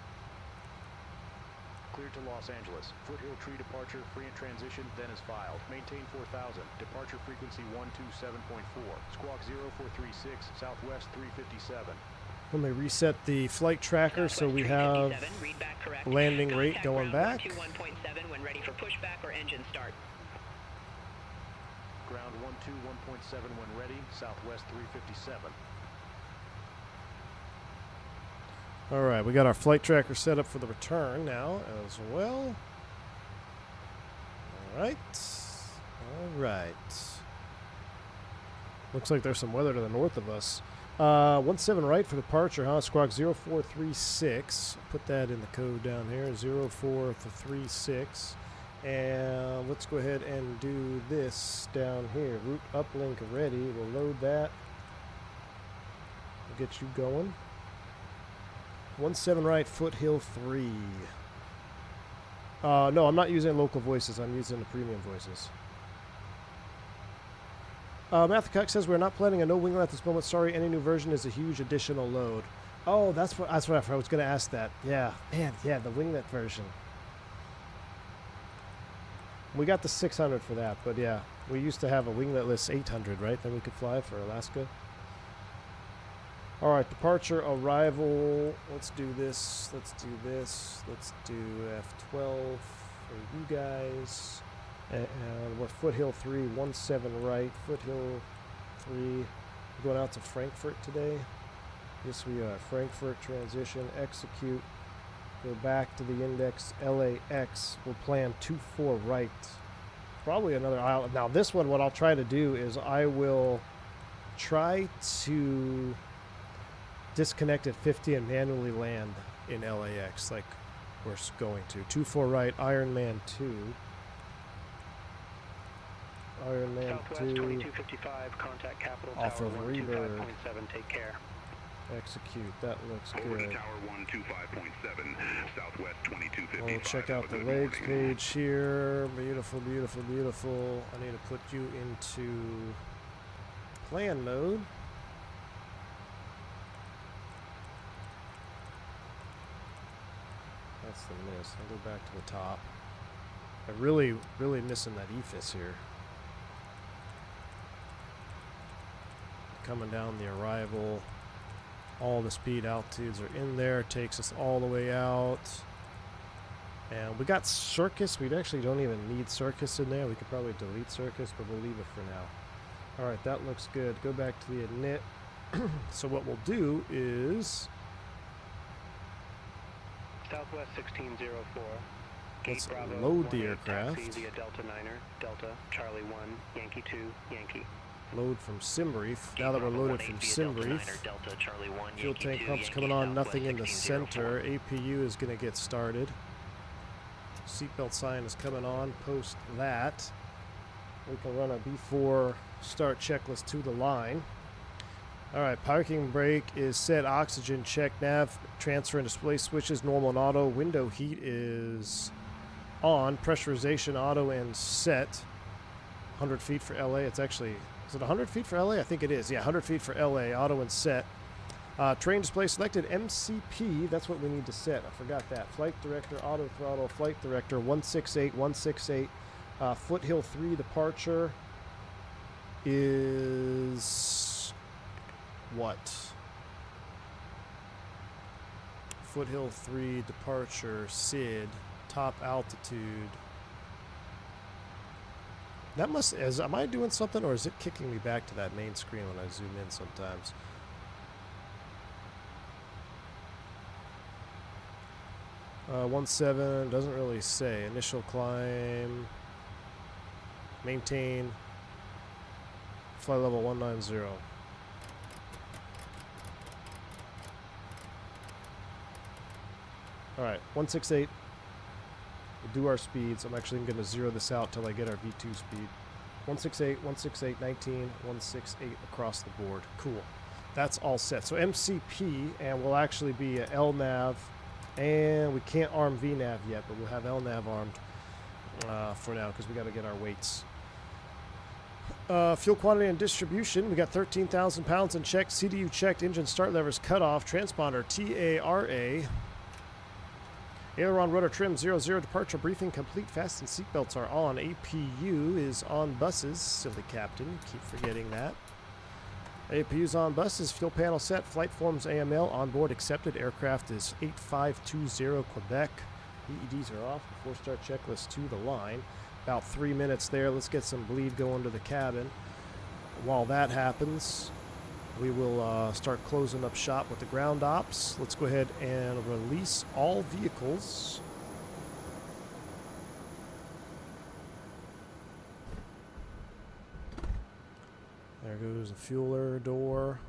Cleared to Los Angeles. Foothill Tree departure, Fremont transition, then is filed. Maintain 4000. Departure frequency 127.4. Squawk 0 for 36, Southwest 357. Let me reset the flight tracker so we have landing rate going back. 121.7 when ready for pushback or engine start. Ground 121.7 when ready, Southwest 357. All right, we got our flight tracker set up for the return now as well. All right. All right. Looks like there's some weather to the north of us. 17 right for departure, huh? Squawk 0436. Put that in the code down here, 0436. And let's go ahead and do this down here. Route uplink ready. We'll load that. We'll get you going. 17 right, Foothill 3. No, I'm not using local voices. I'm using the premium voices. Matthew says we're not planning a no winglet at this moment. Sorry, any new version is a huge additional load. Oh, that's what I was going to ask that. Yeah, man, yeah, the winglet version. We got the 600 for that, but yeah, We used to have a wingletless 800, right? That we could fly for Alaska. All right, departure, arrival. Let's do this. Let's do this. Let's do F12 for you guys. And we're Foothill 3, 17 right. Foothill 3. We're going out to Frankfurt today. Yes, we are. Frankfurt transition, execute. Go back to the index LAX. We'll plan 24 right. Probably another aisle. Now this one, what I'll try to do is I will try to disconnect at 50 and manually land in LAX like we're going to. 24 right, Ironman 2. Ironman Southwest 2. 2255, contact Capital Off Tower of 125.7, Rebird. take care. Execute. That looks Over to good. Tower 125.7, Southwest 2255. We'll check out the Have a good legs morning. page here. Beautiful, beautiful, beautiful. I need to put you into plan mode. That's the miss. I'll go back to the top. I'm really, really missing that EFIS here. Coming down the arrival. All the speed altitudes are in there. Takes us all the way out. And we got Circus. We actually don't even need Circus in there. We could probably delete Circus, but we'll leave it for now. All right, that looks good. Go back to the init. So what we'll do is Southwest 1604. let's Gate Bravo, load the 18 aircraft. Taxi via Delta 9er, Delta, Charlie 1, Yankee 2, Yankee. Load from Simbrief. Now that we're loaded from Simbrief, fuel tank pumps coming on, nothing in the center. APU is going to get started. Seatbelt sign is coming on. Post that. We can run a B4 start checklist to the line. All right, parking brake is set. Oxygen check. Nav transfer and display switches normal and auto. Window heat is on. Pressurization auto and set. 100 feet for LA. It's actually, is it 100 feet for LA? I think it is. Yeah, 100 feet for LA. Auto and set. Train display selected. MCP. That's what we need to set. I forgot that. Flight director, auto throttle. Flight director 168, 168. Foothill 3 departure is what? Foothill 3 departure, SID, top altitude. That must, am I doing something or is it kicking me back to that main screen when I zoom in sometimes? 17 doesn't really say. Initial climb, maintain, flight level 190. All right, 168. We'll do our speeds. I'm actually going to zero this out till I get our V2 speed. 168, 168, 19, 168 across the board. Cool. That's all set. So MCP, and we'll actually be a LNAV, and we can't arm VNAV yet, but we'll have LNAV armed for now because we got to get our weights. Fuel quantity and distribution. We got 13,000 pounds in check. CDU checked. Engine start levers cut off. Transponder TARA. Aileron rudder trim 00. Departure briefing complete. Fasten seatbelts are on. APU is on buses. Silly captain. Keep forgetting that. APU's on buses. Fuel panel set. Flight forms AML. Onboard accepted. Aircraft is 8520 Quebec. EEDs are off. Before start checklist to the line. About 3 minutes there. Let's get some bleed going to the cabin. While that happens, we will start closing up shop with the ground ops. Let's go ahead and release all vehicles. There goes the fueler door.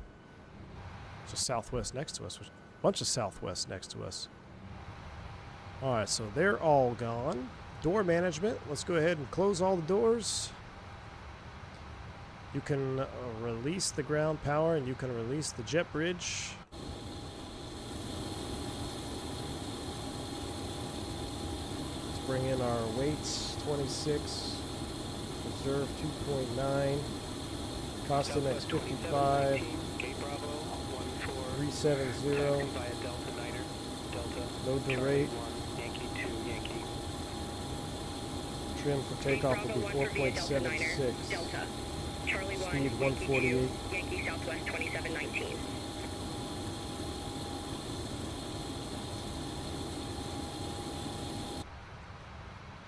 There's a Southwest next to us. There's a bunch of Southwest next to us. All right, so they're all gone. Door management. Let's go ahead and close all the doors. You can release the ground power and you can release the jet bridge. Let's bring in our weights. 26. Reserve 2.9. Costanex 55. 370. trim for takeoff will be 4.76. Delta. Charlie 1, Speed 148. Yankee Southwest 2719.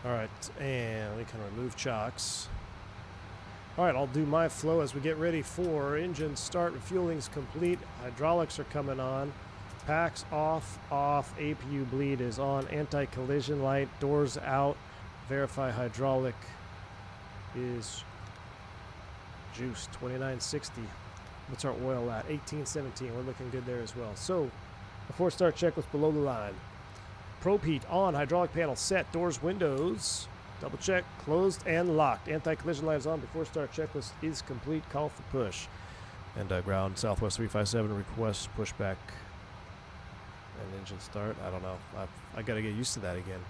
Alright, and we can remove chocks. Alright, I'll do my flow as we get ready for engine start. Refueling's complete. Hydraulics are coming on. Packs off, APU bleed is on. Anti-collision light, doors out. Verify hydraulic is juiced, 2960. What's our oil at? 1817. We're looking good there as well. So, before start checklist below the line. Probe heat on, hydraulic panel set, doors, windows, double check, closed and locked. Anti-collision light is on, before start checklist is complete, call for push. And ground, Southwest 357, request pushback and engine start. I don't know, I gotta get used to that again.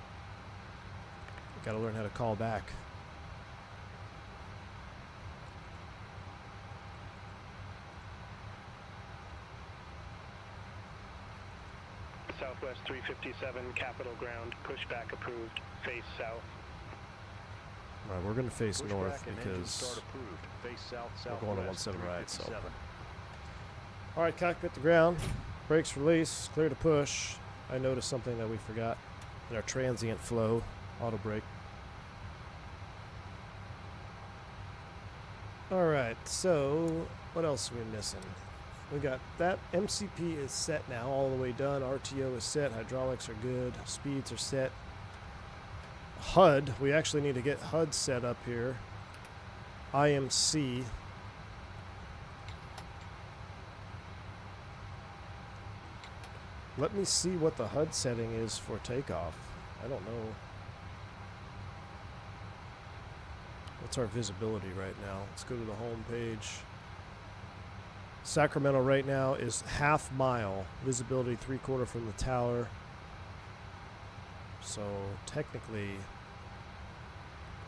Gotta learn how to call back. Southwest 357, Capital Ground, pushback approved, face south. Alright, we're going to face Pushback north and engine because start approved. Face south, we're going to southwest, 17 right, so. 357. Alright, cockpit to ground, brakes release, clear to push. I noticed something that we forgot in our transient flow, auto brake. Alright, so what else are we missing? We got that MCP is set now, all the way done. RTO is set, hydraulics are good, speeds are set. HUD, we actually need to get HUD set up here. IMC. Let me see what the HUD setting is for takeoff. I don't know. What's our visibility right now? Let's go to the home page. Sacramento right now is half mile. Visibility 3/4 from the tower. So technically,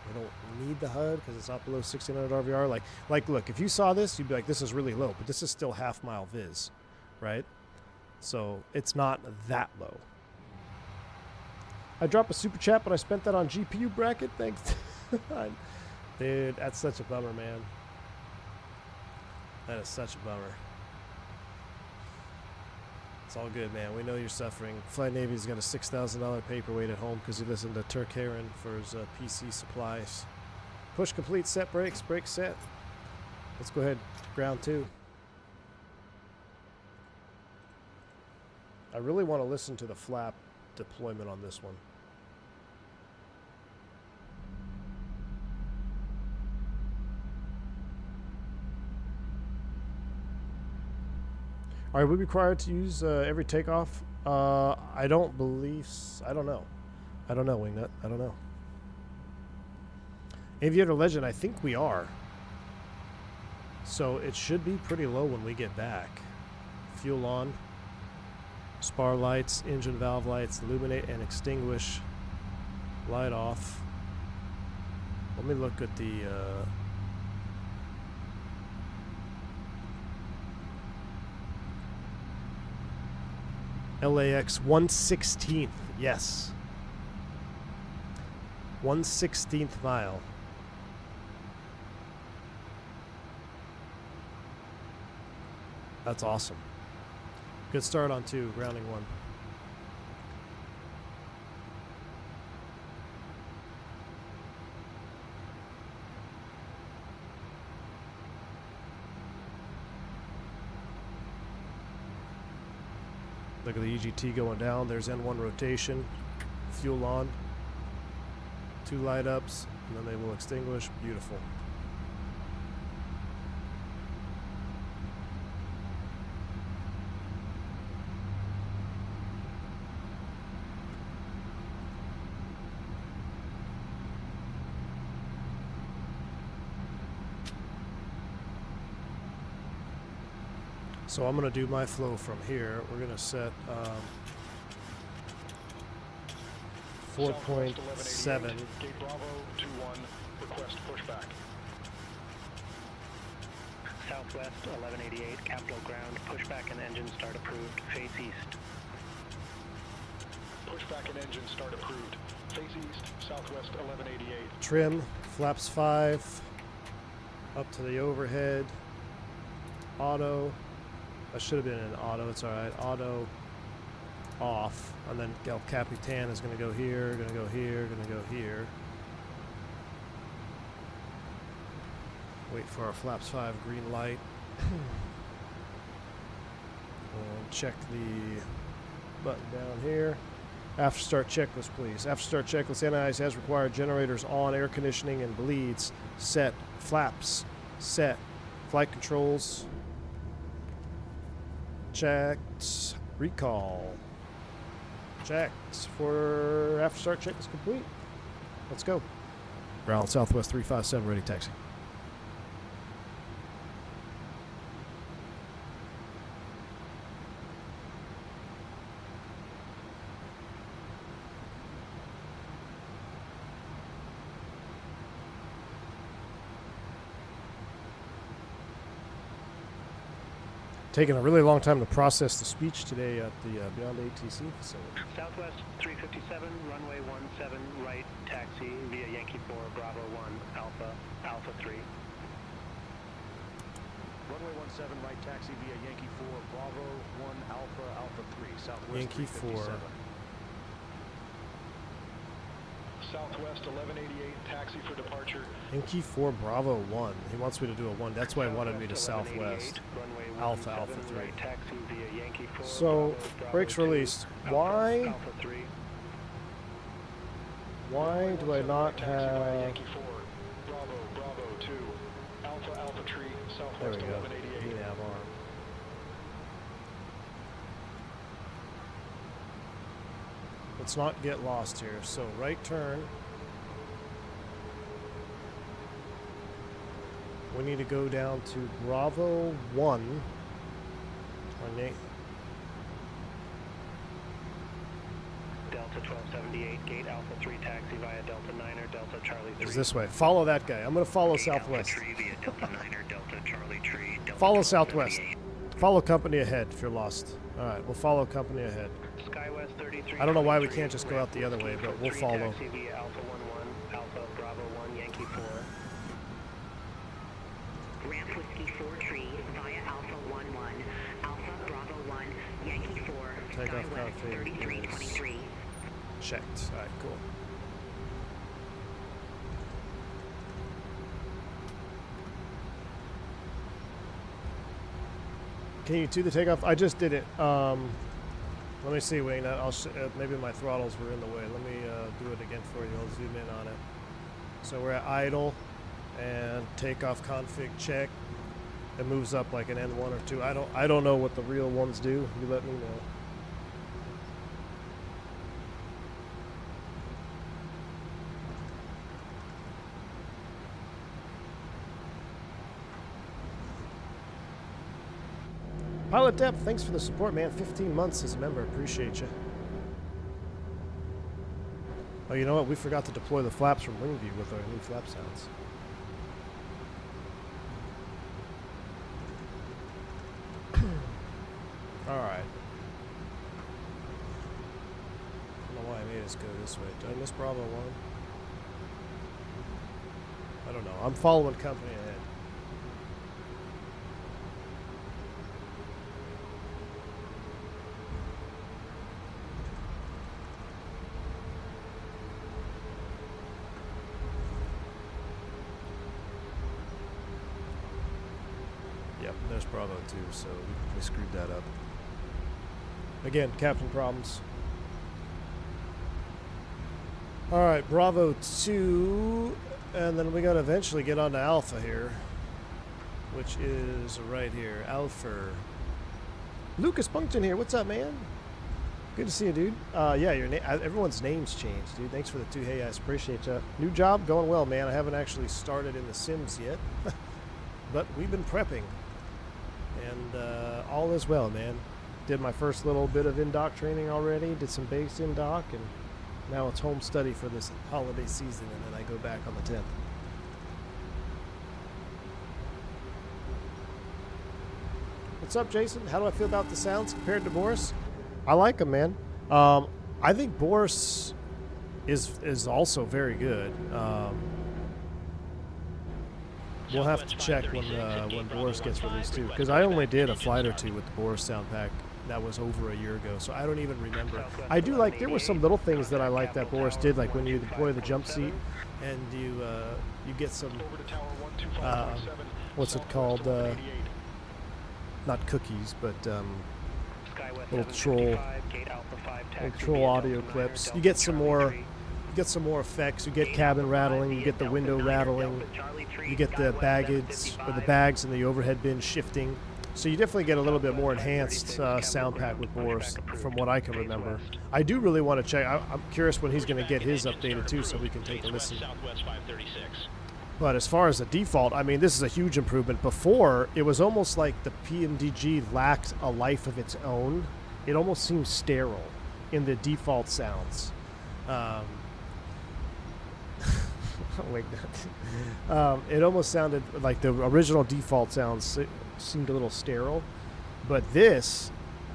we don't need the HUD because it's not below 1600 RVR. Like, look, if you saw this, you'd be like, this is really low, but this is still half mile viz, right? So it's not that low. I dropped a super chat, but I spent that on GPU bracket. Thanks. Dude, that's such a bummer, man. That is such a bummer. It's all good, man. We know you're suffering. Flight Navy's got a $6,000 paperweight at home because he listened to Turk Heron for his PC supplies. Push complete, set brakes, brake set. Let's go ahead, ground 2. I really want to listen to the flap deployment on this one. Are we required to use every takeoff? I don't believe. I don't know. I don't know, Wingnut. I don't know. Aviator Legend, I think we are. So it should be pretty low when we get back. Fuel on. Spar lights, engine valve lights, illuminate and extinguish. Light off. Let me look at the... LAX 1/16th, yes. 1/16th mile. That's awesome. Good start on 2, grounding 1. Look at the EGT going down. There's N1 rotation. Fuel on. 2 light ups, and then they will extinguish. Beautiful. So I'm going to do my flow from here. We're going to set 4.7. Gate Bravo 21, request pushback. Southwest 1188, Capital Ground, pushback and engine start approved, face east. Pushback Pushback and engine start approved. Face east, southwest 1188. Trim, flaps 5, up to the overhead. Auto. That should have been an auto. It's all right. Auto off, and then El Capitan is going to go here, going to go here, going to go here. Wait for our flaps 5 green light. And check the button down here. After start checklist, please. After start checklist, analyze as required. Generators on, air conditioning and bleeds set. Flaps set. Flight controls checked. Recall checked. For after start checklist complete. Let's go. Ground Southwest 357 ready taxi. Taking a really long time to process the speech today at the Beyond ATC facility. Southwest 357, runway 17 right, taxi via Yankee 4, Bravo 1, Alpha, Alpha 3. Runway 17 right, taxi via Yankee 4, Bravo 1, Alpha, Alpha 3, Southwest Yankee 4. Southwest 1188, taxi for departure. Yankee 4 Bravo 1. He wants me to do a 1. That's why he wanted me to Southwest. Alpha Alpha 3. Right, taxi via Yankee 4, So, Bravo, brakes Bravo released. 2, Why? Alpha 3. Why do I not Taxi via have... Yankee 4, Bravo, Bravo 2, Alpha, Alpha Tree, There we Southwest go. 1188. Nav on. Let's not get lost here. So, right turn. We need to go down to Bravo 1. Delta 1278, gate Alpha 3, taxi via Delta 9er, Delta Charlie 3. It's this way. Follow that guy. I'm going to follow Gate Southwest. Alpha 3 via Delta 9er, Delta Charlie 3, Delta Follow 1278. Southwest. Follow company ahead if you're lost. All right, we'll follow company ahead. Skywest 33. I don't know why we can't just go out the other way, but we'll follow. Taxi via Alpha 11, Alpha Bravo 1, Yankee 4. Ramp Whiskey 4 tree via Alpha 11, Alpha Bravo 1, Yankee 4, Takeoff Skywest config 3323. Checked. All right, cool. Can you do the takeoff? I just did it. Let me see, Wayne. I'll maybe my throttles were in the way. Let me do it again for you. I'll zoom in on it. So we're at idle and takeoff config check. It moves up like an N1 or 2. I don't know what the real ones do. You let me know. Pilot Depth, thanks for the support, man. 15 months as a member. Appreciate you. Oh, you know what? We forgot to deploy the flaps from Wingview with our new flap sounds. Alright. I don't know why I made us go this way. Did I miss Bravo 1? I don't know. I'm following company ahead. Yep, there's Bravo 2, so we screwed that up. Again, captain problems. Alright, Bravo 2, and then we gotta eventually get on to Alpha here, which is right here, Alpha. Lucas Puncton here, what's up, man? Good to see you, dude. Yeah, everyone's names changed, dude. Thanks for the 2 hey, I appreciate you. New job, going well, man. I haven't actually started in the Sims yet, but we've been prepping. And all is well, man. Did my first little bit of in-dock training already, did some base in-dock, and now it's home study for this holiday season, and then I go back on the 10th. What's up, Jason? How do I feel about the sounds compared to Boris? I like them, man. I think Boris is also very good. We'll have to check when Boris gets released too, because I only did a flight or two with the Boris sound pack. That was over a year ago, so I don't even remember. I do like, there were some little things that I liked that Boris did, like when you deploy the jump seat and you get some, what's it called, not cookies, but little troll audio clips. You get some more effects. You get cabin rattling, you get the window rattling, you get the baggage or the bags and the overhead bin shifting. So you definitely get a little bit more enhanced sound pack with Boris, from what I can remember. I do really want to check. I'm curious when he's going to get his updated too, so we can take a listen. But as far as the default, I mean, this is a huge improvement. Before, it was almost like the PMDG lacked a life of its own. It almost seemed sterile in the default sounds. It almost sounded like the original default sounds seemed a little sterile, but this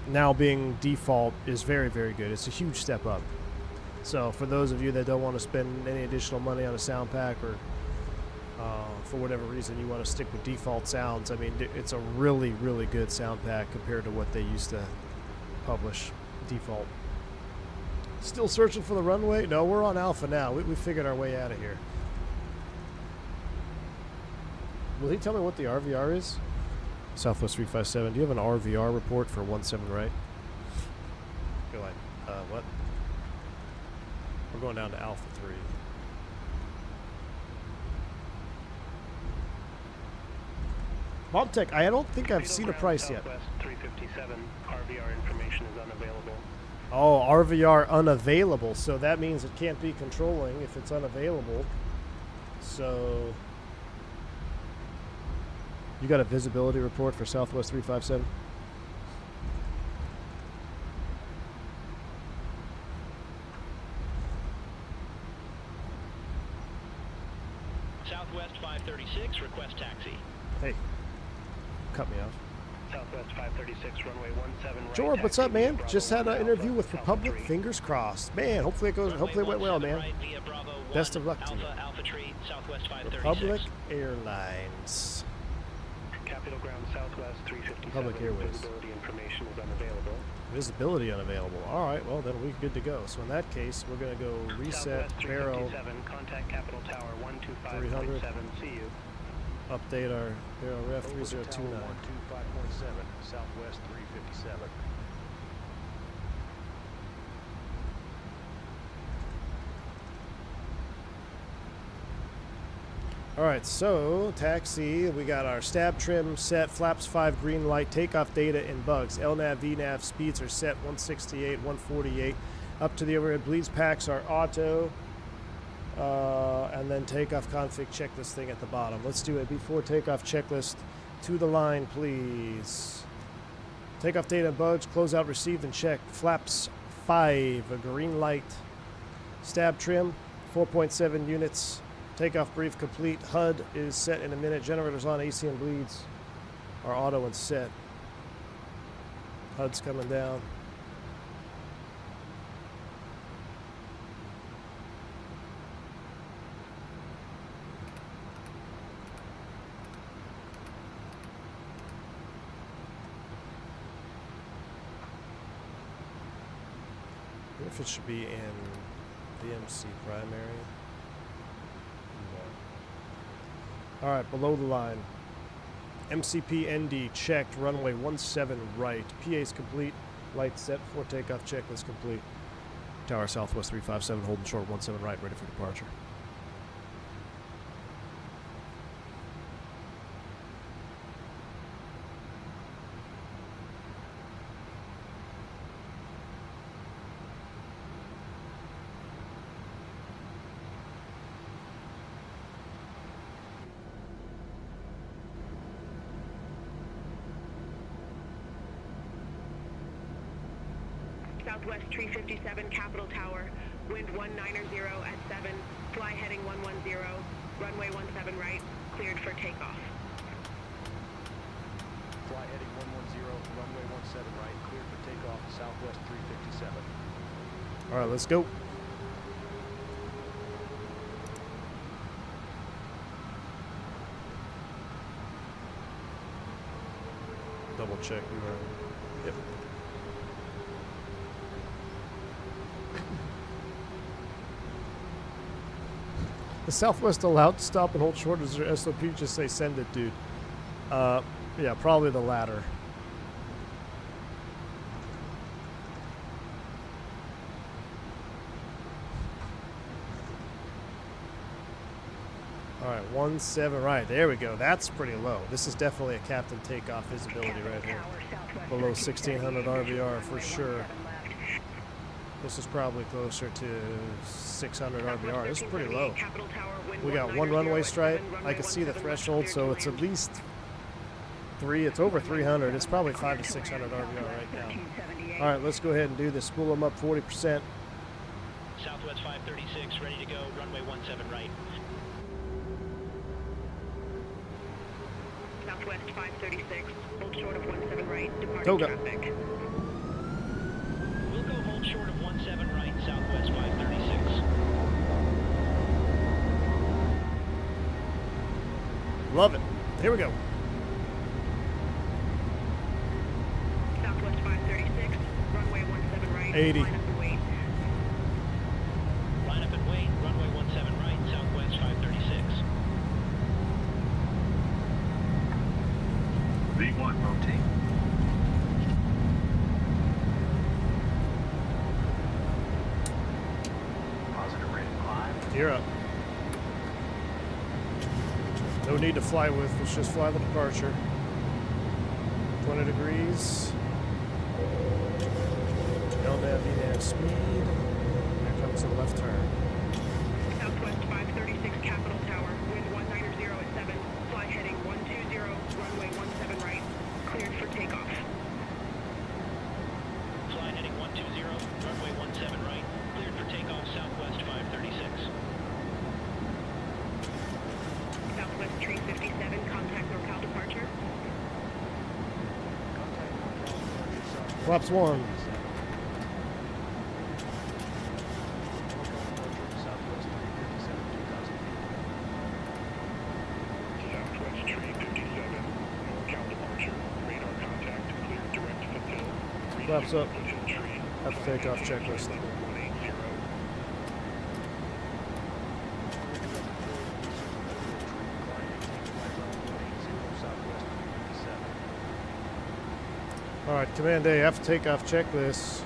now being default is very, very good. It's a huge step up. So for those of you that don't want to spend any additional money on a sound pack, or for whatever reason you want to stick with default sounds, I mean, it's a really, really good sound pack compared to what they used to publish default. Still searching for the runway? No, we're on Alpha now. We figured our way out of here. Will he tell me what the RVR is? Southwest 357. Do you have an RVR report for 17 right? You're like, what? We're going down to Alpha 3. Bobtech, I don't think I've seen a price yet. Southwest 357, RVR information is unavailable. Oh, RVR unavailable. So that means it can't be controlling if it's unavailable. So you got a visibility report for Southwest 357? Southwest 536, request taxi. Hey, cut me off. Southwest 536, runway 17 right. George, what's up, man? Just had an interview with Republic. Fingers crossed. Man, hopefully it goes. Hopefully it went well, man. Best of luck to you. Republic Airlines. Capital Ground Southwest 357. Public Airways. Visibility information is unavailable. Visibility unavailable. All right, well then we're good to go. So in that case, we're gonna go reset Southwest barrel 357, contact Capital Tower 300. 125.7. See you. Update our barrel ref 3029. 125.7, Southwest 357. All right, so taxi, we got our stab trim set, flaps 5 green light, takeoff data and bugs. LNAV, VNAV speeds are set 168, 148. Up to the overhead bleeds packs are auto. And then takeoff config checklist thing at the bottom. Let's do it. Before takeoff checklist, to the line, please. Takeoff data and bugs, closeout received and checked. Flaps 5, a green light. Stab trim, 4.7 units. Takeoff brief complete. HUD is set in a minute. Generators on, AC and bleeds are auto and set. HUD's coming down. I wonder if it should be in VMC primary. No. All right, below the line. MCP ND checked, runway 17 right. PA's complete, lights set for takeoff, checklist complete. Tower Southwest 357, holding short 17 right, ready for departure. Southwest 357, Capital Tower, wind 190 at 7, fly heading 110, runway 17 right, cleared for takeoff. Fly heading 110, runway 17 right, cleared for takeoff, Southwest 357. All right, let's go. Double check. Yep. The Southwest allowed to stop and hold short as their SOP? Just say send it, dude. Yeah, probably the latter. All right, 17, right, there we go. That's pretty low. This is definitely a Captain takeoff visibility right here. Below 1600 RVR for sure. This is probably closer to 600 RVR. This is pretty low. We got one runway stripe. I can see the threshold, so it's at least 3. It's over 300. It's probably 500 to 600 RVR right now. All right, let's go ahead and do this. Spool them up 40%. Southwest 536, ready to go. Runway 17 right. Southwest 536, hold short of 17 right, departing Toga. traffic. We'll go hold short of 17 right, Southwest 536. Love it. Here we go. Southwest 536, runway 17 right, 80. line up and wait. Line up and wait, runway 17 right, Southwest 536. V1 rotate. Positive rate of climb. Gear up. No need to fly with. Let's just fly the departure. 20 degrees. LNAV VNAV speed. Here comes the left turn. Southwest 536, Capital Tower, wind 190 at 7, fly heading 120, runway 17 right, cleared for takeoff. Fly heading 120, runway 17 right, cleared for takeoff, Southwest 536. Southwest 357, contact NorCal departure. Flaps 1. Southwest 357, NorCal departure, radar contact, cleared direct to Foothill. Flaps up. Have to take off checklist. All right, Command A, after takeoff checklist.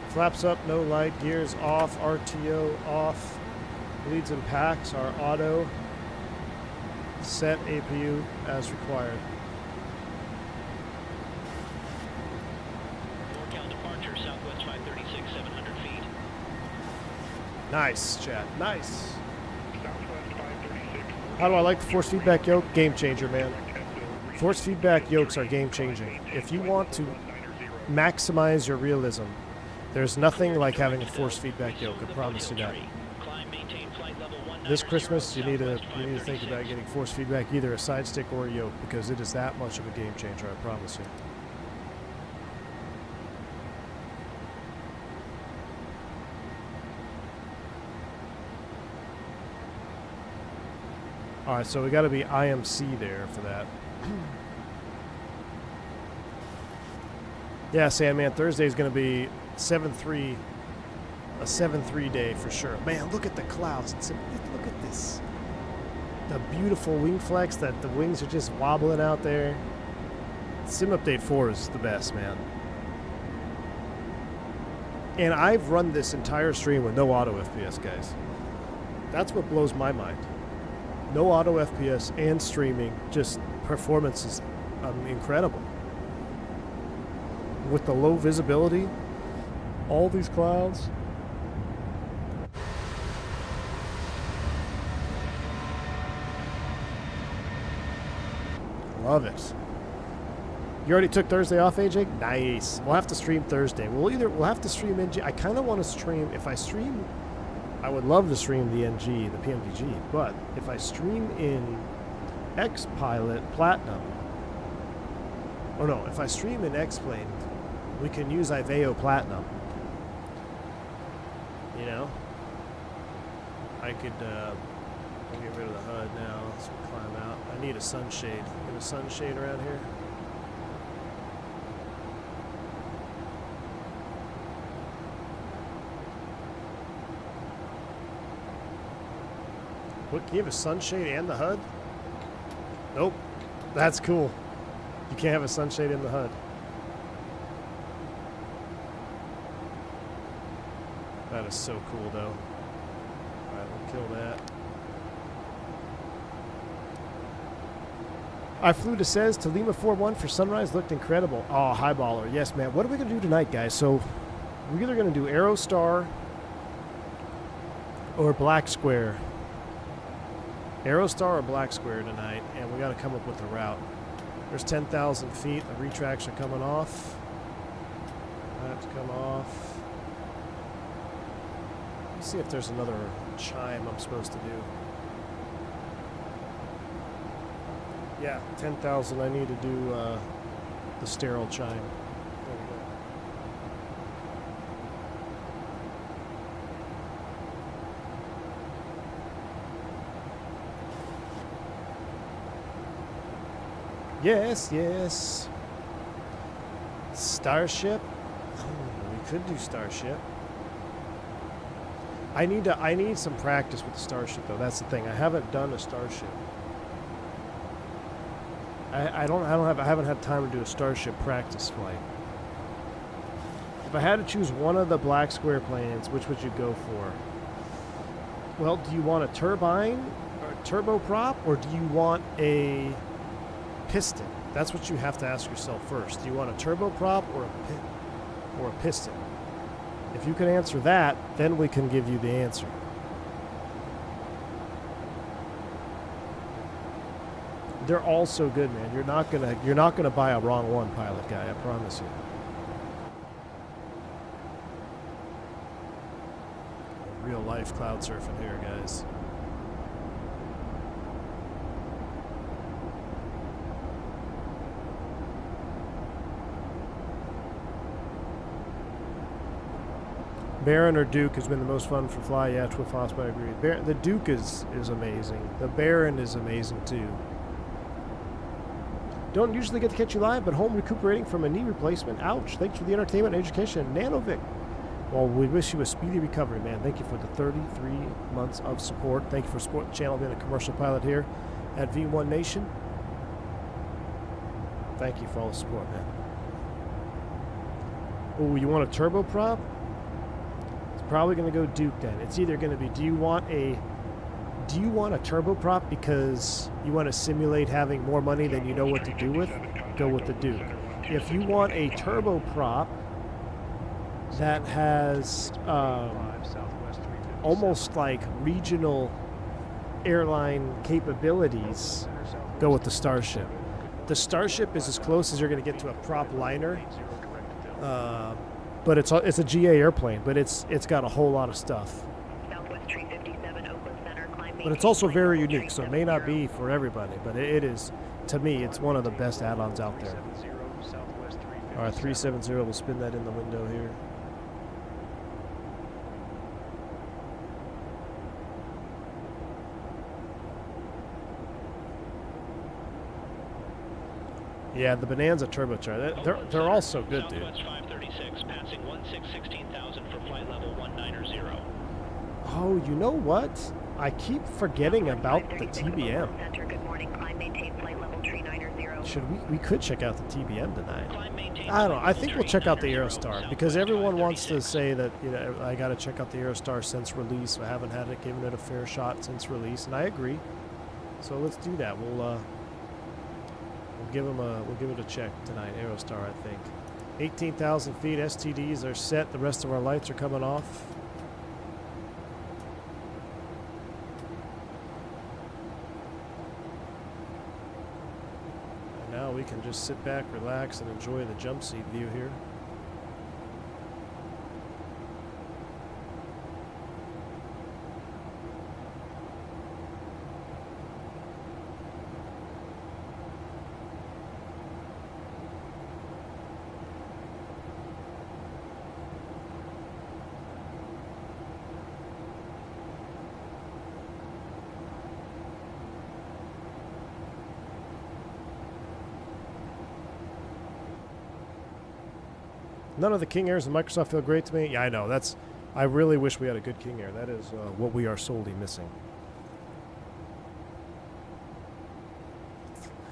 Flaps up, no light, gears off, RTO off. Leads and packs are auto. Set APU as required. NorCal departure, Southwest 536, 700 feet. Nice, chat. Nice. Southwest 536. How do I like the force feedback yoke? Game changer, man. Force feedback yokes are game changing. If you want to maximize your realism, there's nothing like having a force feedback yoke. I promise you that. This Christmas, you need to think about getting force feedback, either a side stick or a yoke, because it is that much of a game changer. I promise you. All right, so we got to be IMC there for that. Yeah, Sandman, Thursday is going to be 7-3, a 7-3 day for sure. Man, look at the clouds. Look at this. The beautiful wing flex that the wings are just wobbling out there. Sim Update 4 is the best, man. And I've run this entire stream with no auto FPS, guys. That's what blows my mind. No auto FPS and streaming, just performance is incredible. With the low visibility, all these clouds. Love it. You already took Thursday off, AJ? Nice. We'll have to stream Thursday. We'll have to stream NG. I kind of want to stream. If I stream, I would love to stream the NG, the PMDG. But if I stream in X-Pilot Platinum, or no, if I stream in X-Plane, we can use Iveo Platinum. You know? I could I'll get rid of the HUD now. Let's climb out. I need a sunshade. You have a sunshade around here? What, can you have a sunshade and the HUD? Nope. That's cool. You can't have a sunshade in the HUD. That is so cool, though. Alright, we'll kill that. I flew to Says to Lima 4-1 for sunrise. Looked incredible. Oh, highballer. Yes, man. What are we going to do tonight, guys? So, we're either going to do Aerostar or Black Square. Aerostar or Black Square tonight, and we got to come up with a route. There's 10,000 feet. The retracts are coming off. That's come off. Let's see if there's another chime I'm supposed to do. Yeah, 10,000. I need to do the sterile chime. There we go. Yes, yes. Starship. We could do Starship. I need some practice with the Starship though. That's the thing. I haven't done a Starship. I haven't had time to do a Starship practice flight. If I had to choose one of the Black Square planes, which would you go for? Well, do you want a turbine or a turboprop, or do you want a piston? That's what you have to ask yourself first. Do you want a turboprop or a piston? If you can answer that, then we can give you the answer. They're all so good, man. You're not gonna buy a wrong one, pilot guy. I promise you. Real life cloud surfing here, guys. Baron or Duke has been the most fun for fly. Yeah, Twiff Hosp, I agree. The Duke is amazing. The Baron is amazing too. Don't usually get to catch you live, but home recuperating from a knee replacement. Ouch. Thanks for the entertainment and education. Nanovic. Well, we wish you a speedy recovery, man. Thank you for the 33 months of support. Thank you for supporting the channel, being a commercial pilot here at V1 Nation. Thank you for all the support, man. Oh, you want a turboprop? It's probably going to go Duke then. It's either going to be, do you want a turboprop because you want to simulate having more money than you know what to do with? Go with the Duke. If you want a turboprop that has almost like regional airline capabilities, go with the Starship. The Starship is as close as you're going to get to a prop liner, but it's a GA airplane, but it's got a whole lot of stuff. But it's also very unique, so it may not be for everybody, but it is, to me, it's one of the best add-ons out there. All right, 370, we'll spin that in the window here. Yeah, the Bonanza turbocharger, they're all so good, dude. Southwest 536, passing 16,000 for flight level 190. Oh, you know what? I keep forgetting about the TBM. We could check out the TBM tonight. I don't know. I think we'll check out the Aerostar because everyone wants to say that, you know, I got to check out the Aerostar since release. I haven't had it, given it a fair shot since release, and I agree. So let's do that. We'll give it a check tonight. Aerostar, I think. 18,000 feet. STDs are set. The rest of our lights are coming off. Now we can just sit back, relax, and enjoy the jump seat view here. None of the King Airs in Microsoft feel great to me. Yeah, I know. I really wish we had a good King Air. That is what we are solely missing.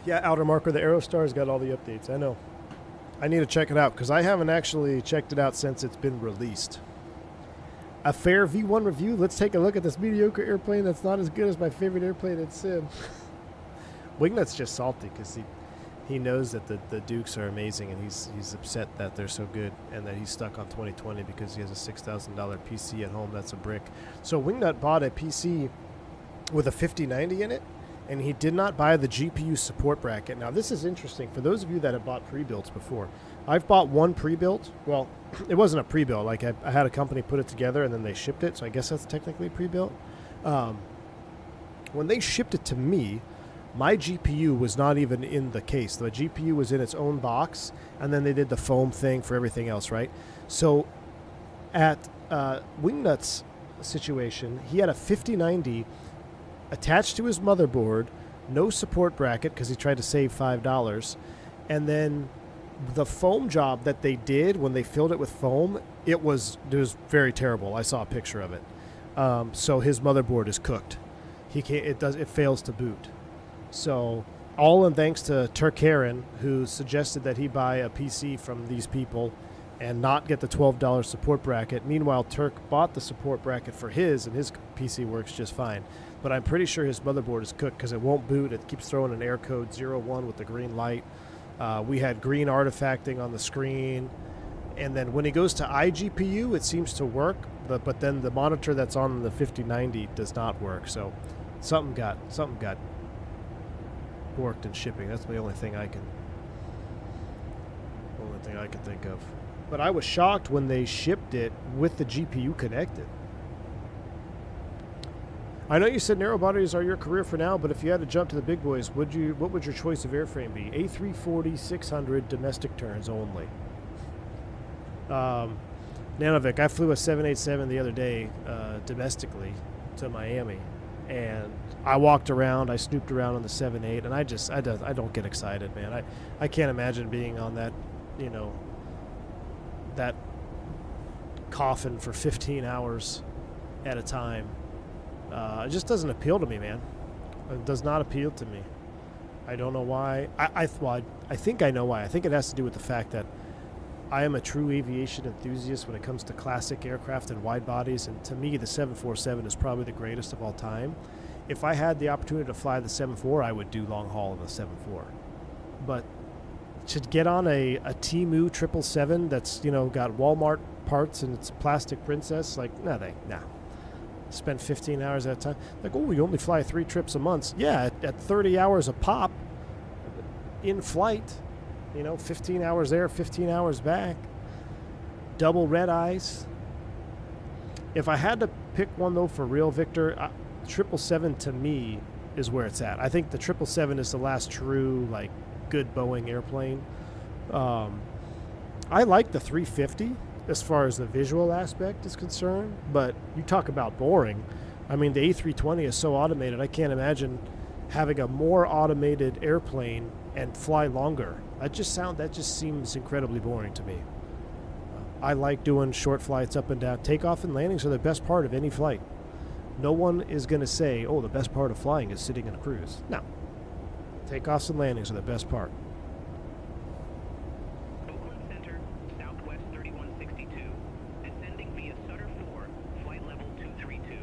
Yeah, Outer Marker, the Aerostar's got all the updates. I know. I need to check it out because I haven't actually checked it out since it's been released. A fair V1 review. Let's take a look at this mediocre airplane that's not as good as my favorite airplane in Sim. Wingnut's just salty because he knows that the Dukes are amazing, and he's upset that they're so good and that he's stuck on 2020 because he has a $6,000 PC at home. That's a brick. So Wingnut bought a PC with a 5090 in it, and he did not buy the GPU support bracket. Now, this is interesting. For those of you that have bought pre-builds before, I've bought one pre-built. Well, it wasn't a pre-built. Like, I had a company put it together, and then they shipped it, so I guess that's technically pre-built. When they shipped it to me, my GPU was not even in the case. The GPU was in its own box, and then they did the foam thing for everything else, right? So at Wingnut's situation, he had a 5090 attached to his motherboard, no support bracket because he tried to save $5, and then the foam job that they did when they filled it with foam, it was very terrible. I saw a picture of it. So his motherboard is cooked. It fails to boot. So all in thanks to Herein, who suggested that he buy a PC from these people and not get the $12 support bracket. Meanwhile, Turk bought the support bracket for his, and his PC works just fine. But I'm pretty sure his motherboard is cooked because it won't boot. It keeps throwing an error code 01 with the green light. We had green artifacting on the screen. And then when he goes to iGPU, it seems to work. But then the monitor that's on the 5090 does not work. So something got borked in shipping. That's the only thing I can think of. But I was shocked when they shipped it with the GPU connected. I know you said narrow bodies are your career for now, but if you had to jump to the big boys, what would your choice of airframe be? A340 600 domestic turns only. Nanovic, I flew a 787 the other day domestically to Miami, and I walked around, I snooped around on the 7.8, and I don't get excited, man. I can't imagine being on that, that coffin for 15 hours at a time. It just doesn't appeal to me, man. It does not appeal to me. I don't know why. I think I know why. I think it has to do with the fact that I am a true aviation enthusiast when it comes to classic aircraft and wide bodies, and to me, the 747 is probably the greatest of all time. If I had the opportunity to fly the 747, I would do long haul in the 747. But to get on a Temu 777 that's got Walmart parts and it's plastic princess, like nah. Spend 15 hours at a time. Like, oh, you only fly 3 trips a month. Yeah, at 30 hours a pop in flight. 15 hours there, 15 hours back. Double red eyes. If I had to pick one, though, for real, Victor, 777 to me is where it's at. I think the 777 is the last true, good Boeing airplane. I like the 350 as far as the visual aspect is concerned, but you talk about boring. I mean, the A320 is so automated, I can't imagine having a more automated airplane and fly longer. That just seems incredibly boring to me. I like doing short flights up and down. Takeoff and landings are the best part of any flight. No one is going to say, oh, the best part of flying is sitting in a cruise. No. Takeoffs and landings are the best part. Oakland Center, Southwest 3162, descending via Sutter 4, flight level 232.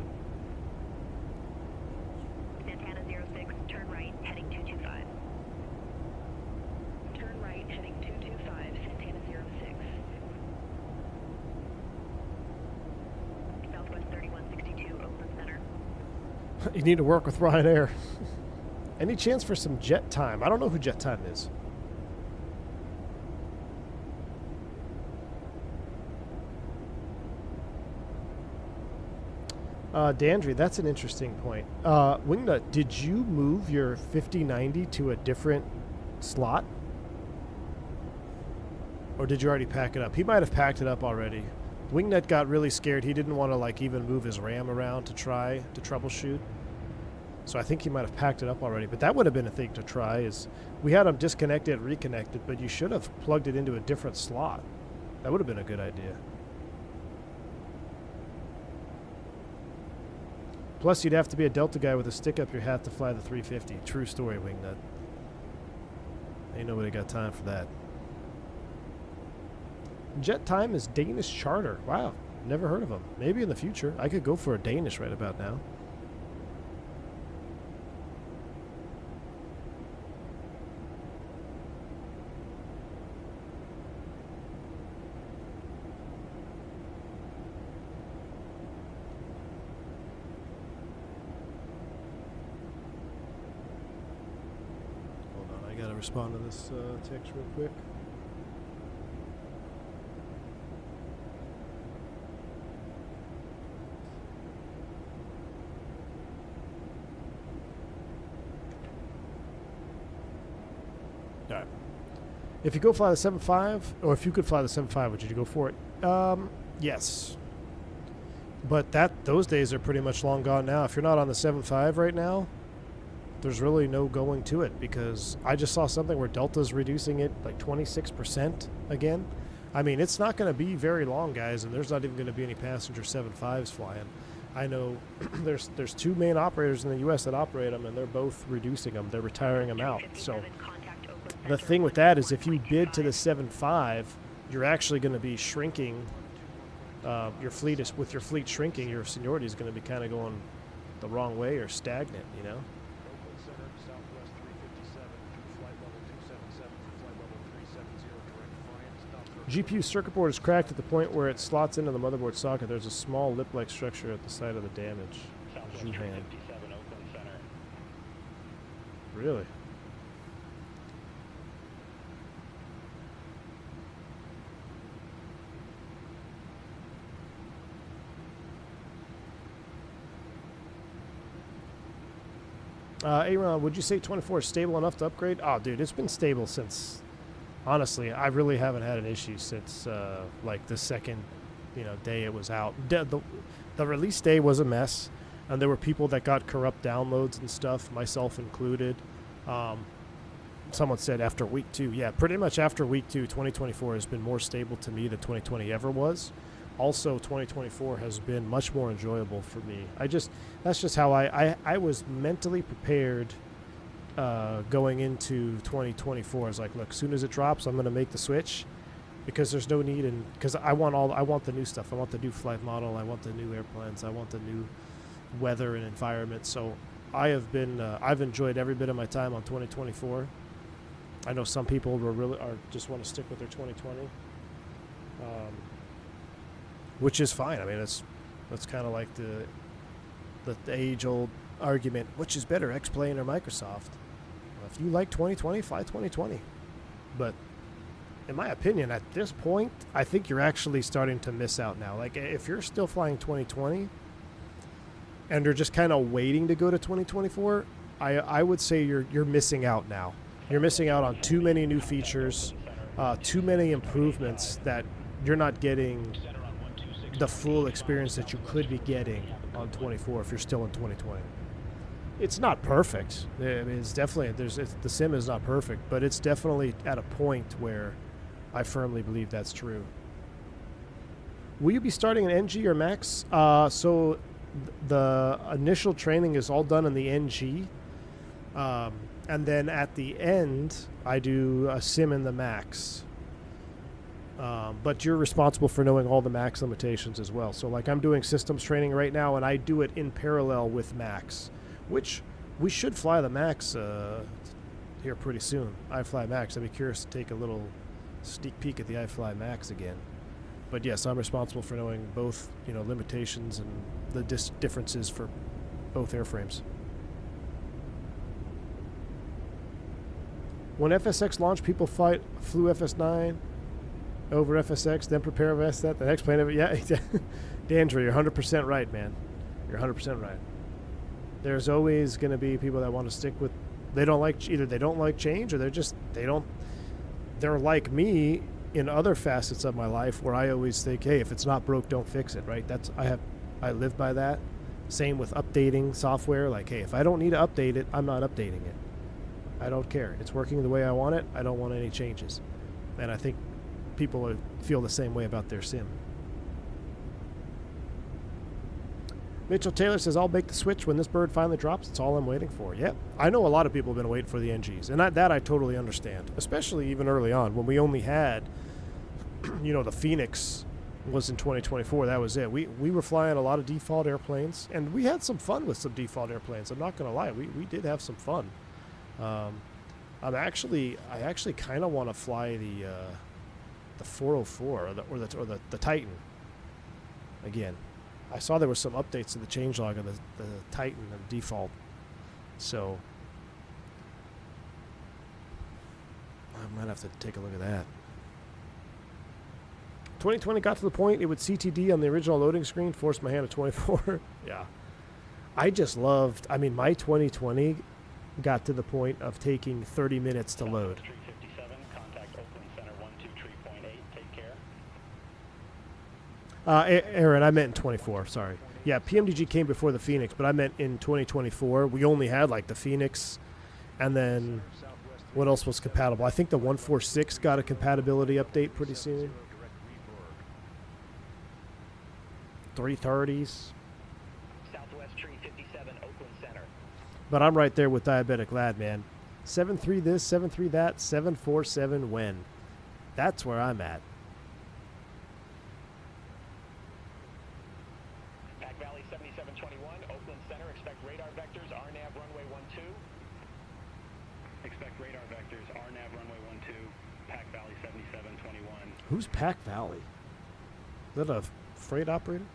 Santana 06, turn right, heading 225. Turn right, heading 225, Santana 06. Southwest 3162, Oakland Center. You need to work with Ryanair. Any chance for some jet time? I don't know who jet time is. Dandry, that's an interesting point. Wingnut, did you move your 5090 to a different slot? Or did you already pack it up? He might have packed it up already. Wingnut got really scared. He didn't want to even move his RAM around to try to troubleshoot. So I think he might have packed it up already. But that would have been a thing to try. Is we had him disconnected, reconnected, but you should have plugged it into a different slot. That would have been a good idea. Plus, you'd have to be a Delta guy with a stick up your hat to fly the 350. True story, Wingnut. Ain't nobody got time for that. Jet Time is Danish charter. Wow, never heard of them. Maybe in the future. I could go for a Danish right about now. Respond to this text real quick. All right. If you go fly the 7.5, or if you could fly the 7.5, would you go for it? Yes. But those days are pretty much long gone now. If you're not on the 7.5 right now, there's really no going to it, because I just saw something where Delta's reducing it like 26% again. I mean, it's not going to be very long, guys, and there's not even going to be any passenger 7.5s flying. I know there's two main operators in the U.S. that operate them, and they're both reducing them. They're retiring them out. So the thing with that is if you bid to the 7.5, you're actually going to be shrinking. Your fleet is, with your fleet shrinking, your seniority is going to be kind of going the wrong way or stagnant, you know? GPU circuit board is cracked at the point where it slots into the motherboard socket. There's a small lip-like structure at the site of the damage. Really? Aaron, would you say 24 is stable enough to upgrade? Oh, dude, it's been stable since... Honestly, I really haven't had an issue since like the second, day it was out. The release day was a mess, and there were people that got corrupt downloads and stuff, myself included. Someone said after week 2, yeah, pretty much after week 2, 2024 has been more stable to me than 2020 ever was. Also, 2024 has been much more enjoyable for me. That's just how I was mentally prepared. Going into 2024, I was like, look, as soon as it drops, I'm going to make the switch, because there's no need, and because I want the new stuff. I want the new flight model. I want the new airplanes. I want the new weather and environment. So I've enjoyed every bit of my time on 2024. I know some people just want to stick with their 2020, which is fine. I mean, that's kind of like the age-old argument, which is better, X-Plane or Microsoft? Well, if you like 2020, fly 2020. But in my opinion, at this point, I think you're actually starting to miss out now. Like, if you're still flying 2020 and you're just kind of waiting to go to 2024, I would say you're missing out now. You're missing out on too many new features, too many improvements that you're not getting the full experience that you could be getting on 24 if you're still in 2020. It's not perfect. I mean, it's definitely, the sim is not perfect, but it's definitely at a point where I firmly believe that's true. Will you be starting an NG or Max? So the initial training is all done in the NG, and then at the end, I do a sim in the Max. But you're responsible for knowing all the Max limitations as well. So like I'm doing systems training right now, and I do it in parallel with Max, which we should fly the Max here pretty soon. iFly Max. I'd be curious to take a little sneak peek at the iFly Max again. But yes, I'm responsible for knowing both, limitations and the differences for both airframes. When FSX launched, people flew FS9 over FSX, then prepare FS that, the next plane of it. Yeah, Dandre, you're 100% right, man. You're 100% right. There's always going to be people that want to stick with, either they don't like change, or they're like me in other facets of my life where I always think, hey, if it's not broke, don't fix it, right? I live by that. Same with updating software. Like, hey, if I don't need to update it, I'm not updating it. I don't care. It's working the way I want it. I don't want any changes. And I think people feel the same way about their sim. Mitchell Taylor says, I'll make the switch when this bird finally drops. It's all I'm waiting for. Yep. I know a lot of people have been waiting for the NGs, and that I totally understand, especially even early on when we only had, the Fenix was in 2024. That was it. We were flying a lot of default airplanes, and we had some fun with some default airplanes. I'm not going to lie. We did have some fun. I actually kind of want to fly the 404 or the Titan again. I saw there was some updates to the changelog of the Titan and default, so I might have to take a look at that. 2020 got to the point it would CTD on the original loading screen, forced my hand to 24. Yeah, I just loved. I mean, my 2020 got to the point of taking 30 minutes to load. 357, contact Oakland Center 123.8. Take care. Aaron, I meant in 24, sorry. Yeah, PMDG came before the Fenix, but I meant in 2024. We only had like the Fenix, and then what else was compatible? I think the 146 got a compatibility update pretty soon. 330s. Southwest Tree 57, Oakland Center. But I'm right there with Diabetic Lad, man. 7.3 this, 7.3 that, 7.47 when. That's where I'm at. Pack Valley 7721, Oakland Center. Expect radar vectors, RNAV runway 12. Expect radar vectors, RNAV runway 12. Pack Valley 7721. Who's Pack Valley? Is that a freight operator?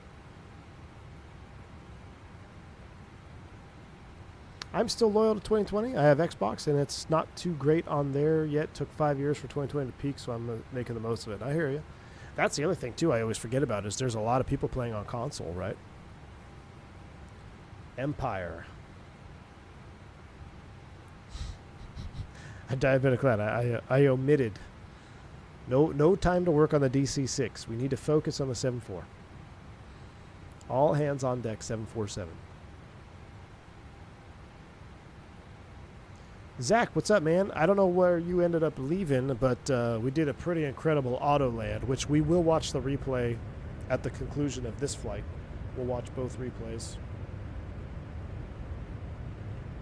I'm still loyal to 2020. I have Xbox, and it's not too great on there yet. Took 5 years for 2020 to peak, so I'm making the most of it. I hear you. That's the other thing, too, I always forget about is there's a lot of people playing on console, right? Empire. Diabetic Lad. I omitted. No time to work on the DC-6. We need to focus on the 7.4. All hands on deck, 747. Zach, what's up, man? I don't know where you ended up leaving, but we did a pretty incredible Autoland, which we will watch the replay at the conclusion of this flight. We'll watch both replays.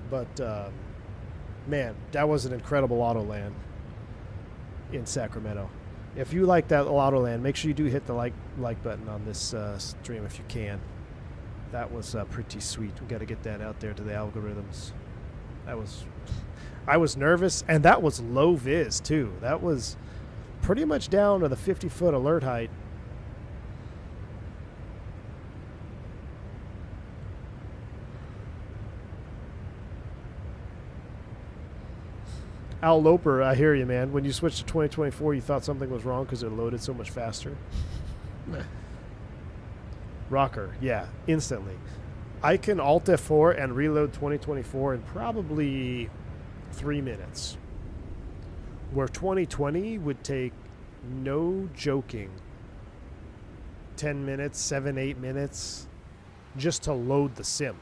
But, man, that was an incredible Autoland in Sacramento. If you like that Autoland, make sure you do hit the like button on this stream if you can. That was pretty sweet. We got to get that out there to the algorithms. I was nervous, and that was low vis too. That was pretty much down to the 50-foot alert height. Al Loper, I hear you, man. When you switched to 2024, you thought something was wrong because it loaded so much faster. Rocker, yeah, instantly. I can Alt F4 and reload 2024 in probably 3 minutes. Where 2020 would take, no joking, 10 minutes, 7, 8 minutes just to load the sim.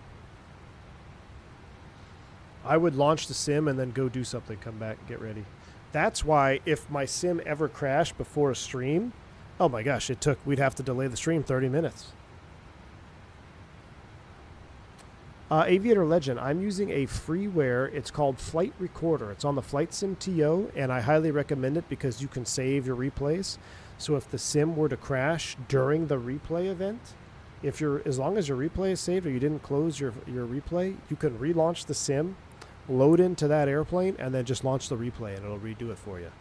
I would launch the sim and then go do something, come back, and get ready. That's why if my sim ever crashed before a stream, oh my gosh, we'd have to delay the stream 30 minutes. Aviator Legend, I'm using a freeware. It's called Flight Recorder. It's on the Flight Sim TO, and I highly recommend it because you can save your replays. So if the sim were to crash during the replay event, as long as your replay is saved or you didn't close your replay, you can relaunch the sim, load into that airplane, and then just launch the replay, and it'll redo it for you.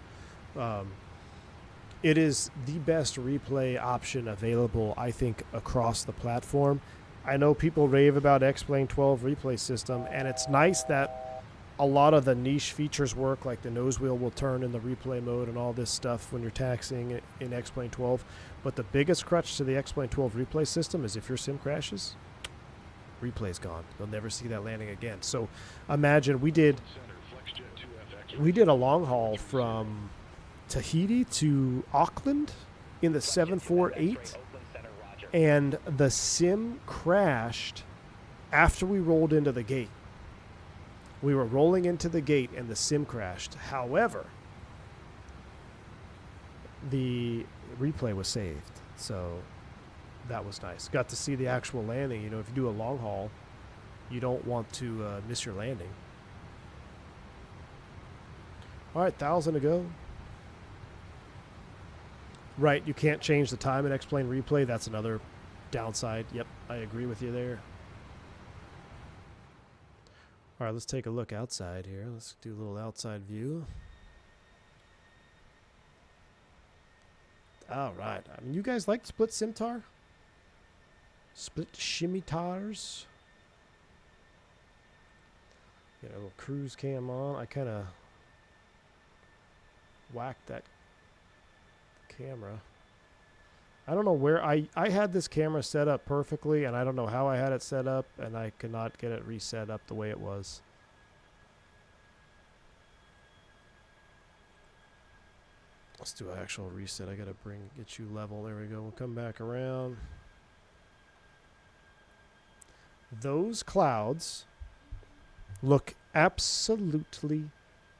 It is the best replay option available, I think, across the platform. I know people rave about X-Plane 12 replay system, and it's nice that a lot of the niche features work, like the nose wheel will turn in the replay mode and all this stuff when you're taxiing in X-Plane 12. But the biggest crutch to the X-Plane 12 replay system is if your sim crashes, replay's gone. You'll never see that landing again. So imagine we did a long haul from Tahiti to Auckland in the 748. And the sim crashed after we rolled into the gate. We were rolling into the gate and the sim crashed. However, the replay was saved. So that was nice. Got to see the actual landing. You know, if you do a long haul, you don't want to miss your landing. All right, 1,000 to go. Right, you can't change the time in X-Plane replay. That's another downside. Yep, I agree with you there. All right, let's take a look outside here. Let's do a little outside view. All right. I mean, you guys like split scimitar? Split scimitars? Get a little cruise cam on. I kind of whacked that camera. I don't know where I had this camera set up perfectly, and I don't know how I had it set up, and I could not get it reset up the way it was. Let's do an actual reset. I gotta get you level. There we go. We'll come back around. Those clouds look absolutely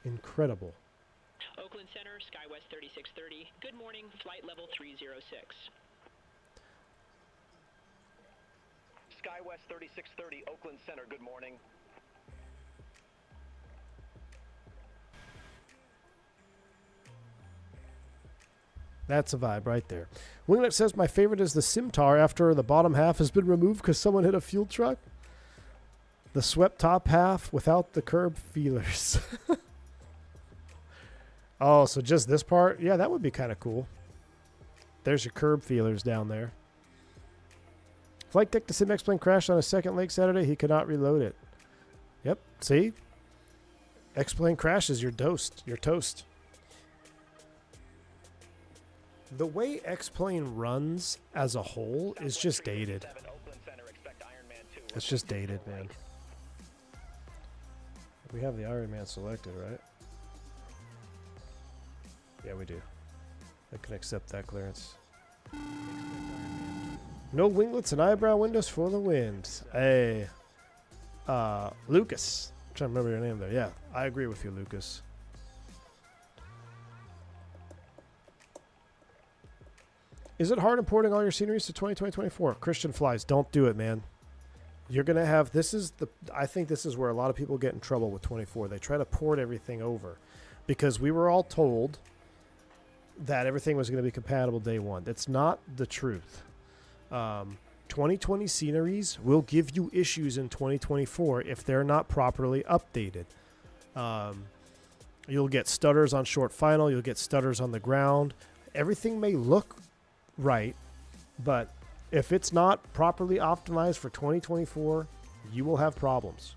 incredible. Oakland Center, SkyWest 3630. Good morning, flight level 306. SkyWest 3630, Oakland Center, good morning. That's a vibe right there. Winglet says, my favorite is the scimitar after the bottom half has been removed because someone hit a fuel truck. The swept top half without the curb feelers. Oh, so just this part? Yeah, that would be kind of cool. There's your curb feelers down there. Flight deck to Sim X-Plane crashed on a second leg Saturday. He could not reload it. Yep, see? X-Plane crashes, you're toast. You're toast. The way X-Plane runs as a whole is just dated. It's just dated, man. We have the Iron Man selected, right? Yeah, we do. I can accept that clearance. No winglets and eyebrow windows for the wind. Hey, Lucas. I'm trying to remember your name there. Yeah, I agree with you, Lucas. Is it hard importing all your sceneries to 2024? Christian Flies, don't do it, man. You're going to have, I think this is where a lot of people get in trouble with 24. They try to port everything over because we were all told that everything was going to be compatible day one. That's not the truth. 2020 sceneries will give you issues in 2024 if they're not properly updated. You'll get stutters on short final. You'll get stutters on the ground. Everything may look right, but if it's not properly optimized for 2024, you will have problems.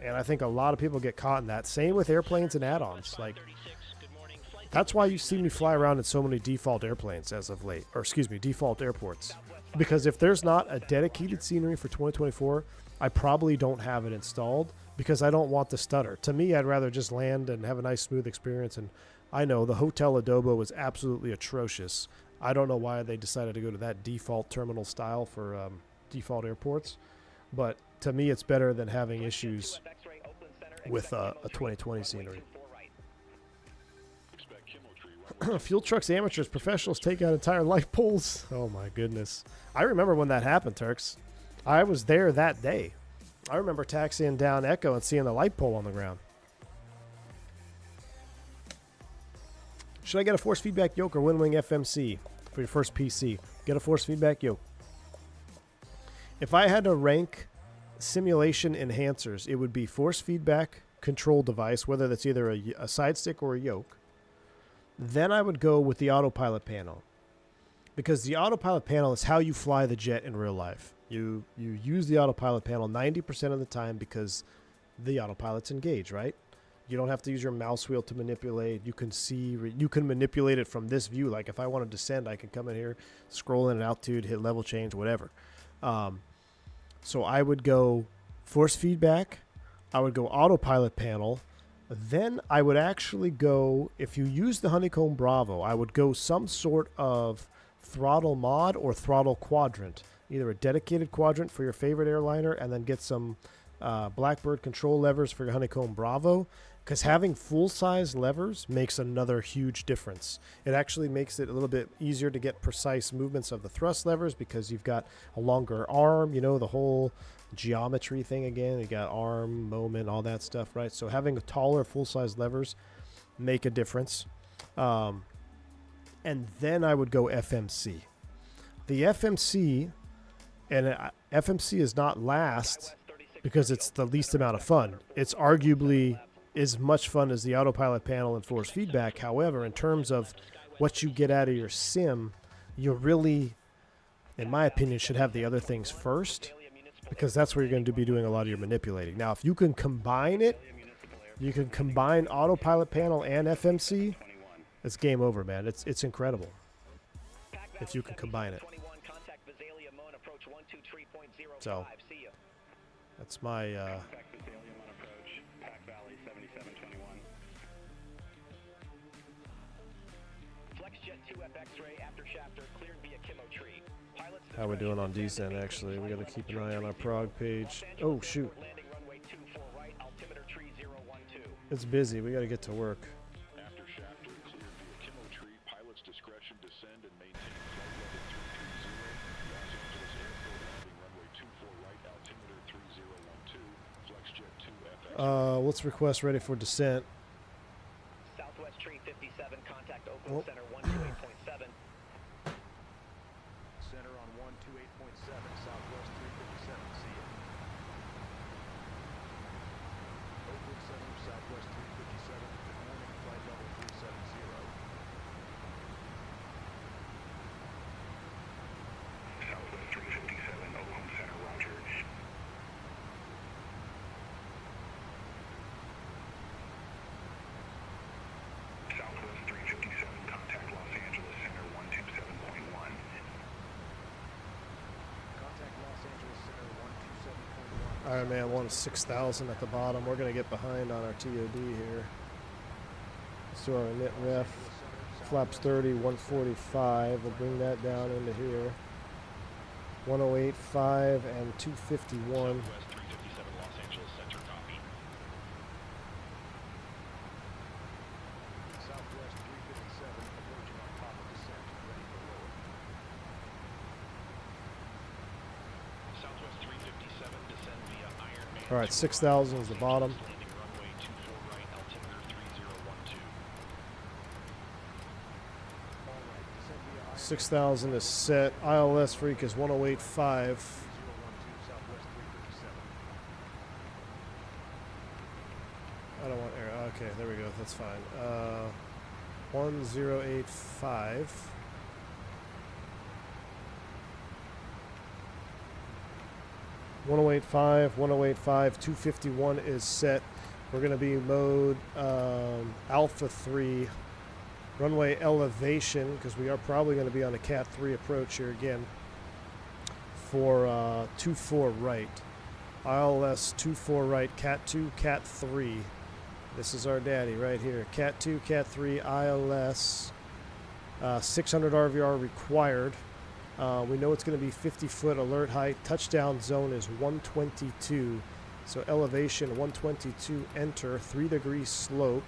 And I think a lot of people get caught in that. Same with airplanes and add-ons. Like, that's why you see me fly around in so many default airplanes as of late, or excuse me, default airports. Because if there's not a dedicated scenery for 2024, I probably don't have it installed because I don't want the stutter. To me, I'd rather just land and have a nice smooth experience. And I know the Hotel Adobo was absolutely atrocious. I don't know why they decided to go to that default terminal style for default airports. But to me, it's better than having issues with a 2020 scenery. Fuel trucks, amateurs, professionals take out entire light poles. Oh, my goodness. I remember when that happened, Turks. I was there that day. I remember taxiing down Echo and seeing the light pole on the ground. Should I get a force feedback yoke or WinWing FMC for your first PC? Get a force feedback yoke. If I had to rank simulation enhancers, it would be force feedback control device, whether that's either a side stick or a yoke. Then I would go with the autopilot panel, because the autopilot panel is how you fly the jet in real life. You use the autopilot panel 90% of the time because the autopilot's engaged, right? You don't have to use your mouse wheel to manipulate. You can you can manipulate it from this view. Like if I want to descend, I can come in here, scroll in an altitude, hit level change, whatever. So I would go force feedback. I would go autopilot panel. Then I would actually go, if you use the Honeycomb Bravo, I would go some sort of throttle mod or throttle quadrant. Either a dedicated quadrant for your favorite airliner and then get some Blackbird control levers for your Honeycomb Bravo, because having full-size levers makes another huge difference. It actually makes it a little bit easier to get precise movements of the thrust levers because you've got a longer arm, you know, the whole geometry thing again. You got arm, moment, all that stuff, right? So having a taller full-size levers make a difference. And then I would go FMC. The FMC, and FMC is not last because it's the least amount of fun. It's arguably as much fun as the autopilot panel and force feedback. However, in terms of what you get out of your sim, you really, in my opinion, should have the other things first, because that's where you're going to be doing a lot of your manipulating. Now, if you can combine it, you can combine autopilot panel and FMC, it's game over, man. It's incredible if you can combine it. So that's my how we're doing on descent. Actually, we got to keep an eye on our prog page. Oh shoot, it's busy. We got to get to work. Let's request ready for descent. Southwest tree 57, contact Oakland Center 128.7. Center on 128.7, Southwest 357, see ya. Oakland Center, Southwest 357, good morning, flight level 370. Southwest 357, Oakland Center, roger. Southwest 357, contact Los Angeles Center 127.1. Contact Los Angeles Center 127.1. Iron Man 1 is 6,000 at the bottom. We're going to get behind on our TOD here. Let's do our init ref. Flaps 30, 145. We'll bring that down into here. 108.5 and 251. All right, 6,000 is the bottom. Right, 6,000 is set. ILS freak is 108.5. I don't want air. Okay, there we go. That's fine. 1085. .108.5, 251 is set. We're going to be mode Alpha 3, runway elevation, because we are probably going to be on a Cat 3 approach here again for 24 right. ILS 24 right, Cat 2, Cat 3. This is our daddy right here. Cat 2, Cat 3, ILS, 600 RVR required. We know it's going to be 50-foot alert height. Touchdown zone is 122. So elevation 122, enter, 3-degree slope.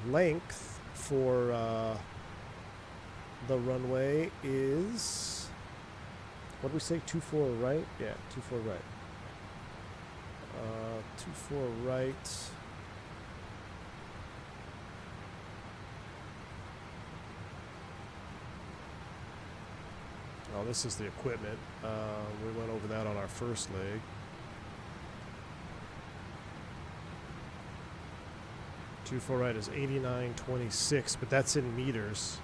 Length for the runway is, what did we say, 24 right? Yeah, 24 right. 24 right. Oh, this is the equipment. We went over that on our first leg. Two four right is 89.26, but that's in meters.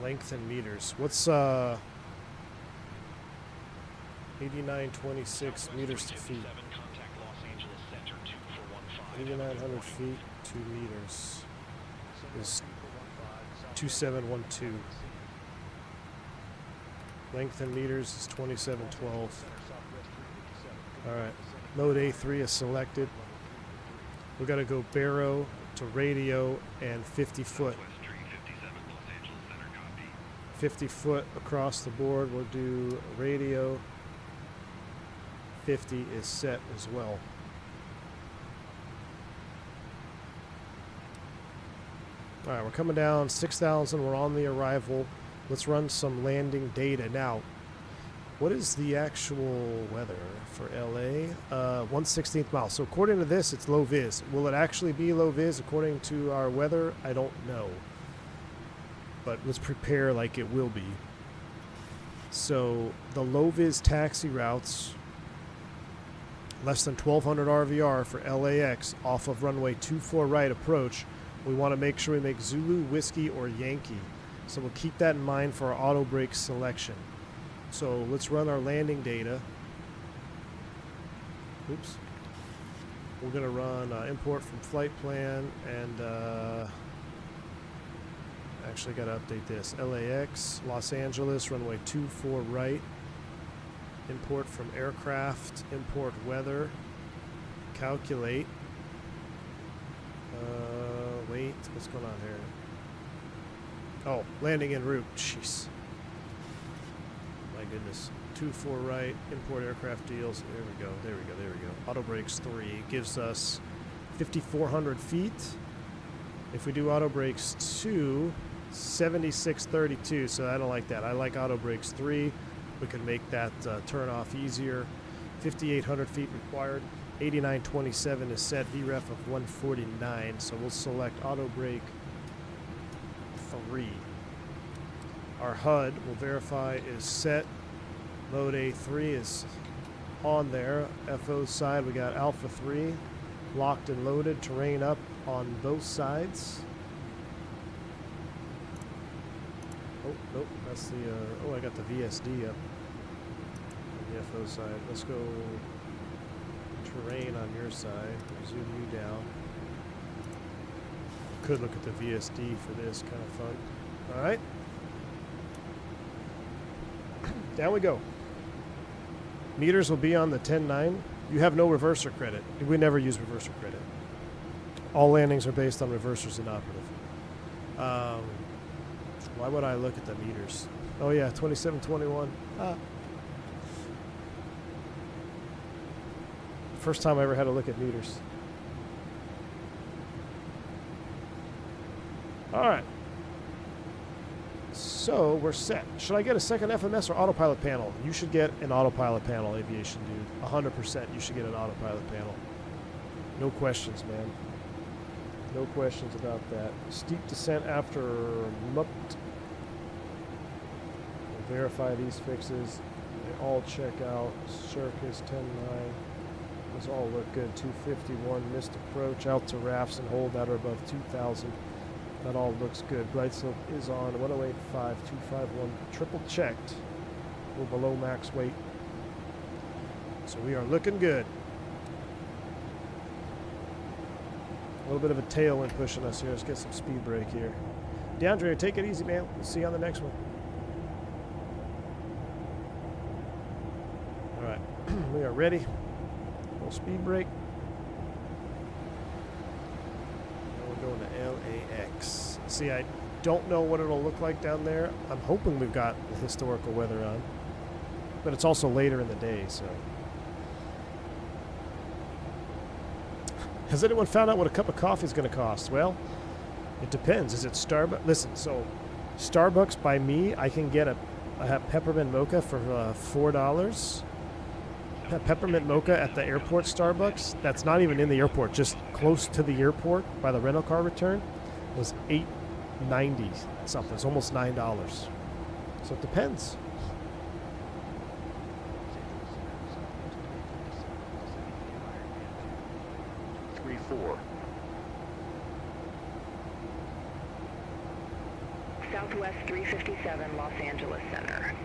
Length in meters. What's 89.26 meters to feet? 8,900 feet to meters is 2712. Length in meters is 2712. Alright, mode A3 is selected. We got to go baro to radio and 50 foot. 50 foot across the board. We'll do radio. 50 is set as well. All right, we're coming down 6,000. We're on the arrival. Let's run some landing data. Now, what is the actual weather for LA? 1/16th mile. So according to this, it's low vis. Will it actually be low vis according to our weather? I don't know. But let's prepare like it will be. So the low vis taxi routes, less than 1200 RVR for LAX off of runway 24 right approach. We want to make sure we make Zulu, Whiskey, or Yankee. So we'll keep that in mind for our auto brake selection. So let's run our landing data. Oops. We're going to run import from flight plan and actually got to update this. LAX, Los Angeles, runway 24 right. Import from aircraft, import weather, calculate. Wait, what's going on here? Oh, landing en route. Jeez. My goodness. 24 right, import aircraft deals. There we go, there we go, there we go. Auto brakes 3 gives us 5,400 feet. If we do auto brakes 2, 7632, so I don't like that. I like auto brakes 3. We can make that turn off easier. 5,800 feet required. 8927 is set. VREF of 149. So we'll select auto brake 3. Our HUD will verify is set. Mode A3 is on there. FO side we got Alpha 3 locked and loaded. Terrain up on both sides. Oh, nope, that's the, oh, I got the VSD up on the FO side. Let's go terrain on your side. Zoom you down. Could look at the VSD for this, kind of fun. All right. Down we go. Meters will be on the 10-9. You have no reverser credit. We never use reverser credit. All landings are based on reversers and operative. Why would I look at the meters? Oh yeah, 2721. First time I ever had to look at meters. All right. So we're set. Should I get a second FMS or autopilot panel? You should get an autopilot panel, aviation dude. 100% you should get an autopilot panel. No questions, man. No questions about that. Steep descent after mucked. We'll verify these fixes. They all check out. Circus 10-9. Those all look good. 251 missed approach out to rafts and hold that are above 2,000. That all looks good. Bright slope is on 108.5, 251. Triple checked. We're below max weight. So we are looking good. A little bit of a tailwind pushing us here. Let's get some speed brake here. DeAndre, take it easy, man. We'll see you on the next one. All right. We are ready. Little speed brake. Going to LAX. See, I don't know what it'll look like down there. I'm hoping we've got the historical weather on, but it's also later in the day, so. Has anyone found out what a cup of coffee is going to cost? Well, it depends. Is it Starbucks? Listen, so Starbucks by me, I can get a peppermint mocha for $4. Peppermint mocha at the airport Starbucks, that's not even in the airport, just close to the airport by the rental car return, was $8.90 something. It's almost $9. So it depends. Southwest 357 Los Angeles Center.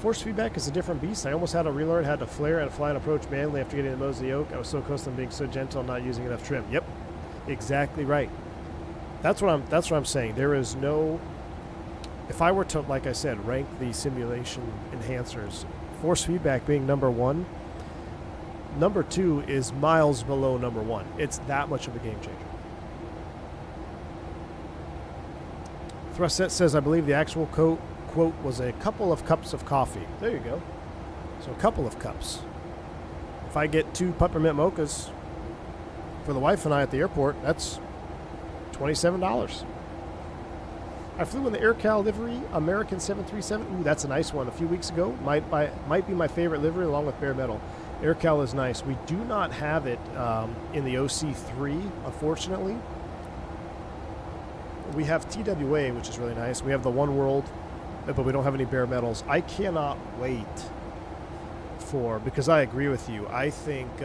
Force feedback is a different beast. I almost had to relearn how to flare and fly and approach manually after getting the Moza yoke. I was so close to being so gentle and not using enough trim. Yep, exactly right. That's what I'm saying. There is no. if I were to, like I said, rank the simulation enhancers, force feedback being number 1, number 2 is miles below number 1. It's that much of a game changer. Thrustset says, I believe the actual quote was a couple of cups of coffee. There you go. So a couple of cups. If I get 2 peppermint mochas for the wife and I at the airport, that's $27. I flew in the AirCal livery, American 737. Ooh, that's a nice one. A few weeks ago, might be my favorite livery along with bare metal. AirCal is nice. We do not have it in the OC3, unfortunately. We have TWA, which is really nice. We have the One World, but we don't have any bare metals. I cannot wait because I agree with you. I think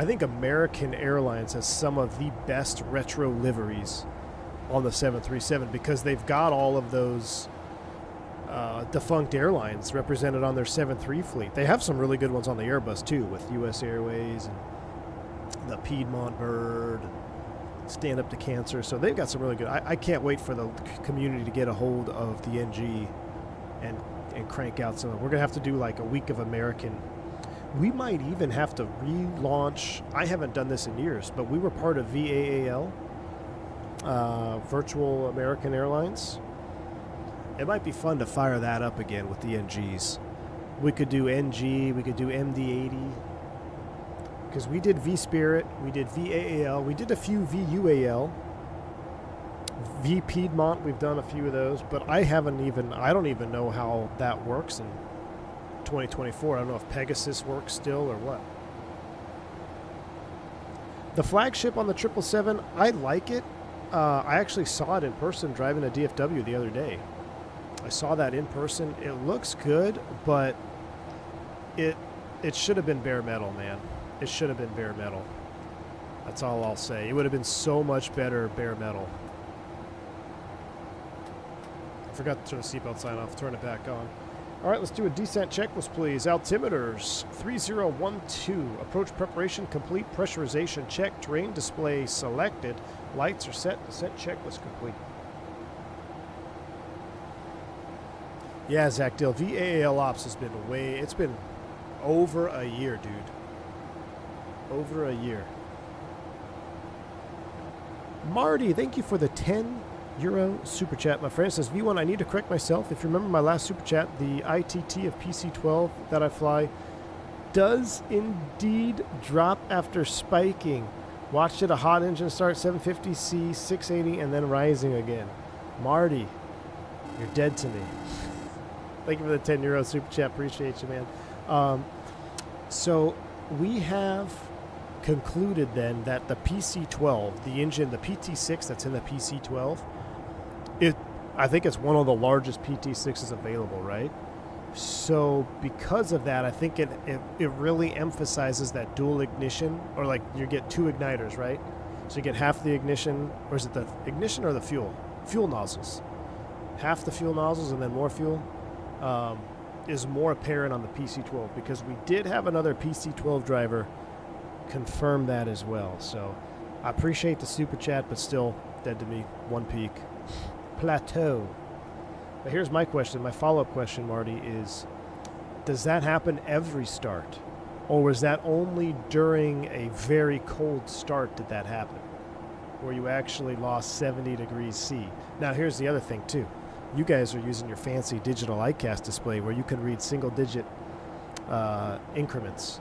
American Airlines has some of the best retro liveries on the 737 because they've got all of those defunct airlines represented on their 737 fleet. They have some really good ones on the Airbus too, with US Airways and the Piedmont Bird and Stand Up to Cancer. So they've got some really good. I can't wait for the community to get a hold of the NG and crank out some. We're gonna have to do like a week of American. We might even have to relaunch. I haven't done this in years, but we were part of VAAL, Virtual American Airlines. It might be fun to fire that up again with the NGs. We could do NG, we could do MD80, because we did V-Spirit, we did VAAL, we did a few VUAL, V Piedmont, we've done a few of those, but I don't even know how that works in 2024. I don't know if Pegasus works still or what. The flagship on the 777, I like it. I actually saw it in person driving a DFW the other day. I saw that in person. It looks good, but it should have been bare metal, man. It should have been bare metal. That's all I'll say. It would have been so much better bare metal. I forgot to turn the seatbelt sign off. Turn it back on. All right, let's do a descent checklist, please. Altimeters 3012. Approach preparation complete. Pressurization check. Terrain display selected. Lights are set. Descent checklist complete. Yeah, Zach Dill. VAAL Ops has been it's been over a year, dude. Over a year. Marty, thank you for the €10 super chat. My friend says, V1, I need to correct myself. If you remember my last super chat, the ITT of PC-12 that I fly does indeed drop after spiking. Watched it, a hot engine start, 750C, 680, and then rising again. Marty, you're dead to me. Thank you for the €10 super chat. Appreciate you, man. So we have concluded then that the PC-12, the engine, the PT-6 that's in the PC-12, I think it's one of the largest PT-6s available, right? So because of that, I think it really emphasizes that dual ignition, or like you get 2 igniters, right? So you get half the ignition, or is it the ignition or the fuel? Fuel nozzles. Half the fuel nozzles and then more fuel is more apparent on the PC-12, because we did have another PC-12 driver confirm that as well. So I appreciate the super chat, but still dead to me. One peak. Plateau. But here's my question. My follow-up question, Marty, is does that happen every start? Or was that only during a very cold start did that happen? Where you actually lost 70 degrees C. Now here's the other thing too. You guys are using your fancy digital ICAST display where you can read single-digit increments.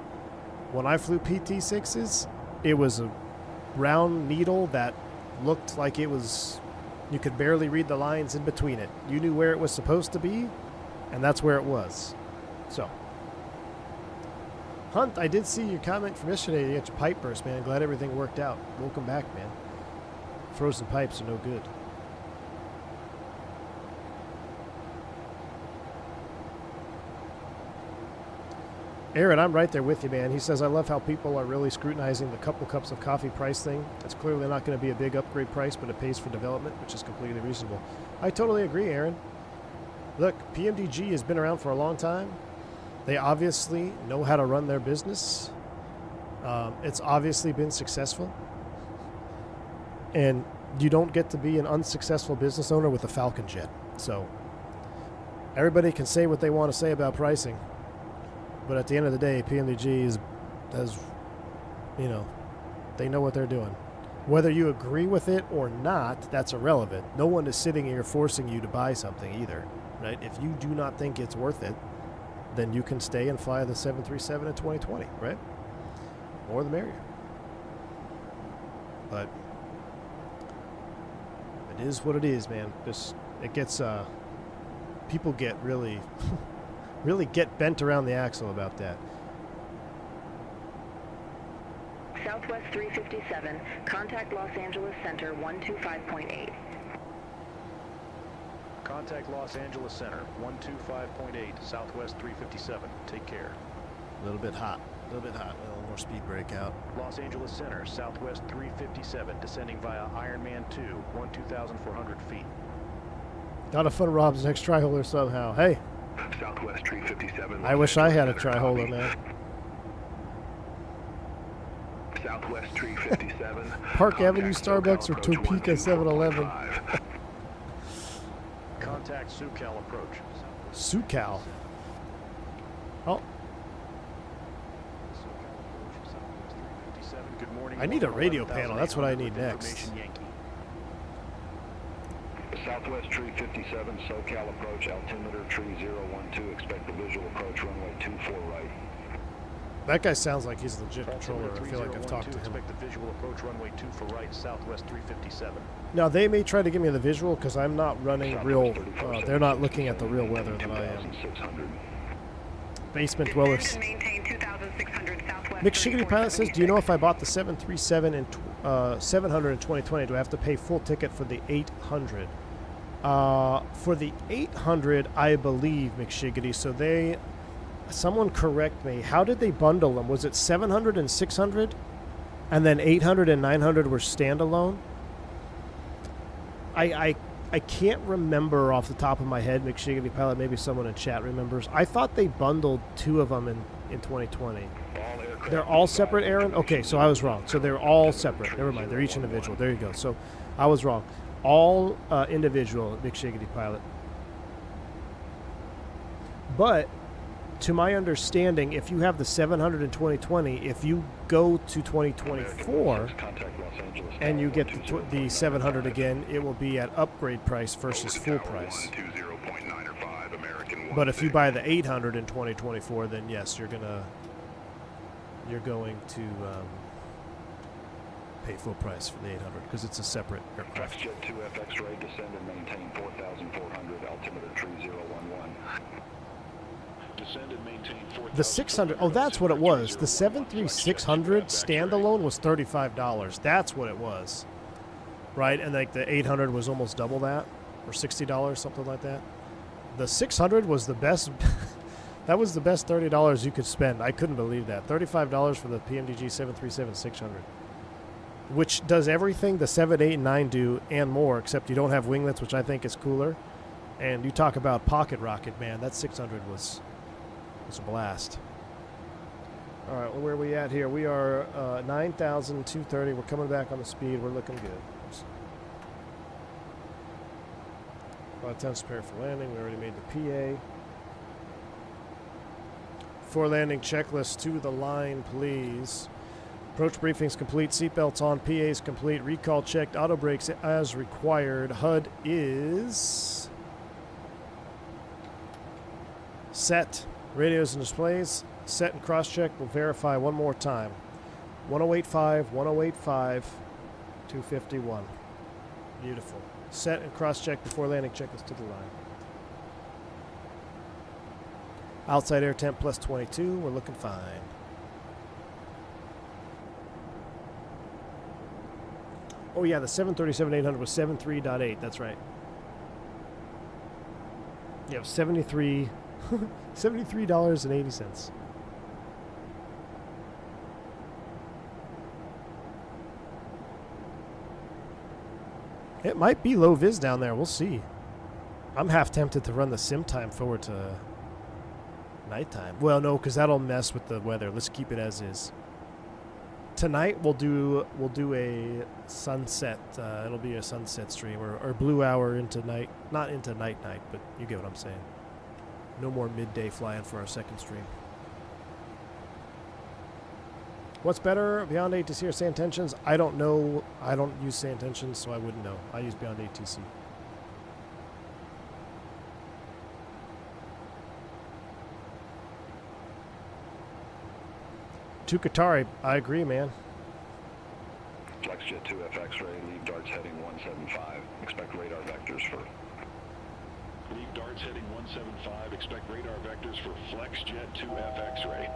When I flew PT-6s, it was a round needle that looked like it was, you could barely read the lines in between it. You knew where it was supposed to be, and that's where it was. So, Hunt, I did see your comment from yesterday. You got your pipe burst, man. Glad everything worked out. Welcome back, man. Frozen pipes are no good. Aaron, I'm right there with you, man. He says, I love how people are really scrutinizing the couple cups of coffee price thing. It's clearly not going to be a big upgrade price, but it pays for development, which is completely reasonable. I totally agree, Aaron. Look, PMDG has been around for a long time. They obviously know how to run their business. It's obviously been successful. And you don't get to be an unsuccessful business owner with a Falcon jet. So everybody can say what they want to say about pricing, but at the end of the day, PMDG has, you know, they know what they're doing. Whether you agree with it or not, that's irrelevant. No one is sitting here forcing you to buy something either, right? If you do not think it's worth it, then you can stay and fly the 737 in 2020, right? More the merrier. But it is what it is, man. It gets people get really really get bent around the axle about that. Southwest 357, contact Los Angeles Center 125.8. Contact Los Angeles Center 125.8, Southwest 357. Take care. A little bit hot. A little bit hot. A little more speed breakout. Los Angeles Center, Southwest 357, descending via Ironman 2, 2,400 feet. Gotta fund Rob's next tri-holder somehow. Hey. Southwest 357. I wish I had a tri-holder, man. Southwest 357. Park Avenue Starbucks or Topeka 7-Eleven. Contact SoCal approach. SoCal. Oh. Good morning. I need a radio panel. That's what I need next. Southwest tree 57, SoCal approach, altimeter tree 012, expect the visual approach, runway 24 right. That guy sounds like he's a legit controller. I feel like I've talked to him. Expect the visual approach, runway 24 right, Southwest 357. Now, they may try to give me the visual because I'm not running real, they're not looking at the real weather that I am. Basement dwellers. Mick Shiggity Pilot says, do you know if I bought the 737 and 700 in 2020, do I have to pay full ticket for the 800? For the 800, I believe, Mick Shiggity, so someone correct me. How did they bundle them? Was it 700 and 600? And then 800 and 900 were standalone? I can't remember off the top of my head, McShiggity Pilot. Maybe someone in chat remembers. I thought they bundled two of them in 2020. They're all separate, Aaron? Okay, so I was wrong. So they're all separate. Never mind. They're each individual. There you go. So I was wrong. All individual, McShiggity Pilot. But to my understanding, if you have the 700 in 2020, if you go to 2024 and you get the 700 again, it will be at upgrade price versus full price. But if you buy the 800 in 2024, then yes, you're going to pay full price for the 800 because it's a separate aircraft. Jet 2 FX ray, descend and maintain 4,400, altimeter tree 011. The 600, oh, that's what it was. The 73600 standalone was $35. That's what it was. Right? And like the 800 was almost double that, or $60, something like that. The 600 was the best. That was the best $30 you could spend. I couldn't believe that. $35 for the PMDG 737-600. Which does everything the 7, 8, and 9 do and more, except you don't have winglets, which I think is cooler. And you talk about pocket rocket, man. That 600 was a blast. All right, well, where are we at here? We are 9,230. We're coming back on the speed. We're looking good. About 10 prepare for landing. We already made the PA. For landing checklist to the line, please. Approach briefings complete. Seatbelts on. PAs complete. Recall checked. Auto brakes as required. HUD is set. Radios and displays, set and cross-check. We'll verify one more time. 1085, 1085, 251. Beautiful. Set and cross-check before landing. Checklist to the line. Outside air temp plus 22. We're looking fine. Oh, yeah, the 737-800 was 73.8. That's right. Yeah, 73... $73.80. It might be low vis down there. We'll see. I'm half tempted to run the sim time forward to nighttime. Well, no, because that'll mess with the weather. Let's keep it as is. tonight we'll do a sunset. It'll be a sunset stream or blue hour into night, not into night, but you get what I'm saying. No more midday flying for our second stream. What's better, Beyond ATC or sand tensions? I don't know. I don't use sand tensions, so I wouldn't know. I use Beyond ATC. To Qatari, I agree, man. FlexJet 2 FX ray, leave darts heading 175. Expect radar vectors for. Leave darts heading 175. Expect radar vectors for FlexJet 2 FX ray.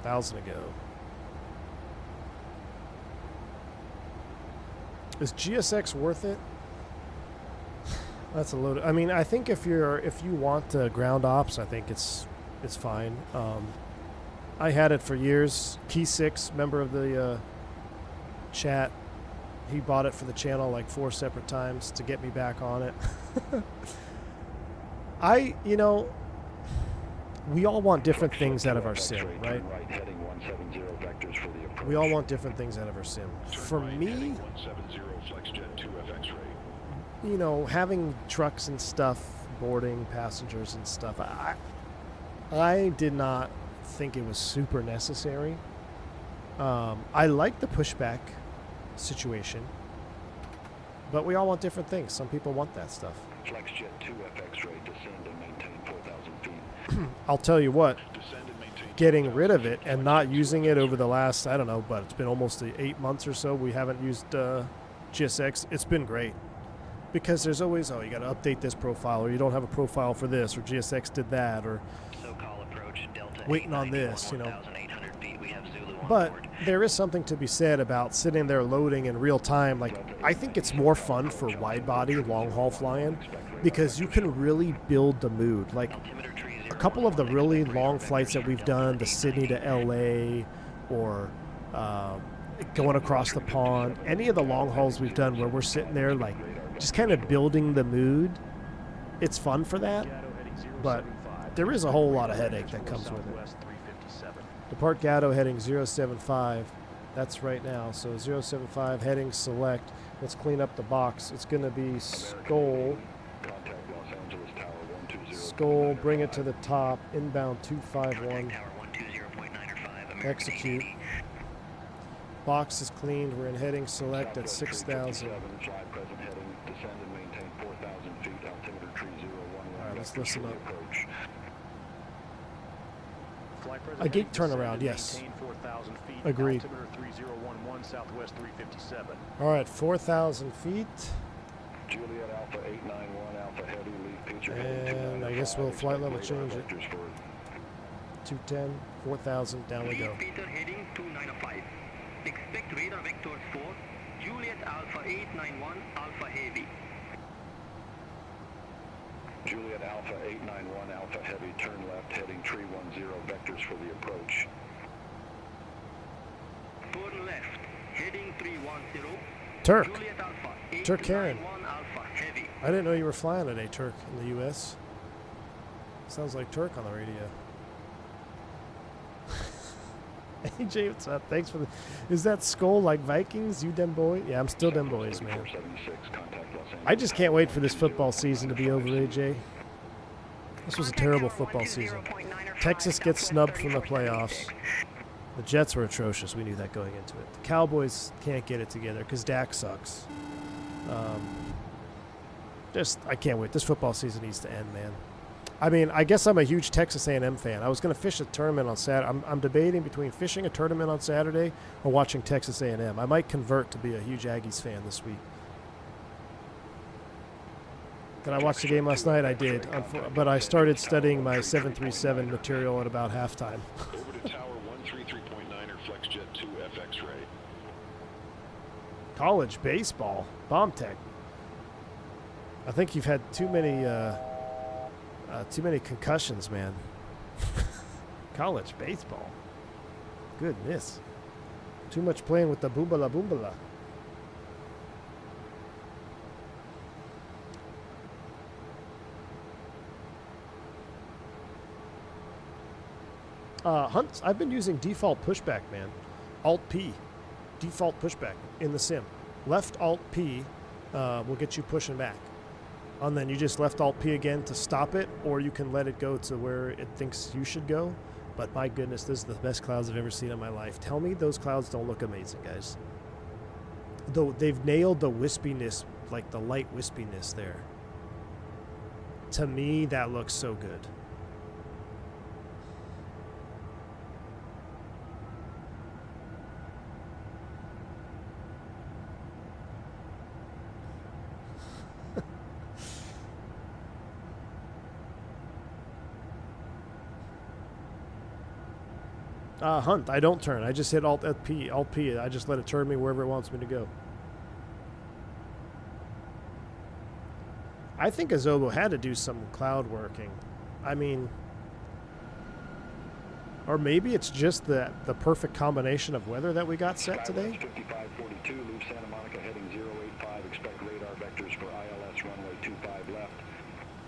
$1,000 ago. Is GSX worth it? That's a load. I mean, I think if you want ground ops, I think it's fine. I had it for years. Key6, member of the chat, he bought it for the channel like 4 separate times to get me back on it. We all want different things out of our sim, right? We all want different things out of our sim. For me, having trucks and stuff, boarding passengers and stuff, I did not think it was super necessary. I like the pushback situation, but we all want different things. Some people want that stuff. FlexJet 2 FX ray, descend and maintain 4,000 feet. I'll tell you what, getting rid of it and not using it over the last, I don't know, but it's been almost 8 months or so. We haven't used GSX. It's been great. Because there's always, you got to update this profile, or you don't have a profile for this, or GSX did that, or waiting on this, But there is something to be said about sitting there loading in real time. Like, I think it's more fun for wide body, long haul flying, because you can really build the mood. Like, a couple of the really long flights that we've done, the Sydney to LA, or going across the pond, any of the long hauls we've done where we're sitting there, like, just kind of building the mood, it's fun for that, but there is a whole lot of headache that comes with it. Depart Gatto heading 075. That's right now. So 075 heading select. Let's clean up the box. It's going to be Skull. Skull, bring it to the top. Inbound 251. Execute. Box is cleaned. We're in heading select at 6,000. Alright, let's listen up. A gate turnaround, yes. Agreed. Alright, 4,000 feet. And I guess we'll flight level change it. 210, 4,000, down we go. Heading 295. Expect radar vectors for Juliet Alpha 891 Alpha Heavy. Juliet Alpha 891 Alpha Heavy, turn left, heading 310, vectors for the approach. Turn left, heading 310. Turk. Juliet Alpha Turk Herein. Alpha Heavy. I didn't know you were flying today, Turk, in the U.S. Sounds like Turk on the radio. Hey, Jay, what's up? Thanks for the... Is that Skull like Vikings? You them boy? Yeah, I'm still them boys, man. I just can't wait for this football season to be over, AJ. This was a terrible football season. Texas gets snubbed from the playoffs. The Jets were atrocious. We knew that going into it. The Cowboys can't get it together because Dak sucks. I can't wait. This football season needs to end, man. I mean, I guess I'm a huge Texas A&M fan. I was going to fish a tournament on Saturday. I'm debating between fishing a tournament on Saturday or watching Texas A&M. I might convert to be a huge Aggies fan this week. Did I watch the game last night? I did, but I started studying my 737 material at about halftime. Over to Tower 133.9 or FlexJet 2 FX ray. College baseball, bomb tech. I think you've had too many concussions, man. College baseball. Goodness. Too much playing with the boombala boombala. Hunt, I've been using default pushback, man. Alt-P. Default pushback in the sim. Left Alt-P will get you pushing back. And then you just left Alt-P again to stop it, or you can let it go to where it thinks you should go. But my goodness, this is the best clouds I've ever seen in my life. Tell me those clouds don't look amazing, guys. Though they've nailed the wispiness, like the light wispiness there. To me, that looks so good. Hunt, I don't turn. I just hit Alt-P. Alt-P. I just let it turn me wherever it wants me to go. I think Azobo had to do some cloud working. I mean, or maybe it's just the perfect combination of weather that we got set today. 5542, leave Santa Monica heading 085. Expect radar vectors for ILS runway 25 left.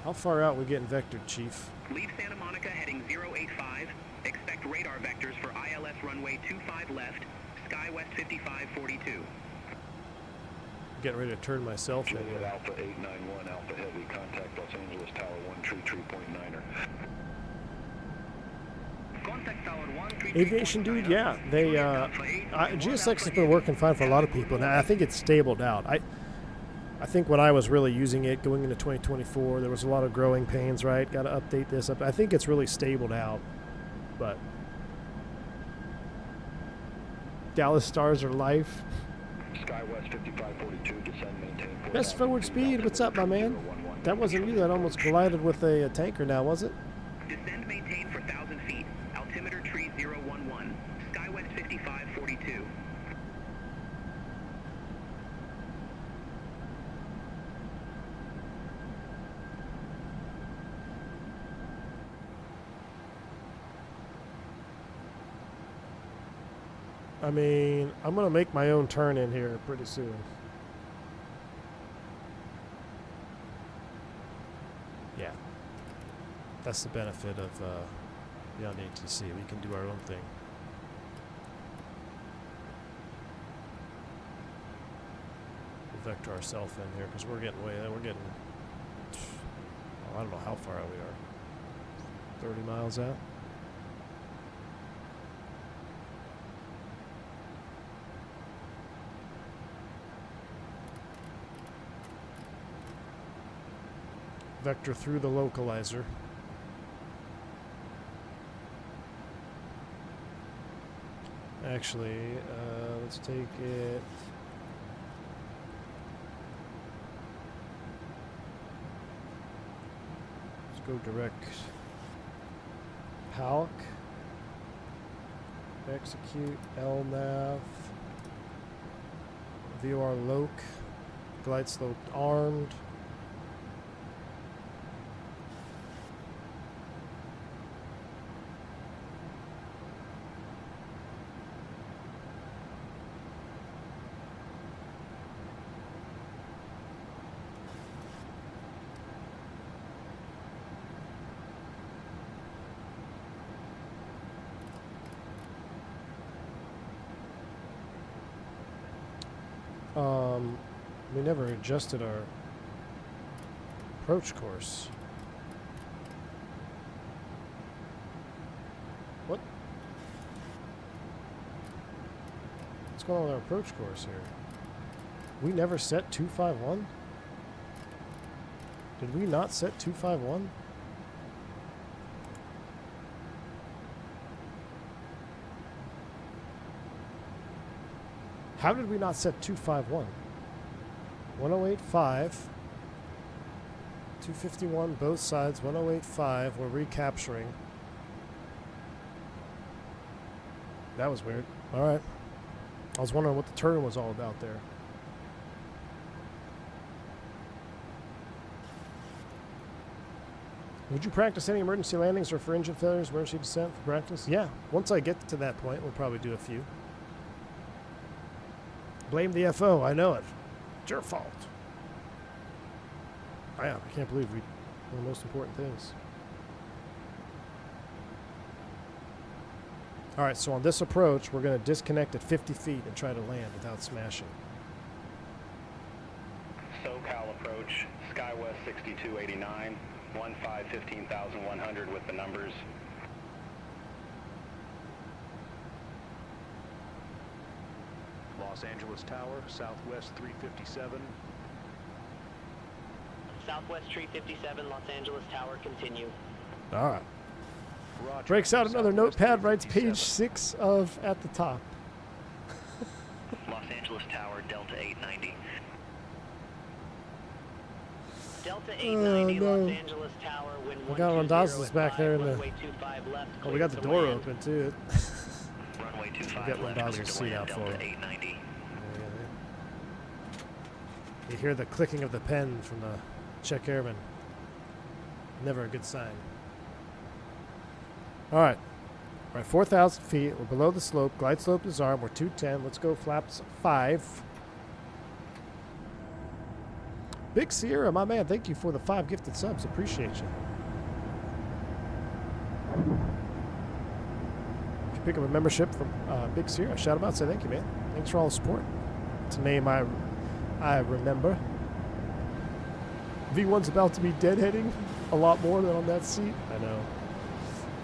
How far out we getting vectored, Chief? Leave Santa Monica heading 085. Expect radar vectors for ILS runway 25 left. Sky West 5542. Getting ready to turn myself in here. Alpha 891, Alpha Heavy, contact Los Angeles Tower 133.9er. Contact Tower 133.9er. Aviation dude, yeah. They GSX has been working fine for a lot of people, and I think it's stabled out. I think when I was really using it going into 2024, there was a lot of growing pains, right? Got to update this up. I think it's really stabled out, but Dallas Stars are life. Sky West 5542, descend, maintain. Best forward speed. What's up, my man? That wasn't you that almost collided with a tanker now, was it? Descend, maintain for 1,000 feet. Altimeter tree 011. Sky West 5542. I mean, I'm going to make my own turn in here pretty soon. Yeah. That's the benefit of beyond ATC. We can do our own thing. We'll vector ourselves in here because we're getting I don't know how far out we are. 30 miles out. Vector through the localizer. Actually, let's take it. Let's go direct. PALC. Execute LNAV. VOR loc. Glide slope armed. We never adjusted our approach course. What? What's going on with our approach course here? We never set 251? Did we not set 251? How did we not set 251? 1085, 251 both sides, 1085, we're recapturing. That was weird. Alright. I was wondering what the turn was all about there. Would you practice any emergency landings or for engine failures, emergency descent for practice? Yeah, once I get to that point, we'll probably do a few. Blame the FO, I know it. It's your fault. I can't believe one of the most important things. All right, so on this approach, we're going to disconnect at 50 feet and try to land without smashing. SoCal approach, SkyWest 6289, 15,100 with the numbers. Los Angeles Tower, Southwest 357. Southwest 357, Los Angeles Tower, continue. All right. Roger. Breaks out another Southwest notepad, writes 357. page 6 of at the top. Los Angeles Tower, Delta 890. Delta 890, no. Los Angeles Tower, wind We got 120 Rondazzo's at back 5, there in the... runway 25 left, Oh, we clear got the to door land. open, too. Runway We 25 got left, Rondazzo's clear to seat land, out for Delta him. 890. You hear the clicking of the pen from the check airman. Never a good sign. All right. We're at 4,000 feet. We're below the slope. Glide slope is armed. We're 210. Let's go flaps 5. Big Sierra, my man, thank you for the 5 gifted subs. Appreciate you. If you pick up a membership from Big Sierra, shout him out. Say thank you, man. Thanks for all the support. It's a name I remember. V1's about to be deadheading a lot more than on that seat. I know.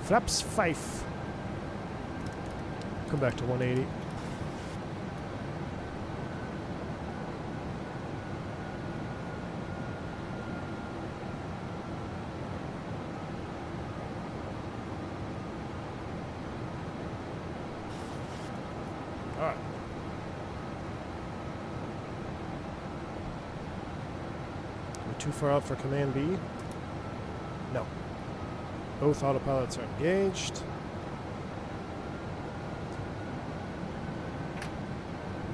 Flaps 5. Come back to 180. All right. We're too far out for Command B? No. Both autopilots are engaged.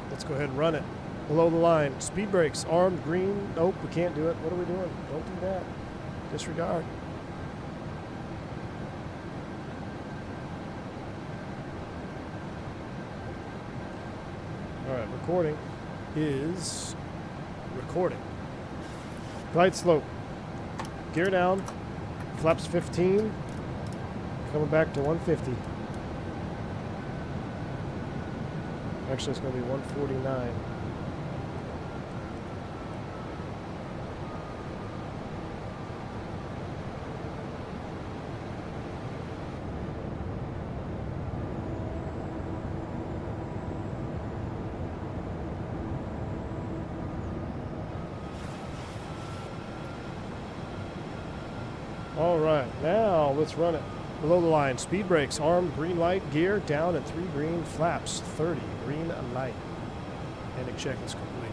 Let's go ahead and run it. Below the line. Speed brakes. Armed. Green. Nope, we can't do it. What are we doing? Don't do that. Disregard. All right, recording is recording. Glide slope. Gear down. Flaps 15. Coming back to 150. Actually, it's going to be 149. All right, now let's run it. Below the line, speed brakes, armed, green light, gear, down at 3 green, flaps, 30, green light. Landing check is complete.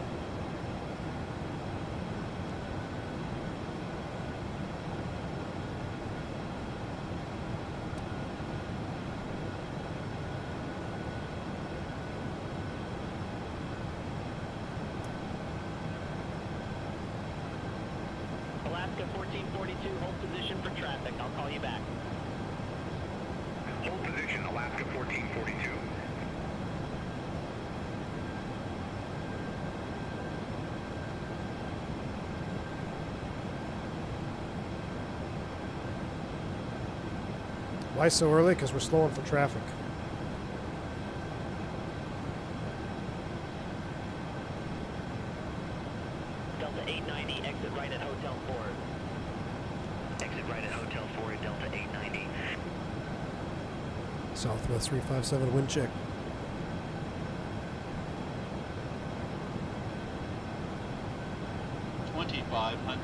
Alaska 1442, hold position for traffic. I'll call you back. Hold position, Alaska 1442. Why so early? Because we're slowing for traffic. Delta 890, exit right at Hotel 4. Exit right at Hotel 4 at Delta 890. Southwest 357, wind check. $2,500. Wind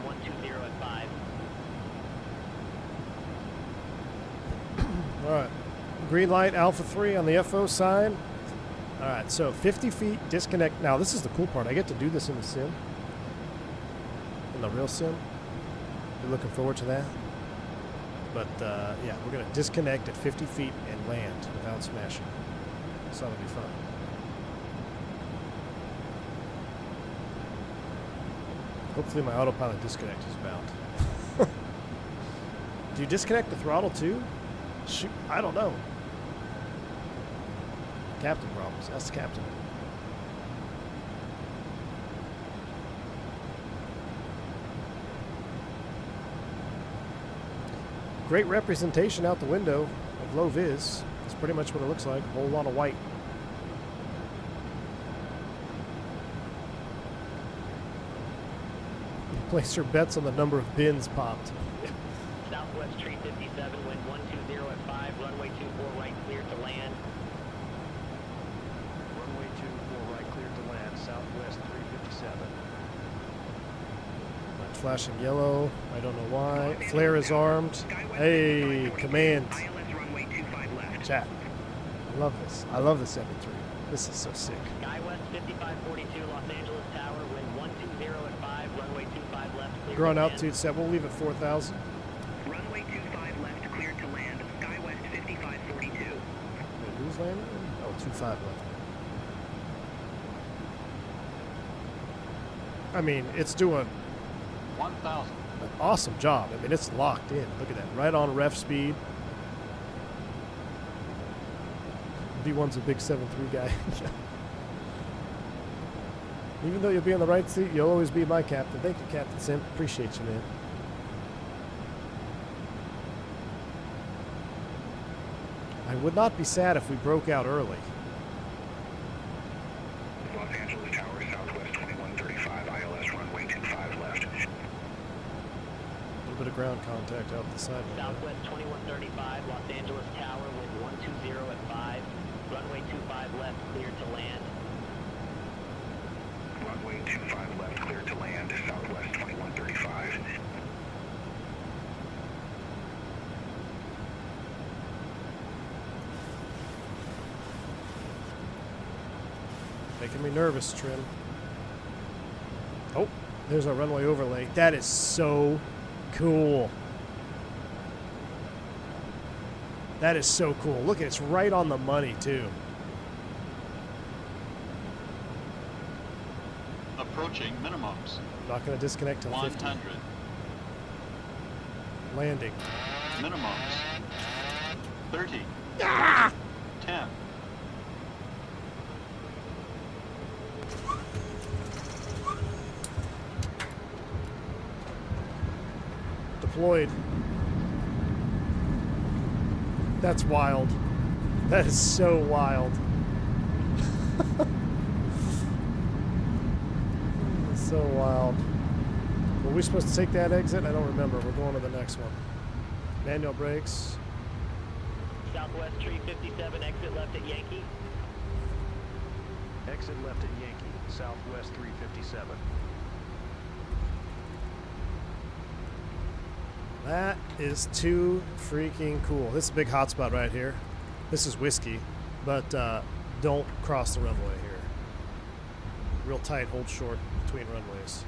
120 at 5. All right. Green light, Alpha 3 on the FO sign. All right, so 50 feet, disconnect. Now, this is the cool part. I get to do this in the sim. In the real sim. You're looking forward to that. But, yeah, we're going to disconnect at 50 feet and land without smashing. So that'll be fun. Hopefully my autopilot disconnect is bound. Do you disconnect the throttle too? Shoot, I don't know. Captain problems. That's the captain. Great representation out the window of low vis. That's pretty much what it looks like. A whole lot of white. Place your bets on the number of bins popped. Southwest tree 57, wind 120 at 5, runway 24 right, clear to land. Runway 24 right, clear to land, southwest 357. Not flashing yellow. I don't know why. Flare is armed. Hey, command. Chat. I love this. I love the 7-3. This is so sick. SkyWest 5542, Los Angeles Tower, wind 120 at 5, runway 25 left, clear Ground to land. altitude set. We'll leave at 4,000. Runway 25 left, clear to land. SkyWest 5542. Who's landing? Oh, 25 left. I mean, it's doing 1,000. an awesome job. I mean, it's locked in. Look at that. Right on ref speed. V1's a big 7-3 guy. Even though you'll be in the right seat, you'll always be my captain. Thank you, Captain Simp. Appreciate you, man. I would not be sad if we broke out early. Los Angeles Tower, southwest 2135, ILS runway 25 left. A little bit of ground contact out the side. Southwest 2135, Los Angeles Tower, wind 120 at 5, runway 25 left, clear to land. Runway 25 left, clear to land, southwest 2135. Making me nervous, Trim. Oh, there's our runway overlay. That is so cool. That is so cool. Look, it's right on the money, too. Approaching minimums. Not going to disconnect till 50. 100. Landing. Minimums. 30. Ah! 10. Deployed. That's wild. That is so wild. So wild. Were we supposed to take that exit? I don't remember. We're going to the next one. Manual brakes. Southwest tree 57, exit left at Yankee. Exit left at Yankee, southwest 357. That is too freaking cool. This is a big hotspot right here. This is whiskey, but don't cross the runway here. Real tight, hold short between runways.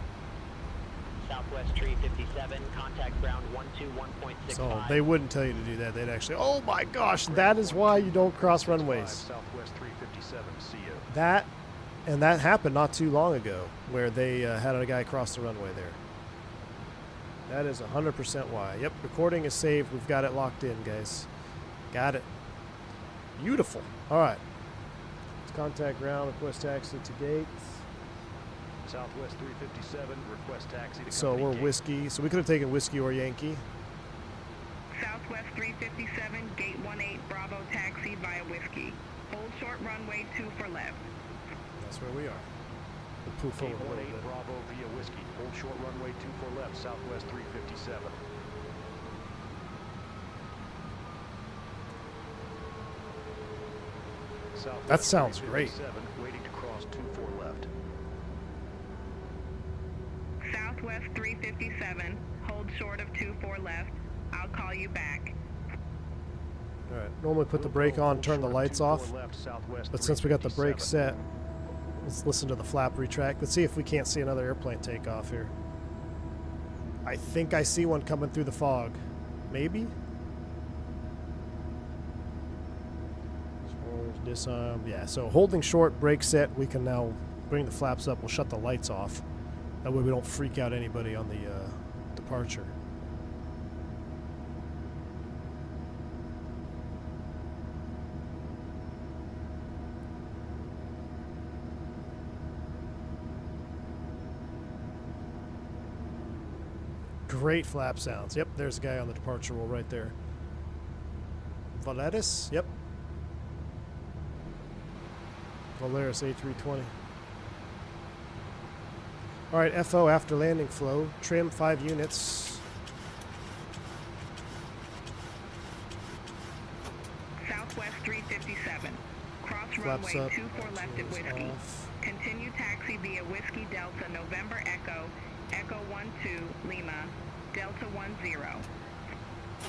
Southwest tree 57, contact ground 121.65. So they wouldn't tell you to do that. They'd actually, oh my gosh, that is why you don't cross runways. Southwest 357, see you. That, and that happened not too long ago, where they had a guy cross the runway there. That is 100% why. Yep, recording is saved. We've got it locked in, guys. Got it. Beautiful. All right. Let's contact ground, request taxi to gate. Southwest 357, request taxi to So company we're gate. whiskey. So we could have taken whiskey or Yankee. Southwest 357, gate 18, Bravo taxi via whiskey. Hold short runway 2 for left. That's where we are. We'll poof Gate over a little 18, bit. Bravo via whiskey. Hold short runway 2 for left, southwest 357. Southwest That sounds great. 357, waiting to cross 24 left. Southwest 357, hold short of 24 left. I'll call you back. All right. Normally put the brake on, turn the lights off. But since we got the brake set, let's listen to the flap retract. Let's see if we can't see another airplane take off here. I think I see one coming through the fog. Maybe? Disarm. Yeah, so holding short, brake set, we can now bring the flaps up. We'll shut the lights off. That way we don't freak out anybody on the departure. Great flap sounds. Yep, there's a guy on the departure roll right there. Valetis, yep. Valeris A320. All right, FO after landing flow. Trim 5 units. Southwest 357. Cross Flaps runway up. 24 left at Whiskey. Off. Continue taxi via Whiskey Delta November Echo, Echo 12 Lima, Delta 10.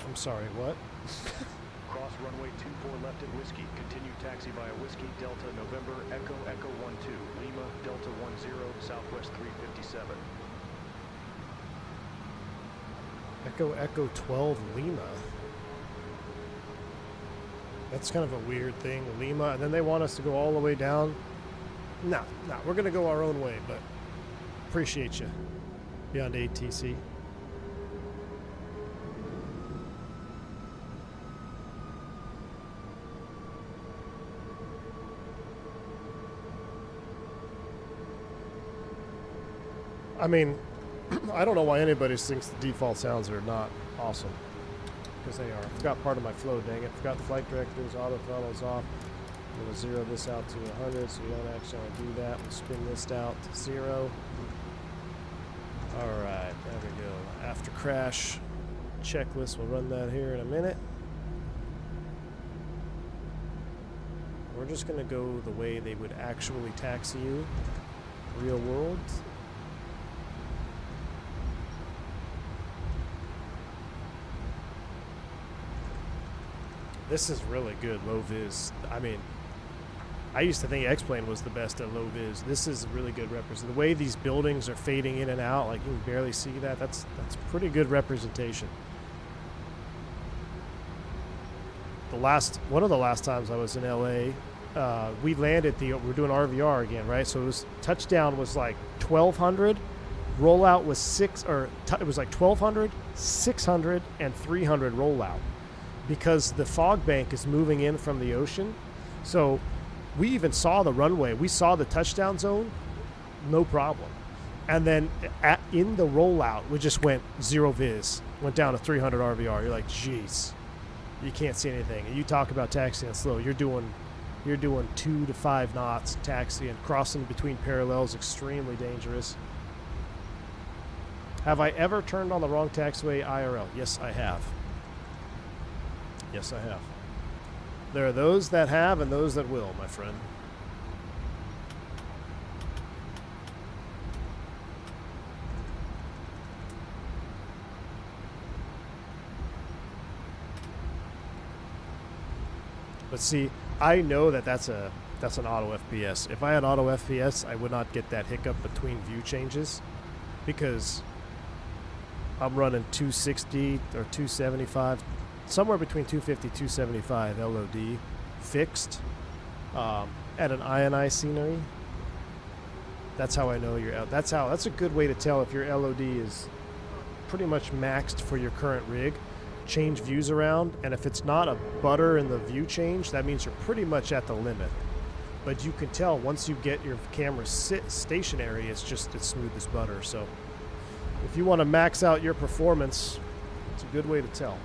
I'm sorry, what? Cross runway 24 left at Whiskey. Continue taxi via Whiskey Delta November Echo Echo 12 Lima Delta 10 Southwest 357. Echo Echo 12 Lima. That's kind of a weird thing, Lima, and then they want us to go all the way down. No, we're gonna go our own way, but appreciate you. Beyond ATC. I mean, I don't know why anybody thinks the default sounds are not awesome. Because they are. I forgot part of my flow, dang it. Forgot the flight directors, auto throttles off. I'm going to zero this out to 100 so you don't actually want to do that. We'll spin this out to 0. Alright, there we go. After crash checklist, we'll run that here in a minute. We're just going to go the way they would actually taxi you, real world. This is really good, low vis. I mean, I used to think X-Plane was the best at low vis. This is really good representation. The way these buildings are fading in and out, like you can barely see that, that's pretty good representation. One of the last times I was in LA, we landed we're doing RVR again, right? So it was, touchdown was like 1,200, rollout was it was like 1,200, 600, and 300 rollout. Because the fog bank is moving in from the ocean. So we even saw the runway. We saw the touchdown zone, no problem. And then in the rollout, we just went 0 vis, went down to 300 RVR. You're like, jeez, you can't see anything. And you talk about taxiing slow. You're doing 2 to 5 knots taxiing, crossing between parallels, extremely dangerous. Have I ever turned on the wrong taxiway IRL? Yes, I have. Yes, I have. There are those that have and those that will, my friend. But see, I know that that's an auto FPS. If I had auto FPS, I would not get that hiccup between view changes because I'm running 260 or 275, somewhere between 250 275 LOD fixed at an INI scenery. That's how I know you're out. That's a good way to tell if your LOD is pretty much maxed for your current rig. Change views around, and if it's not a butter in the view change, that means you're pretty much at the limit. But you can tell once you get your camera stationary, it's smooth as butter. So if you want to max out your performance, it's a good way to tell.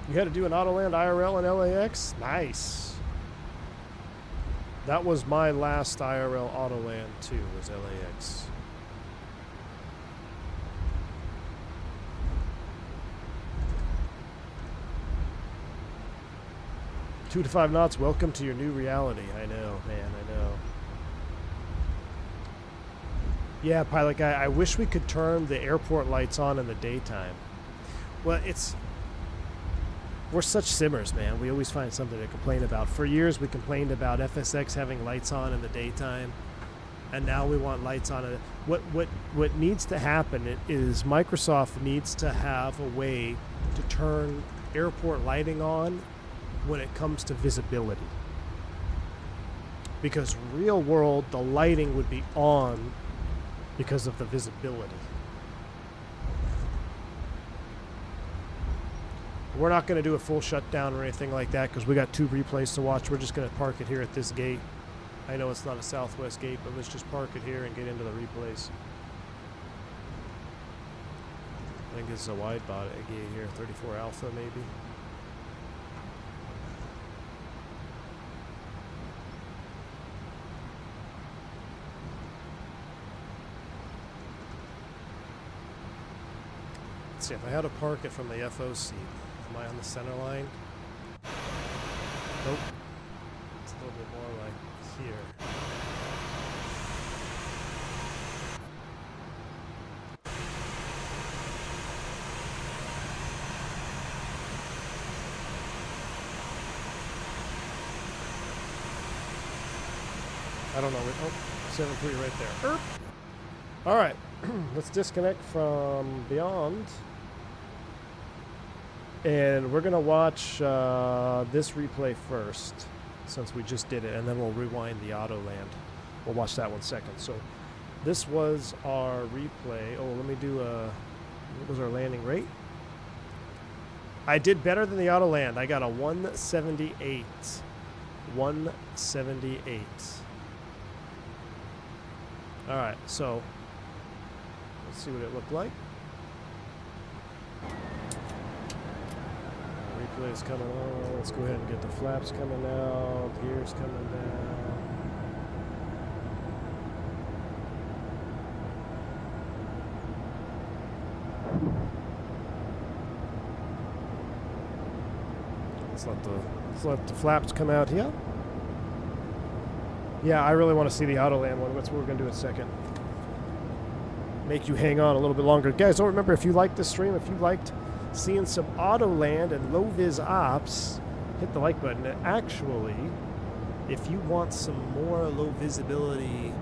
You had to do an Autoland IRL in LAX? Nice. That was my last IRL Autoland too, was LAX. Two to 5 knots, welcome to your new reality. I know, man, I know. Yeah, pilot guy, I wish we could turn the airport lights on in the daytime. Well, we're such simmers, man. We always find something to complain about. For years, we complained about FSX having lights on in the daytime, and now we want lights on. What needs to happen is Microsoft needs to have a way to turn airport lighting on when it comes to visibility. Because real world, the lighting would be on because of the visibility. We're not going to do a full shutdown or anything like that because we got 2 replays to watch. We're just going to park it here at this gate. I know it's not a southwest gate, but let's just park it here and get into the replays. I think it's a wide body gate here, 34 Alpha maybe. Let's see, if I had to park it from the FOC, am I on the center line? Nope. It's a little bit more like here. I don't know. Oh, 7.3 right there. Erp. All right. Let's disconnect from Beyond. And we're going to watch this replay first, since we just did it, and then we'll rewind the Autoland. We'll watch that one second. So this was our replay. Oh, let me do what was our landing rate? I did better than the Autoland. I got a 178. 178. All right, so let's see what it looked like. Replay is coming on. Let's go ahead and get the flaps coming out. Gears coming down. Let's let the flaps come out here. Yeah, I really want to see the Autoland one. That's what we're going to do in a second. Make you hang on a little bit longer. Guys, don't remember, if you liked this stream, if you liked seeing some Autoland and low-vis ops, hit the like button. And actually, if you want some more low-visibility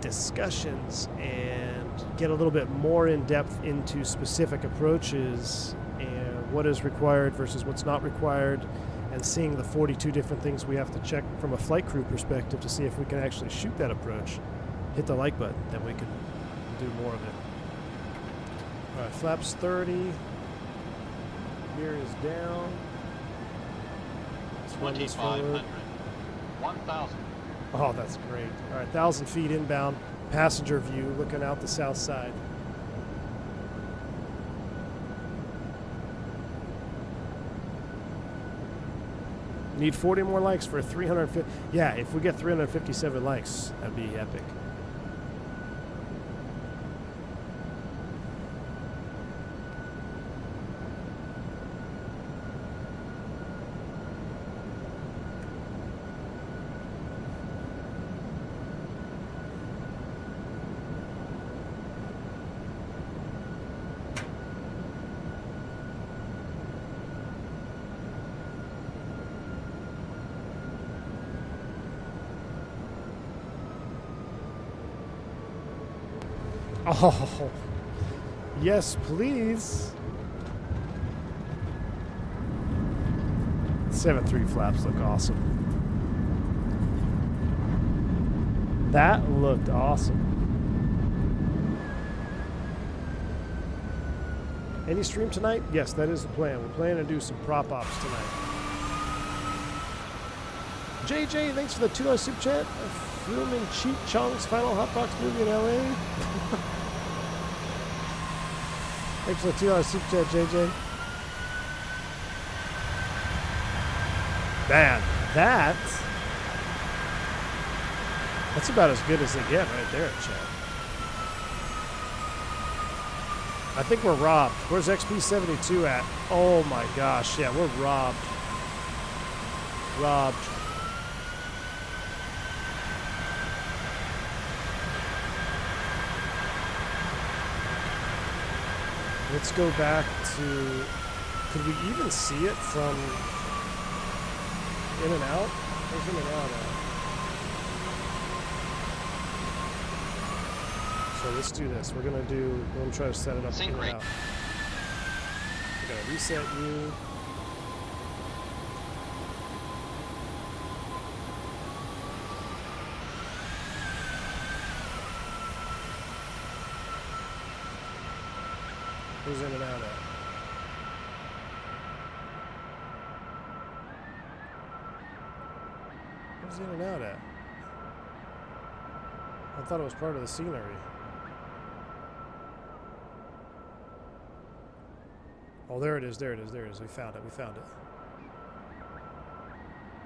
discussions and get a little bit more in-depth into specific approaches and what is required versus what's not required, and seeing the 42 different things we have to check from a flight crew perspective to see if we can actually shoot that approach, hit the like button, then we can do more of it. All right, flaps 30. Gear is down. 2,500. 1,000. Oh, that's great. All right, 1,000 feet inbound, passenger view, looking out the south side. Need 40 more likes for 350. Yeah, if we get 357 likes, that'd be epic. Oh, yes, please. 7.3 flaps look awesome. That looked awesome. Any stream tonight? Yes, that is the plan. We're planning to do some prop ops tonight. JJ, thanks for the $2 super chat. Filming Cheech Chong's final Hotbox movie in LA. Thanks for the $2 super chat, JJ. Man, that's about as good as they get right there, chat. I think we're robbed. Where's XP72 at? Oh my gosh, yeah, we're robbed. Robbed. Let's go back to, could we even see it from in and out? Where's in and out at? So let's do this. We're gonna try to set it up in and out. We're gonna reset you. Who's in and out at? goes in and out at? I thought it was part of the scenery. Oh, there it is, there it is, there it is. We found it, we found it.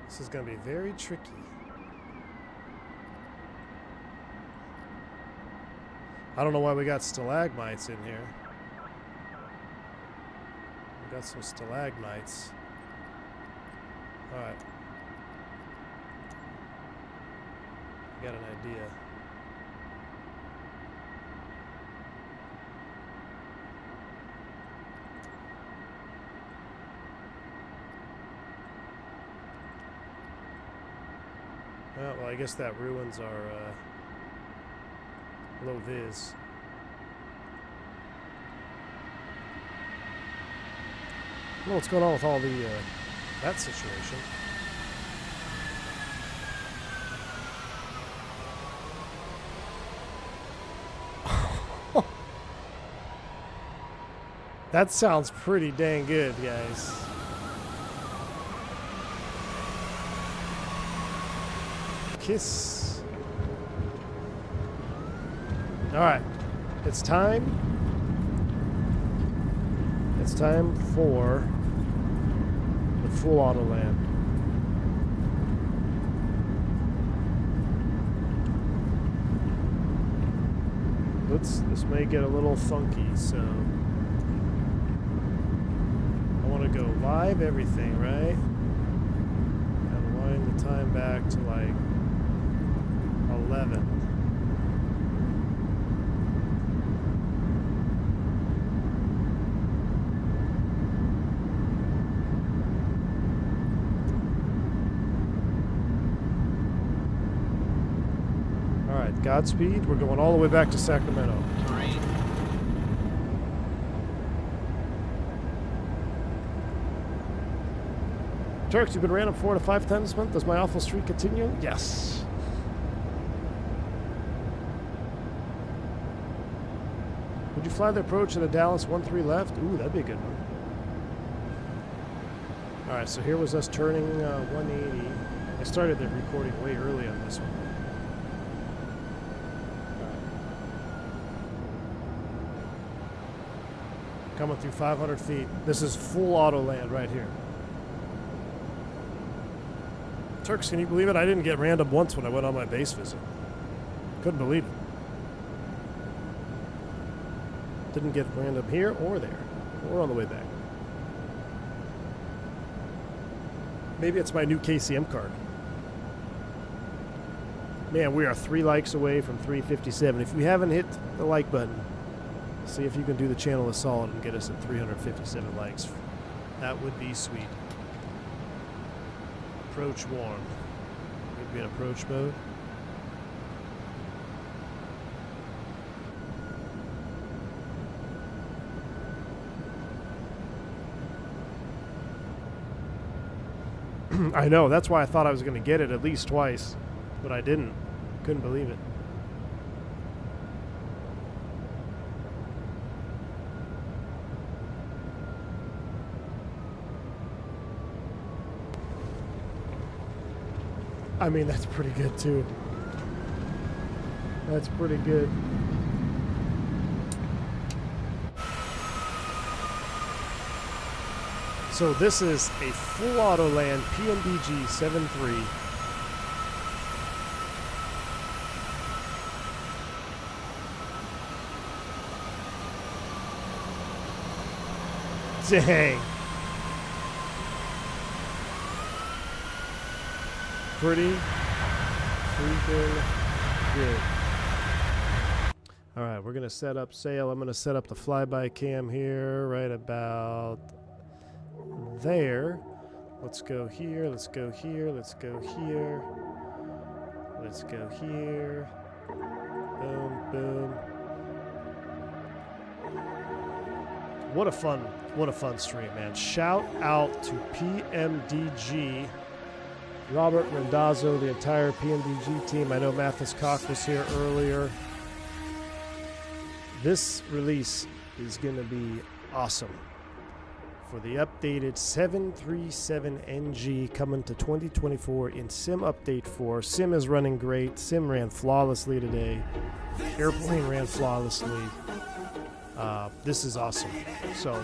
This is going to be very tricky. I don't know why we got stalagmites in here. We got some stalagmites. Alright. Got an idea. Well, I guess that ruins our low vis. I don't know what's going on with all the that situation. That sounds pretty dang good, guys. Kiss. All right, it's time. It's time for the full Autoland. This may get a little funky, so I want to go live everything, right? And wind the time back to like 11. All right, Godspeed. We're going all the way back to Sacramento. Turks, you've been random 4 to 5 times this month. Does my awful streak continue? Yes. Would you fly the approach of the Dallas 1-3 left? Ooh, that'd be a good one. All right, so here was us turning 180. I started the recording way early on this one. Right. Coming through 500 feet. This is full Autoland right here. Turks, can you believe it? I didn't get random once when I went on my base visit. Couldn't believe it. Didn't get random here or there, or on the way back. Maybe it's my new KCM card. Man, we are 3 likes away from 357. If you haven't hit the like button, see if you can do the channel a solid and get us at 357 likes. That would be sweet. Approach warm. We'd be in approach mode. I know, that's why I thought I was going to get it at least twice, but I didn't. Couldn't believe it. I mean, that's pretty good too. That's pretty good. So this is a full Autoland PMDG 7.3. Dang. Pretty freaking good. All right, we're going to set up sail. I'm going to set up the flyby cam here right about there. Let's go here. Let's go here. Let's go here. Let's go here. Boom, boom. What a fun stream, man. Shout out to PMDG. Robert Rendazzo, the entire PMDG team. I know Mathis Koch was here earlier. This release is going to be awesome. for the updated 737NG coming to 2024 in Sim Update 4. Sim is running great. Sim ran flawlessly today. Airplane ran flawlessly. This is awesome. So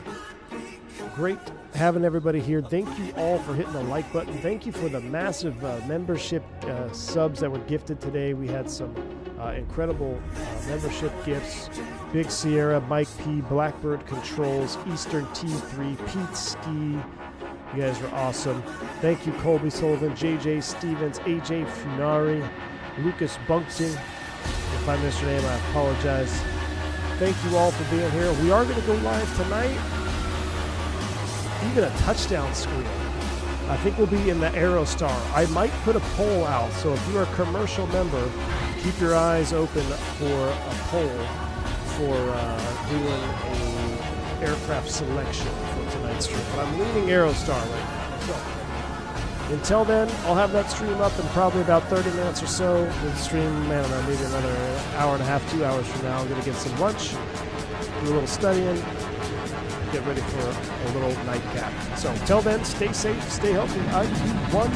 great having everybody here. Thank you all for hitting the like button. Thank you for the massive membership subs that were gifted today. We had some incredible membership gifts. Big Sierra, Mike P, Blackbird Controls, Eastern T3, Pete Ski. You guys were awesome. Thank you, Colby Sullivan, JJ Stevens, AJ Funari, Lucas Bunkton. If I missed your name, I apologize. Thank you all for being here. We are going to go live tonight. Even a touchdown screen. I think we'll be in the Aerostar. I might put a poll out, so if you're a commercial member, keep your eyes open for a poll for doing an aircraft selection for tonight's stream. But I'm leaving Aerostar right now. So until then, I'll have that stream up in probably about 30 minutes or so. The stream, I don't know, maybe another hour and a half, 2 hours from now. I'm going to get some lunch, do a little studying, get ready for a little nightcap. So until then, stay safe, stay healthy. I'm 1